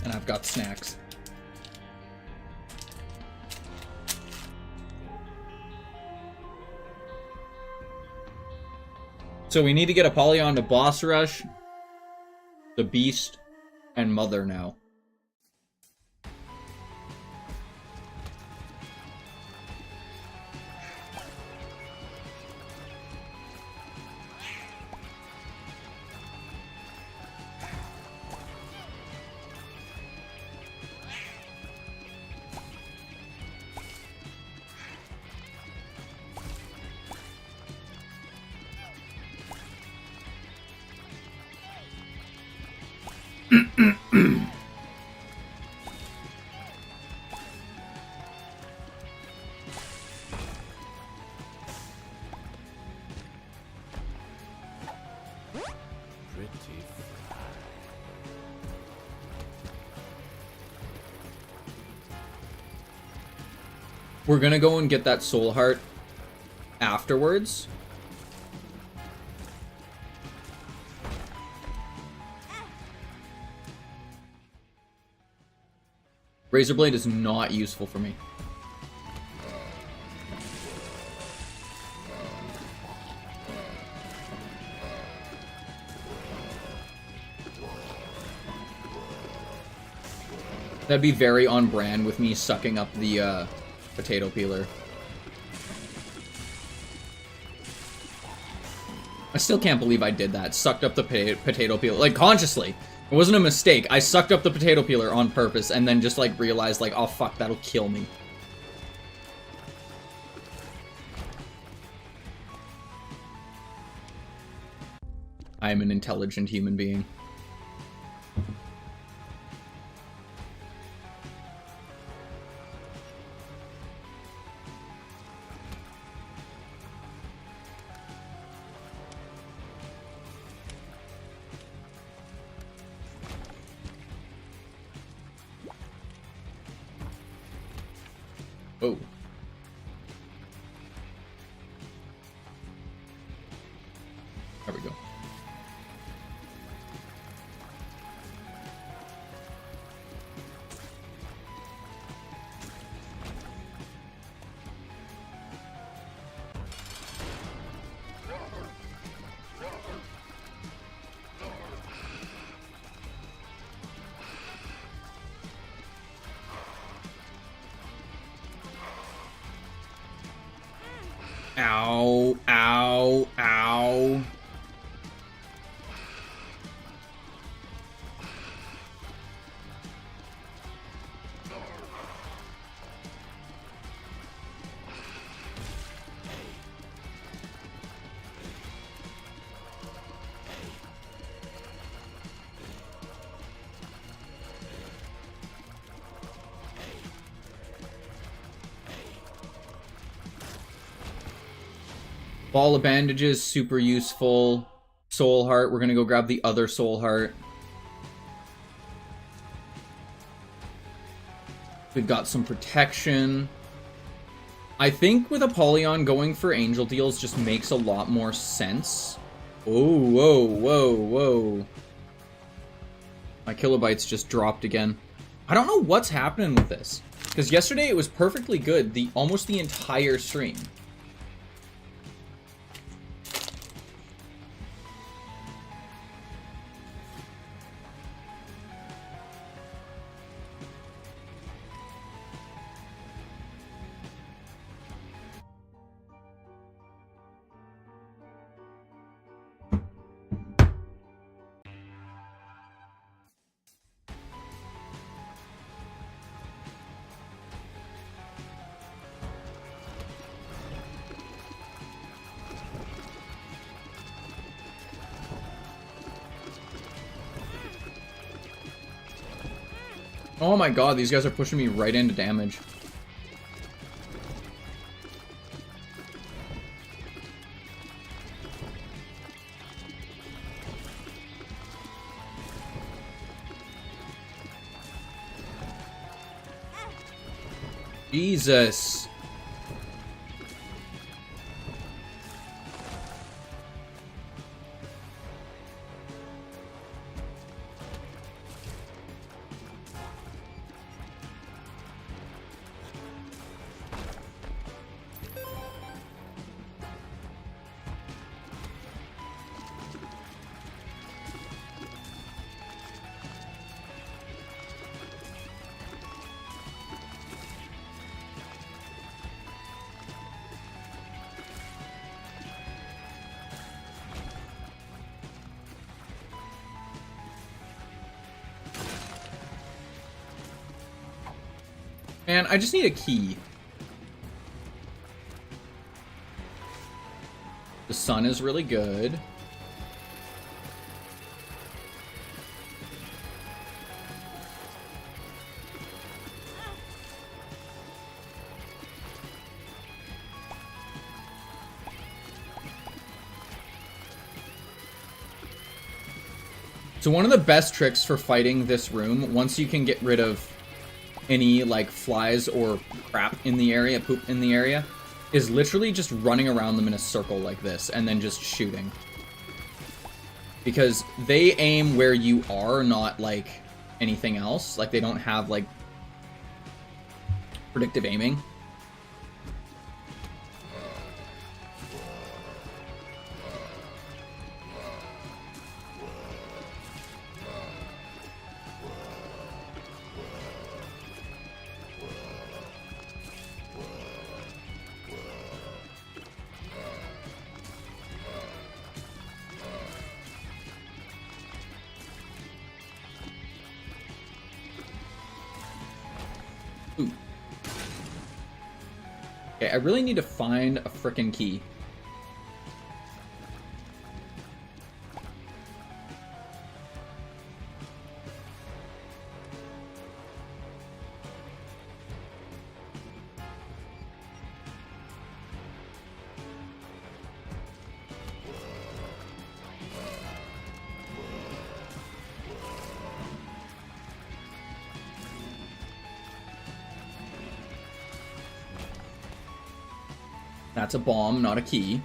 And I've got snacks. So we need to get Apollyon to boss rush, the Beast, and Mother now. We're gonna go and get that soul heart afterwards. Razor Blade is not useful for me. That'd be very on brand with me sucking up the potato peeler. I still can't believe I did that. Sucked up the potato peeler. Like, consciously. It wasn't a mistake. I sucked up the potato peeler on purpose and then just, like, realized, like, oh, fuck, that'll kill me. I am an intelligent human being. Oh. There we go. Ow, ow, ow. Ball of bandages, super useful. Soul heart, we're gonna go grab the other soul heart. We've got some protection. I think with Apollyon, going for angel deals just makes a lot more sense. Oh, whoa, whoa, whoa. My kilobytes just dropped again. I don't know what's happening with this. Because yesterday it was perfectly good, almost the entire stream. Oh my god, these guys are pushing me right into damage. Jesus. Man, I just need a key. The sun is really good. So one of the best tricks for fighting this room, once you can get rid of any, like, flies or crap in the area, poop in the area, is literally just running around them in a circle like this, and then just shooting. Because they aim where you are, not, like, anything else. Like, they don't have, like, predictive aiming. Ooh. Okay, I really need to find a frickin' key. That's a bomb, not a key.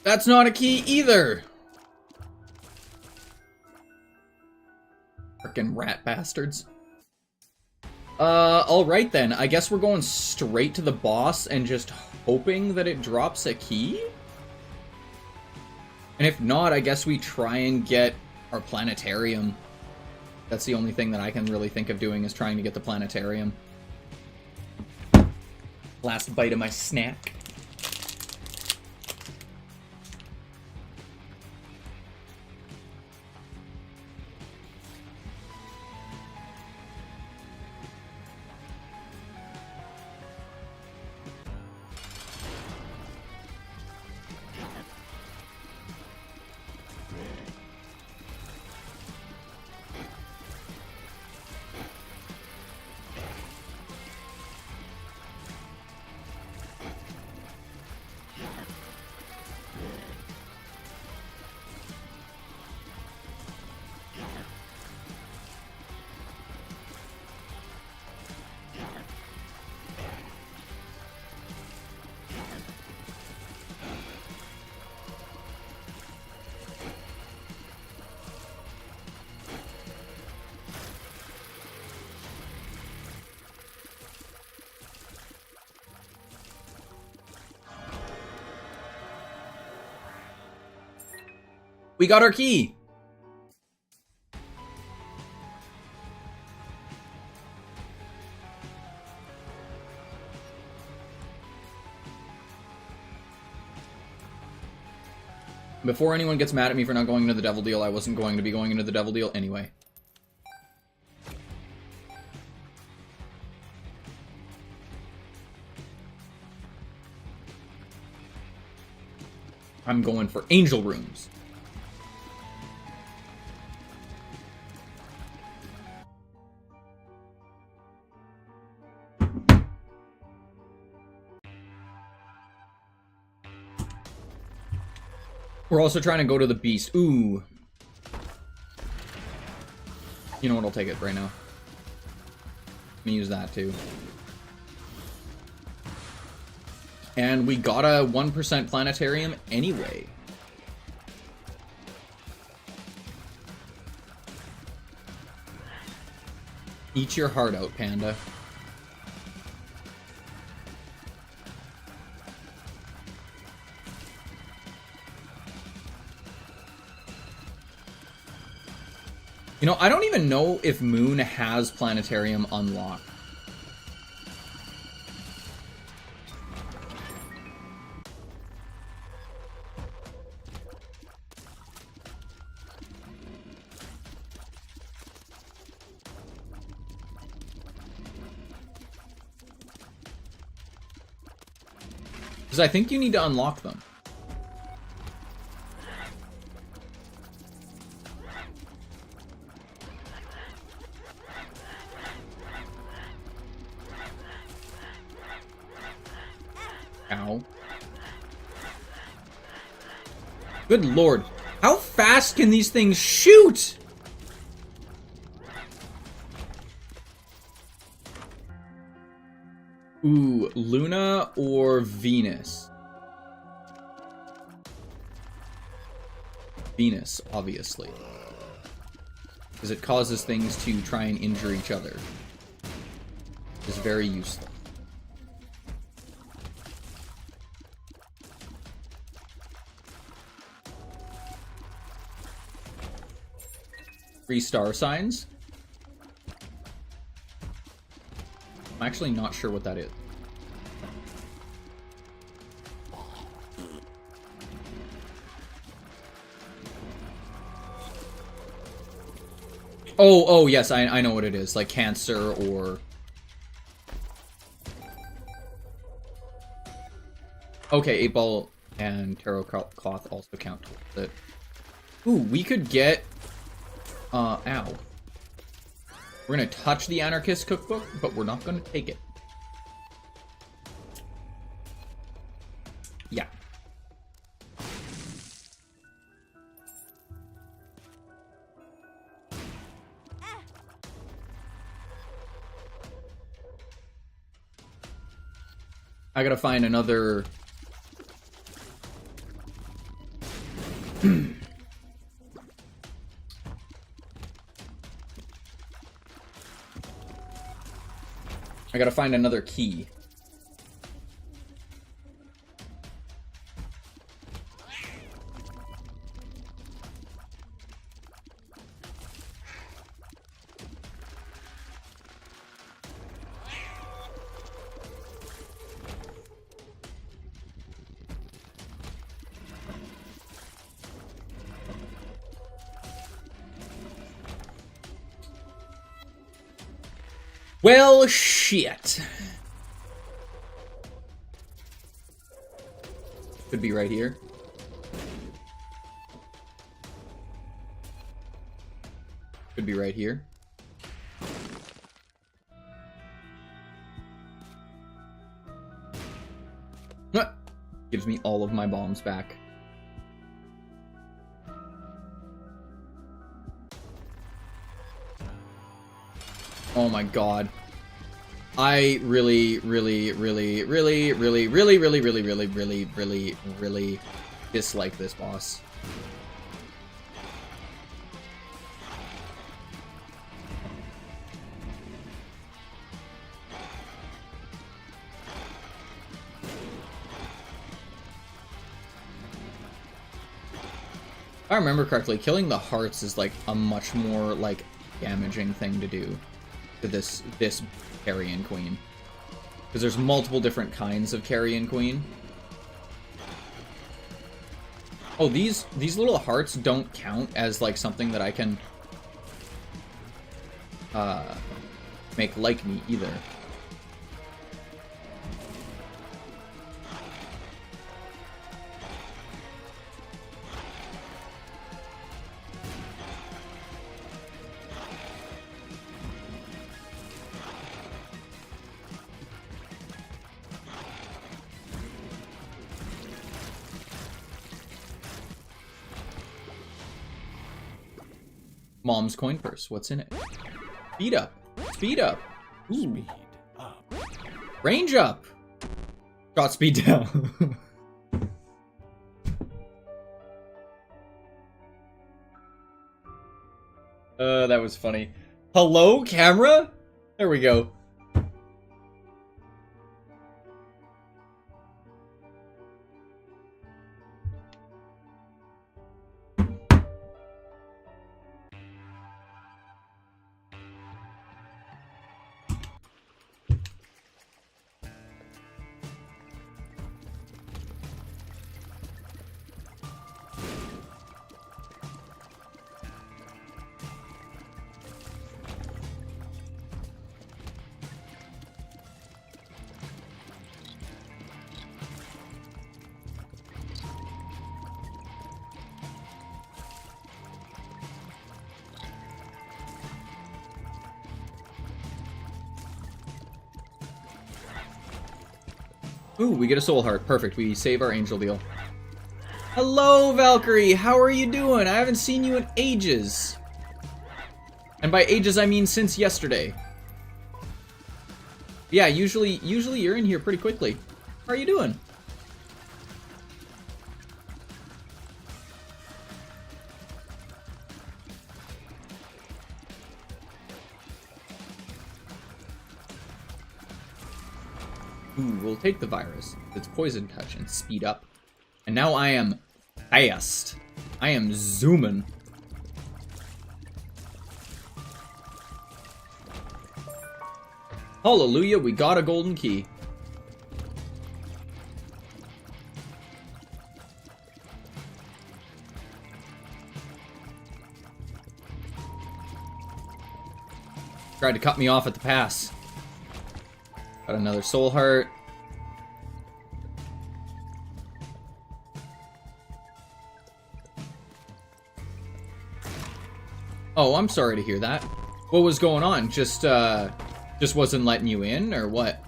That's not a key either! Frickin' rat bastards. Alright then. I guess we're going straight to the boss and just hoping that it drops a key? And if not, I guess we try and get our planetarium. That's the only thing that I can really think of doing, is trying to get the planetarium. Last bite of my snack. We got our key! Before anyone gets mad at me for not going into the devil deal, I wasn't going to be going into the devil deal anyway. I'm going for angel rooms. We're also trying to go to the beast. Ooh. You know what? I'll take it right now. Let me use that too. And we got a 1% planetarium anyway. Eat your heart out, Panda. You know, I don't even know if Moon has Planetarium unlocked. Because I think you need to unlock them. Ow. Good lord. How fast can these things shoot? Ooh, Luna or Venus? Venus, obviously. Because it causes things to try and injure each other. It's very useful. Three star signs. I'm actually not sure what that is. Oh, yes, I know what it is. Like Cancer or... Okay, 8-ball and tarot cloth also count towards it. Ooh, we could get... ow. We're gonna touch the Anarchist Cookbook, but we're not gonna take it. Yeah. I gotta find another... I gotta find another key. Well, shit. Could be right here. Could be right here. Gives me all of my bombs back. Oh my god. I really dislike this boss. If I remember correctly, killing the hearts is like a much more like damaging thing to do to this Carrion Queen. Because there's multiple different kinds of Carrion Queen. Oh, these little hearts don't count as like something that I can make like me either. Mom's coin purse. What's in it? Speed up. Speed up. Ooh. Speed up. Range up. Got speed down. That was funny. Hello, camera? There we go. Ooh, we get a soul heart. Perfect. We save our angel deal. Hello, Valkyrie. How are you doing? I haven't seen you in ages. And by ages, I mean since yesterday. Yeah, usually you're in here pretty quickly. How are you doing? Ooh, we'll take the virus. It's poison touch and speed up. And now I am fast. I am zooming. Hallelujah, we got a golden key. Tried to cut me off at the pass. Got another soul heart. Oh, I'm sorry to hear that. What was going on? Just wasn't letting you in, or what?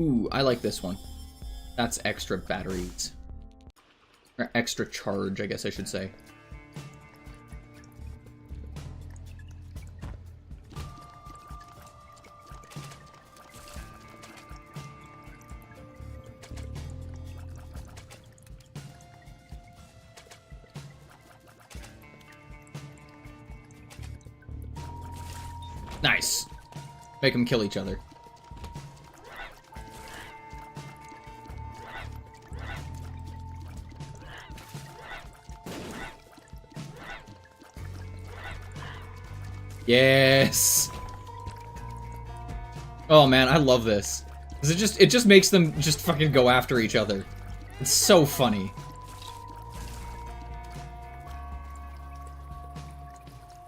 Ooh, I like this one. That's extra batteries. Or extra charge, I guess I should say. Nice. Make them kill each other. Yes. Oh man, I love this. 'Cause it just makes them just fucking go after each other. It's so funny.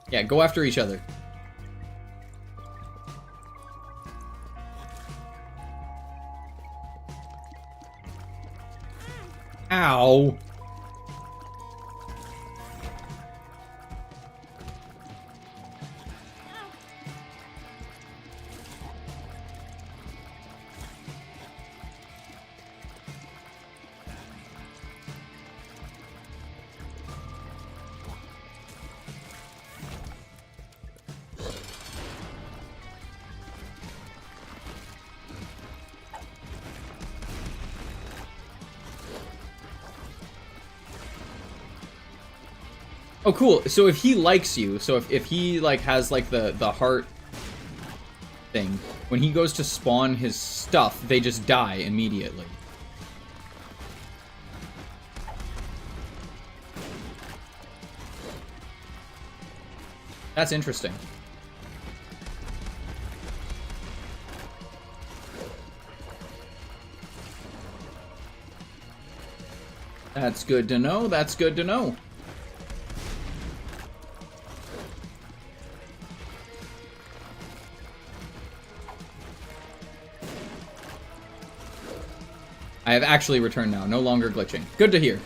Yeah, go after each other. Ow. Oh, cool. So if he likes you, so if he, like, has, like, the heart thing, when he goes to spawn his stuff, they just die immediately. That's interesting. That's good to know. That's good to know. I have actually returned now, no longer glitching. Good to hear.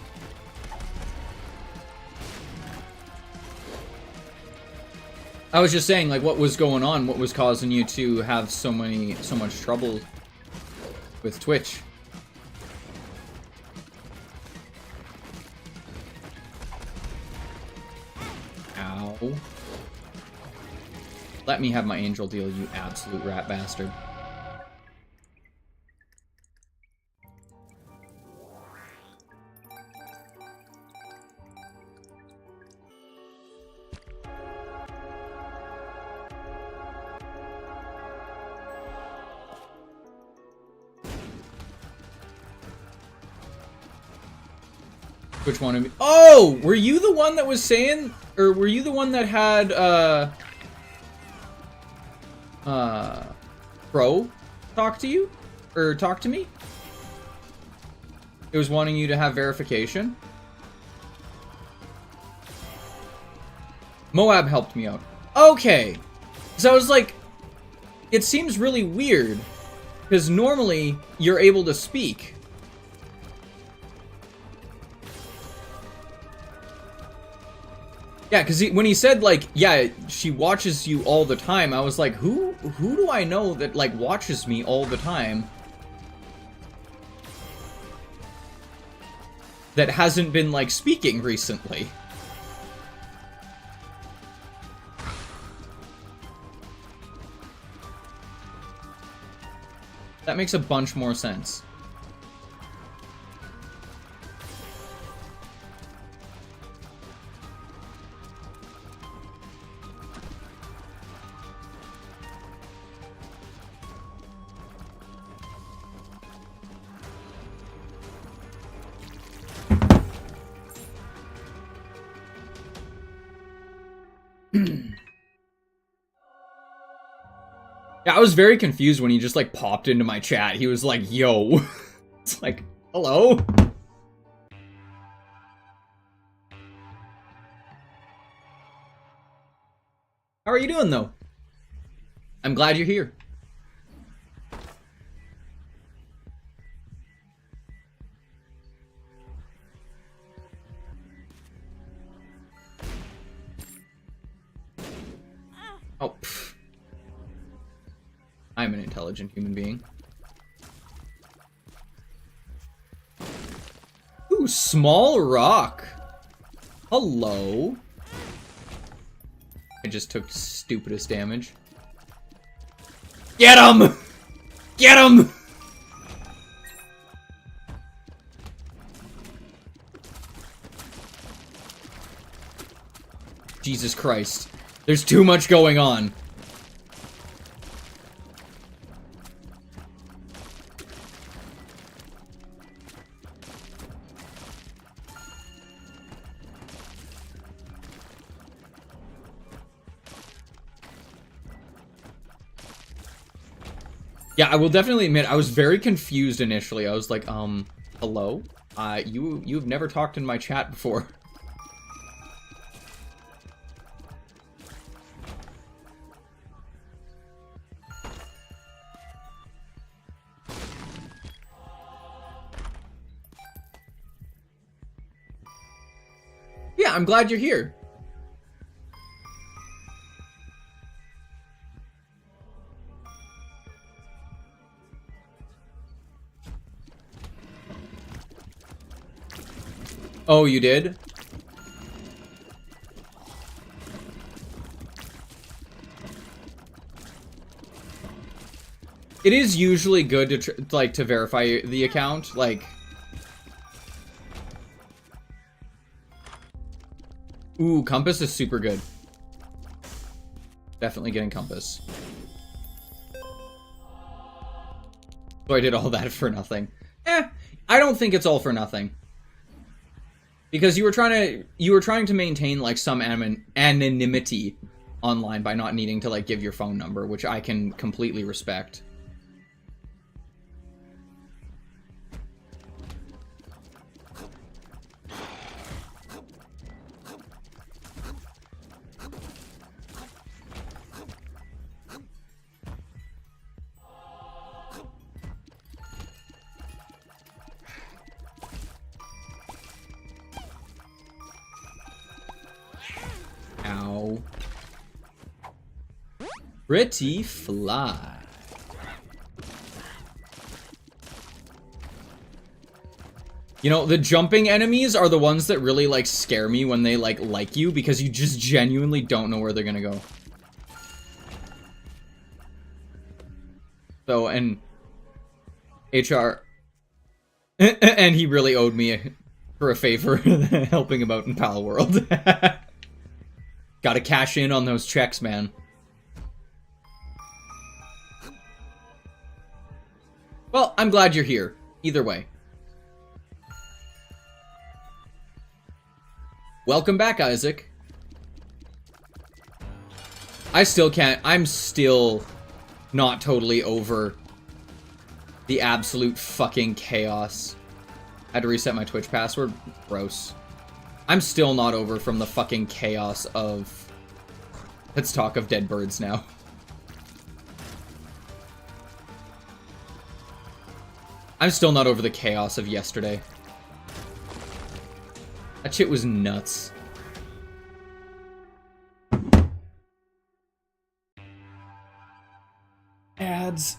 I was just saying, like, what was going on? What was causing you to have so much trouble with Twitch? Ow. Let me have my angel deal, you absolute rat bastard. Which one of me? Oh! Were you the one that was saying... Or were you the one that had, Pro talk to you? Or talk to me? It was wanting you to have verification? Moab helped me out. Okay. So I was like... It seems really weird. Because normally, you're able to speak. Yeah, because when he said, like, yeah, she watches you all the time, I was like, who do I know that, like, watches me all the time? That hasn't been, like, speaking recently. That makes a bunch more sense. Yeah, I was very confused when he just, like, popped into my chat. He was like, yo. It's like, hello? How are you doing, though? I'm glad you're here. Oh, pfft. I'm an intelligent human being. Ooh, small rock. Hello. I just took stupidest damage. Get him! Get him! Jesus Christ. There's too much going on. Yeah, I will definitely admit, I was very confused initially. I was like, hello? You've never talked in my chat before. Yeah, I'm glad you're here. Oh, you did? It is usually good to to verify the account, like... Ooh, Compass is super good. Definitely getting Compass. So I did all that for nothing. I don't think it's all for nothing. Because you were trying to maintain, like, some anonymity online by not needing to, like, give your phone number, which I can completely respect. Ow. Pretty fly. You know, the jumping enemies are the ones that really, like, scare me when they, like you, because you just genuinely don't know where they're gonna go. So, and... HR... and he really owed me for a favor helping him out in Pal World. Gotta cash in on those checks, man. Well, I'm glad you're here. Either way. Welcome back, Isaac. I still can't... I'm still not totally over the absolute fucking chaos. I had to reset my Twitch password. Gross. I'm still not over from the fucking chaos of... Let's talk of dead birds now. I'm still not over the chaos of yesterday. That shit was nuts. Ads.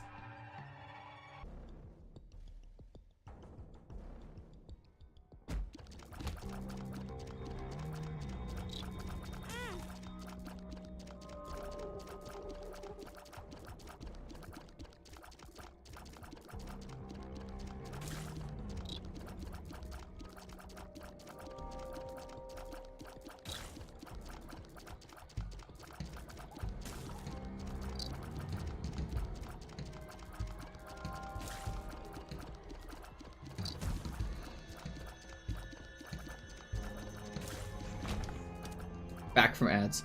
Back from ads.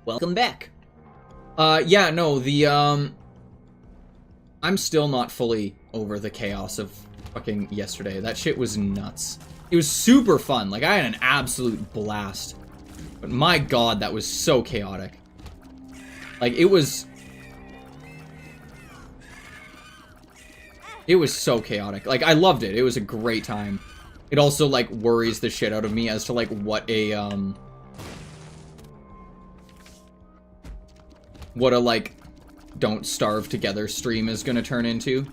Welcome back. Yeah, no, the, I'm still not fully over the chaos of fucking yesterday. That shit was nuts. It was super fun. Like, I had an absolute blast. But my god, that was so chaotic. Like, it was... It was so chaotic. Like, I loved it. It was a great time. It also, like, worries the shit out of me as to, like, what a, what a, like, don't starve together stream is gonna turn into.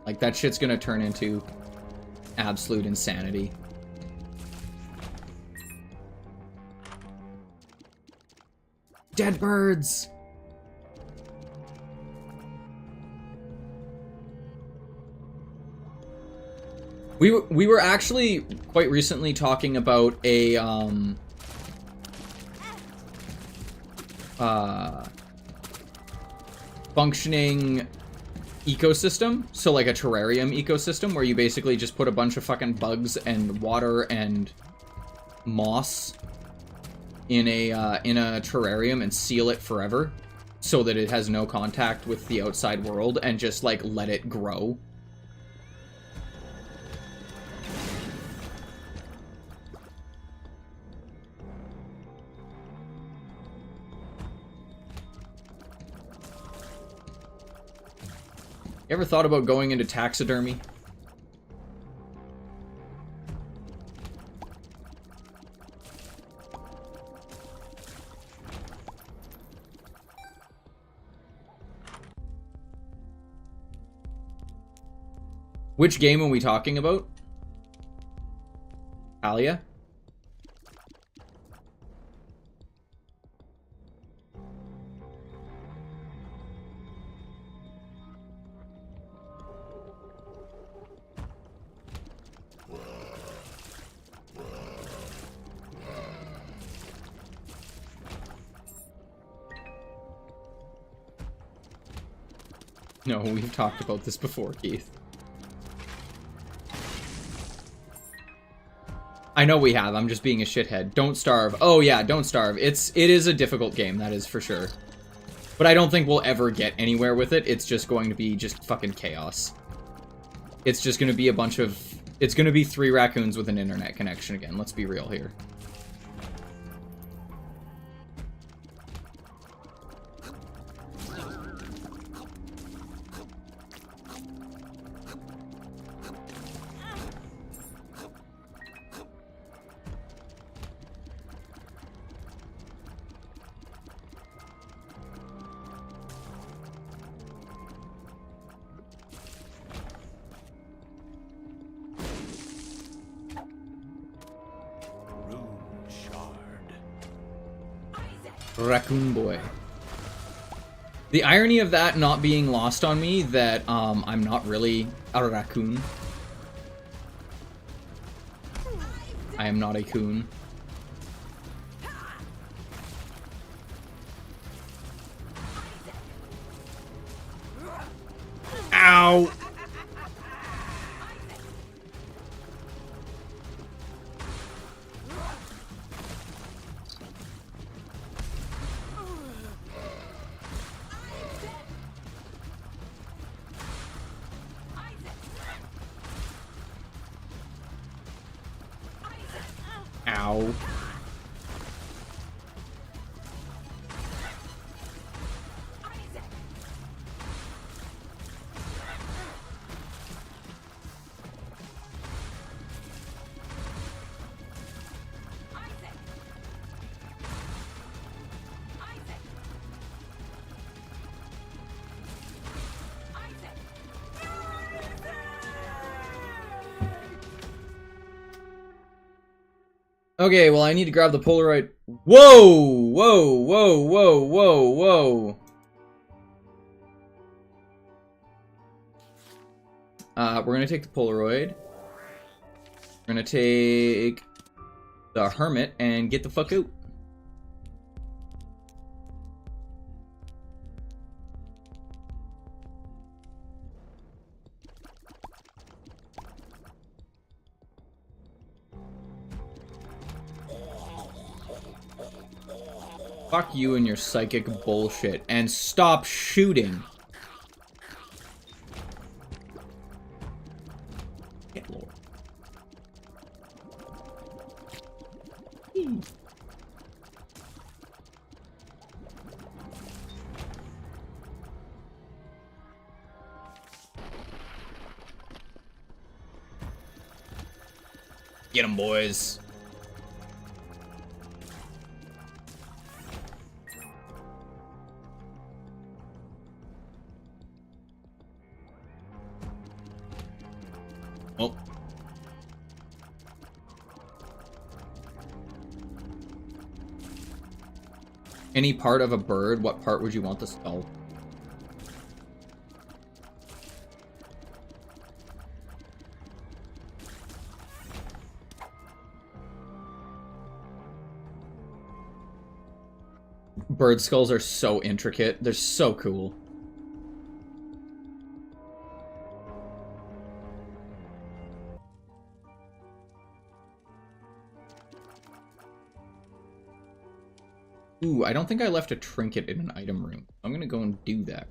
Like, that shit's gonna turn into absolute insanity. Dead birds! We were actually quite recently talking about a, functioning ecosystem, so like a terrarium ecosystem where you basically just put a bunch of fucking bugs and water and moss in a terrarium and seal it forever so that it has no contact with the outside world and just like let it grow. You ever thought about going into taxidermy? Which game are we talking about? Alia? No, we've talked about this before, Keith. I know we have, I'm just being a shithead. Don't Starve. Oh yeah, Don't Starve. It is a difficult game, that is for sure. But I don't think we'll ever get anywhere with it. It's just going to be just fucking chaos. It's just going to be a bunch of... It's going to be 3 raccoons with an internet connection again. Let's be real here. Racoon boy. The irony of that not being lost on me, that I'm not really a raccoon. I am not a coon. Ow! Ow. Okay, well, I need to grab the Polaroid. Whoa! Whoa, whoa, whoa, whoa, whoa. We're gonna take the Polaroid. We're gonna take the Hermit and get the fuck out. Fuck you and your psychic bullshit, and stop shooting. Get Lord. Get 'em, boys. Oh. Any part of a bird, what part would you want the skull? Bird skulls are so intricate. They're so cool. Ooh, I don't think I left a trinket in an item room. I'm gonna go and do that.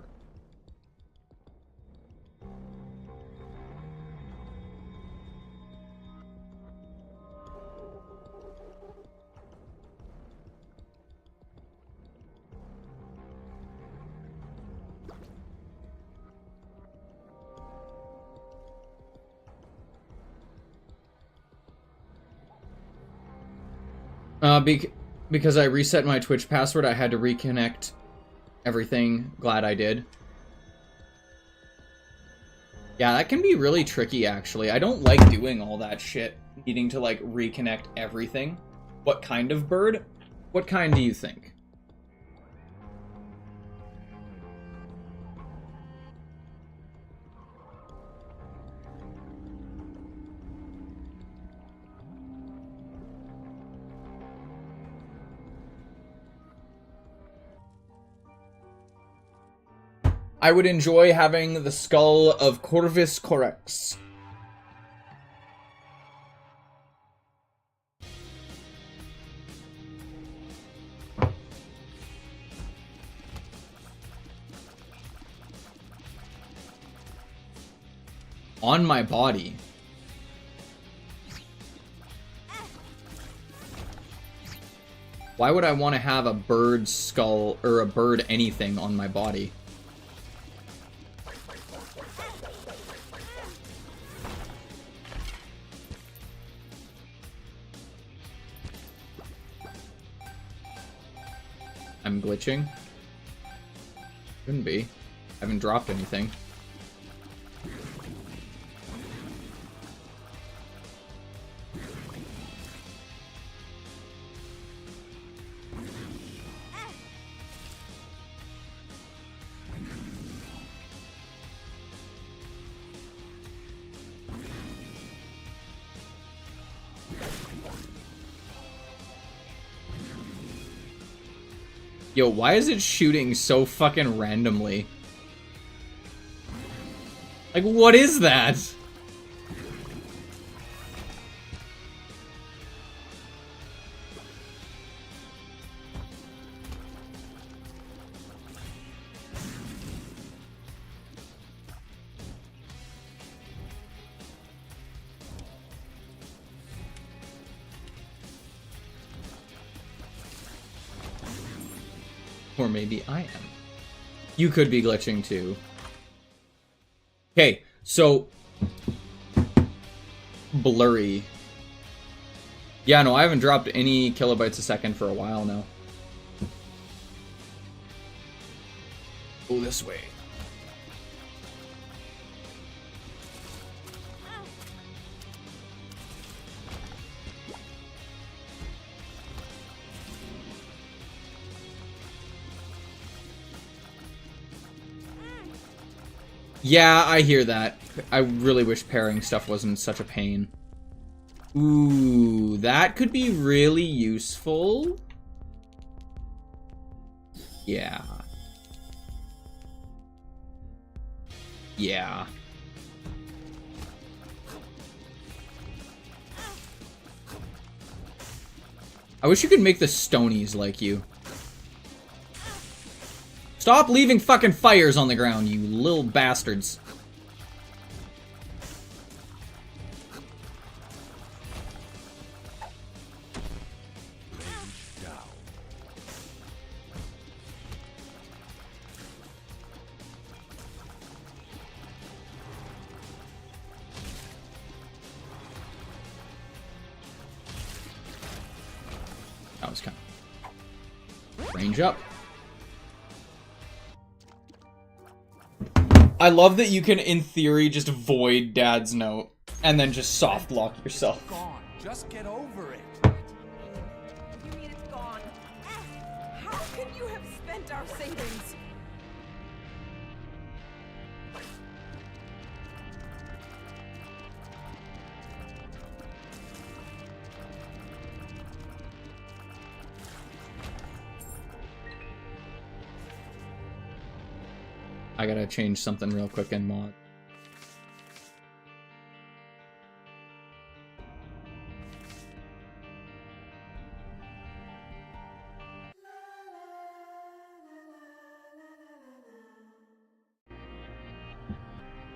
Because I reset my Twitch password, I had to reconnect everything. Glad I did. Yeah, that can be really tricky, actually. I don't like doing all that shit, needing to, like, reconnect everything. What kind of bird? What kind do you think? I would enjoy having the skull of Corvus Corex. On my body. Why would I want to have a bird skull or a bird anything on my body? I'm glitching. Couldn't be. I haven't dropped anything. Yo, why is it shooting so fucking randomly? Like, what is that? Or maybe I am. You could be glitching too. Okay, so... Blurry. Yeah, no, I haven't dropped any kilobytes a second for a while now. Go this way. Yeah, I hear that. I really wish pairing stuff wasn't such a pain. Ooh, that could be really useful. Yeah. Yeah. I wish you could make the Stonies like you. Stop leaving fucking fires on the ground, you little bastards. Range down. That was kind of... Range up. I love that you can, in theory, just void Dad's note and then just soft lock yourself. Gone. Just get over it. You mean it's gone? How can you have spent our savings? I gotta change something real quick in mod.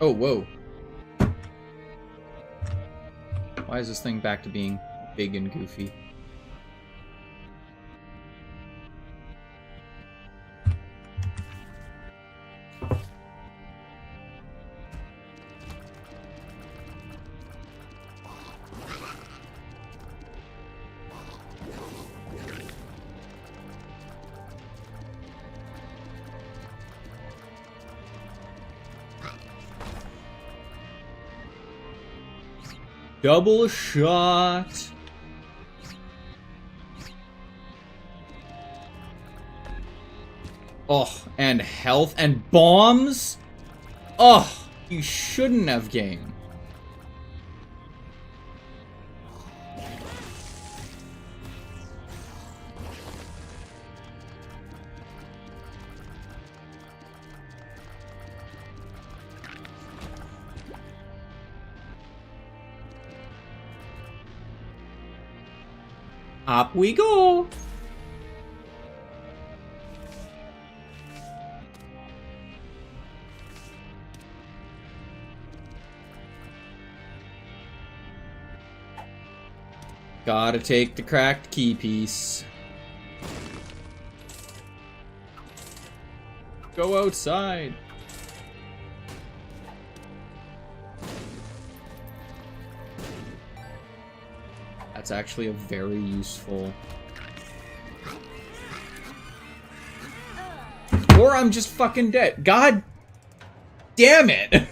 Oh, whoa. Why is this thing back to being big and goofy? Double shot. Oh, and health and bombs? Oh, you shouldn't have game. Up we go. Gotta take the cracked key piece. Go outside. That's actually a very useful... Or I'm just fucking dead. God damn it!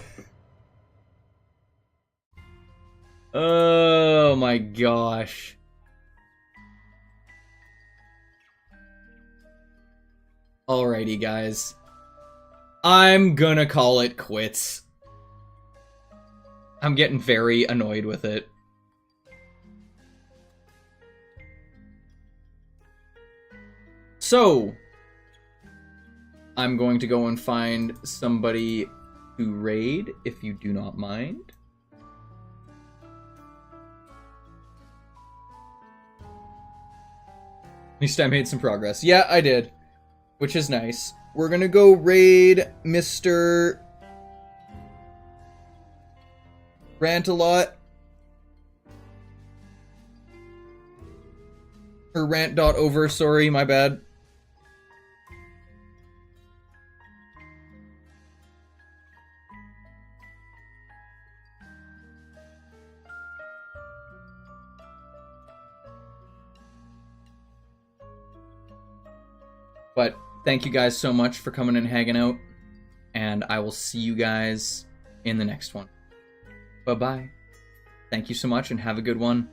Oh my gosh. Alrighty, guys. I'm gonna call it quits. I'm getting very annoyed with it. So, I'm going to go and find somebody to raid, if you do not mind. At least I made some progress. Yeah, I did. Which is nice. We're gonna go raid Mr. Rant-A-Lot. Or rant.over, sorry, my bad. thank you guys so much for coming and hanging out, and I will see you guys in the next one. Bye-bye. Thank you so much, and have a good one.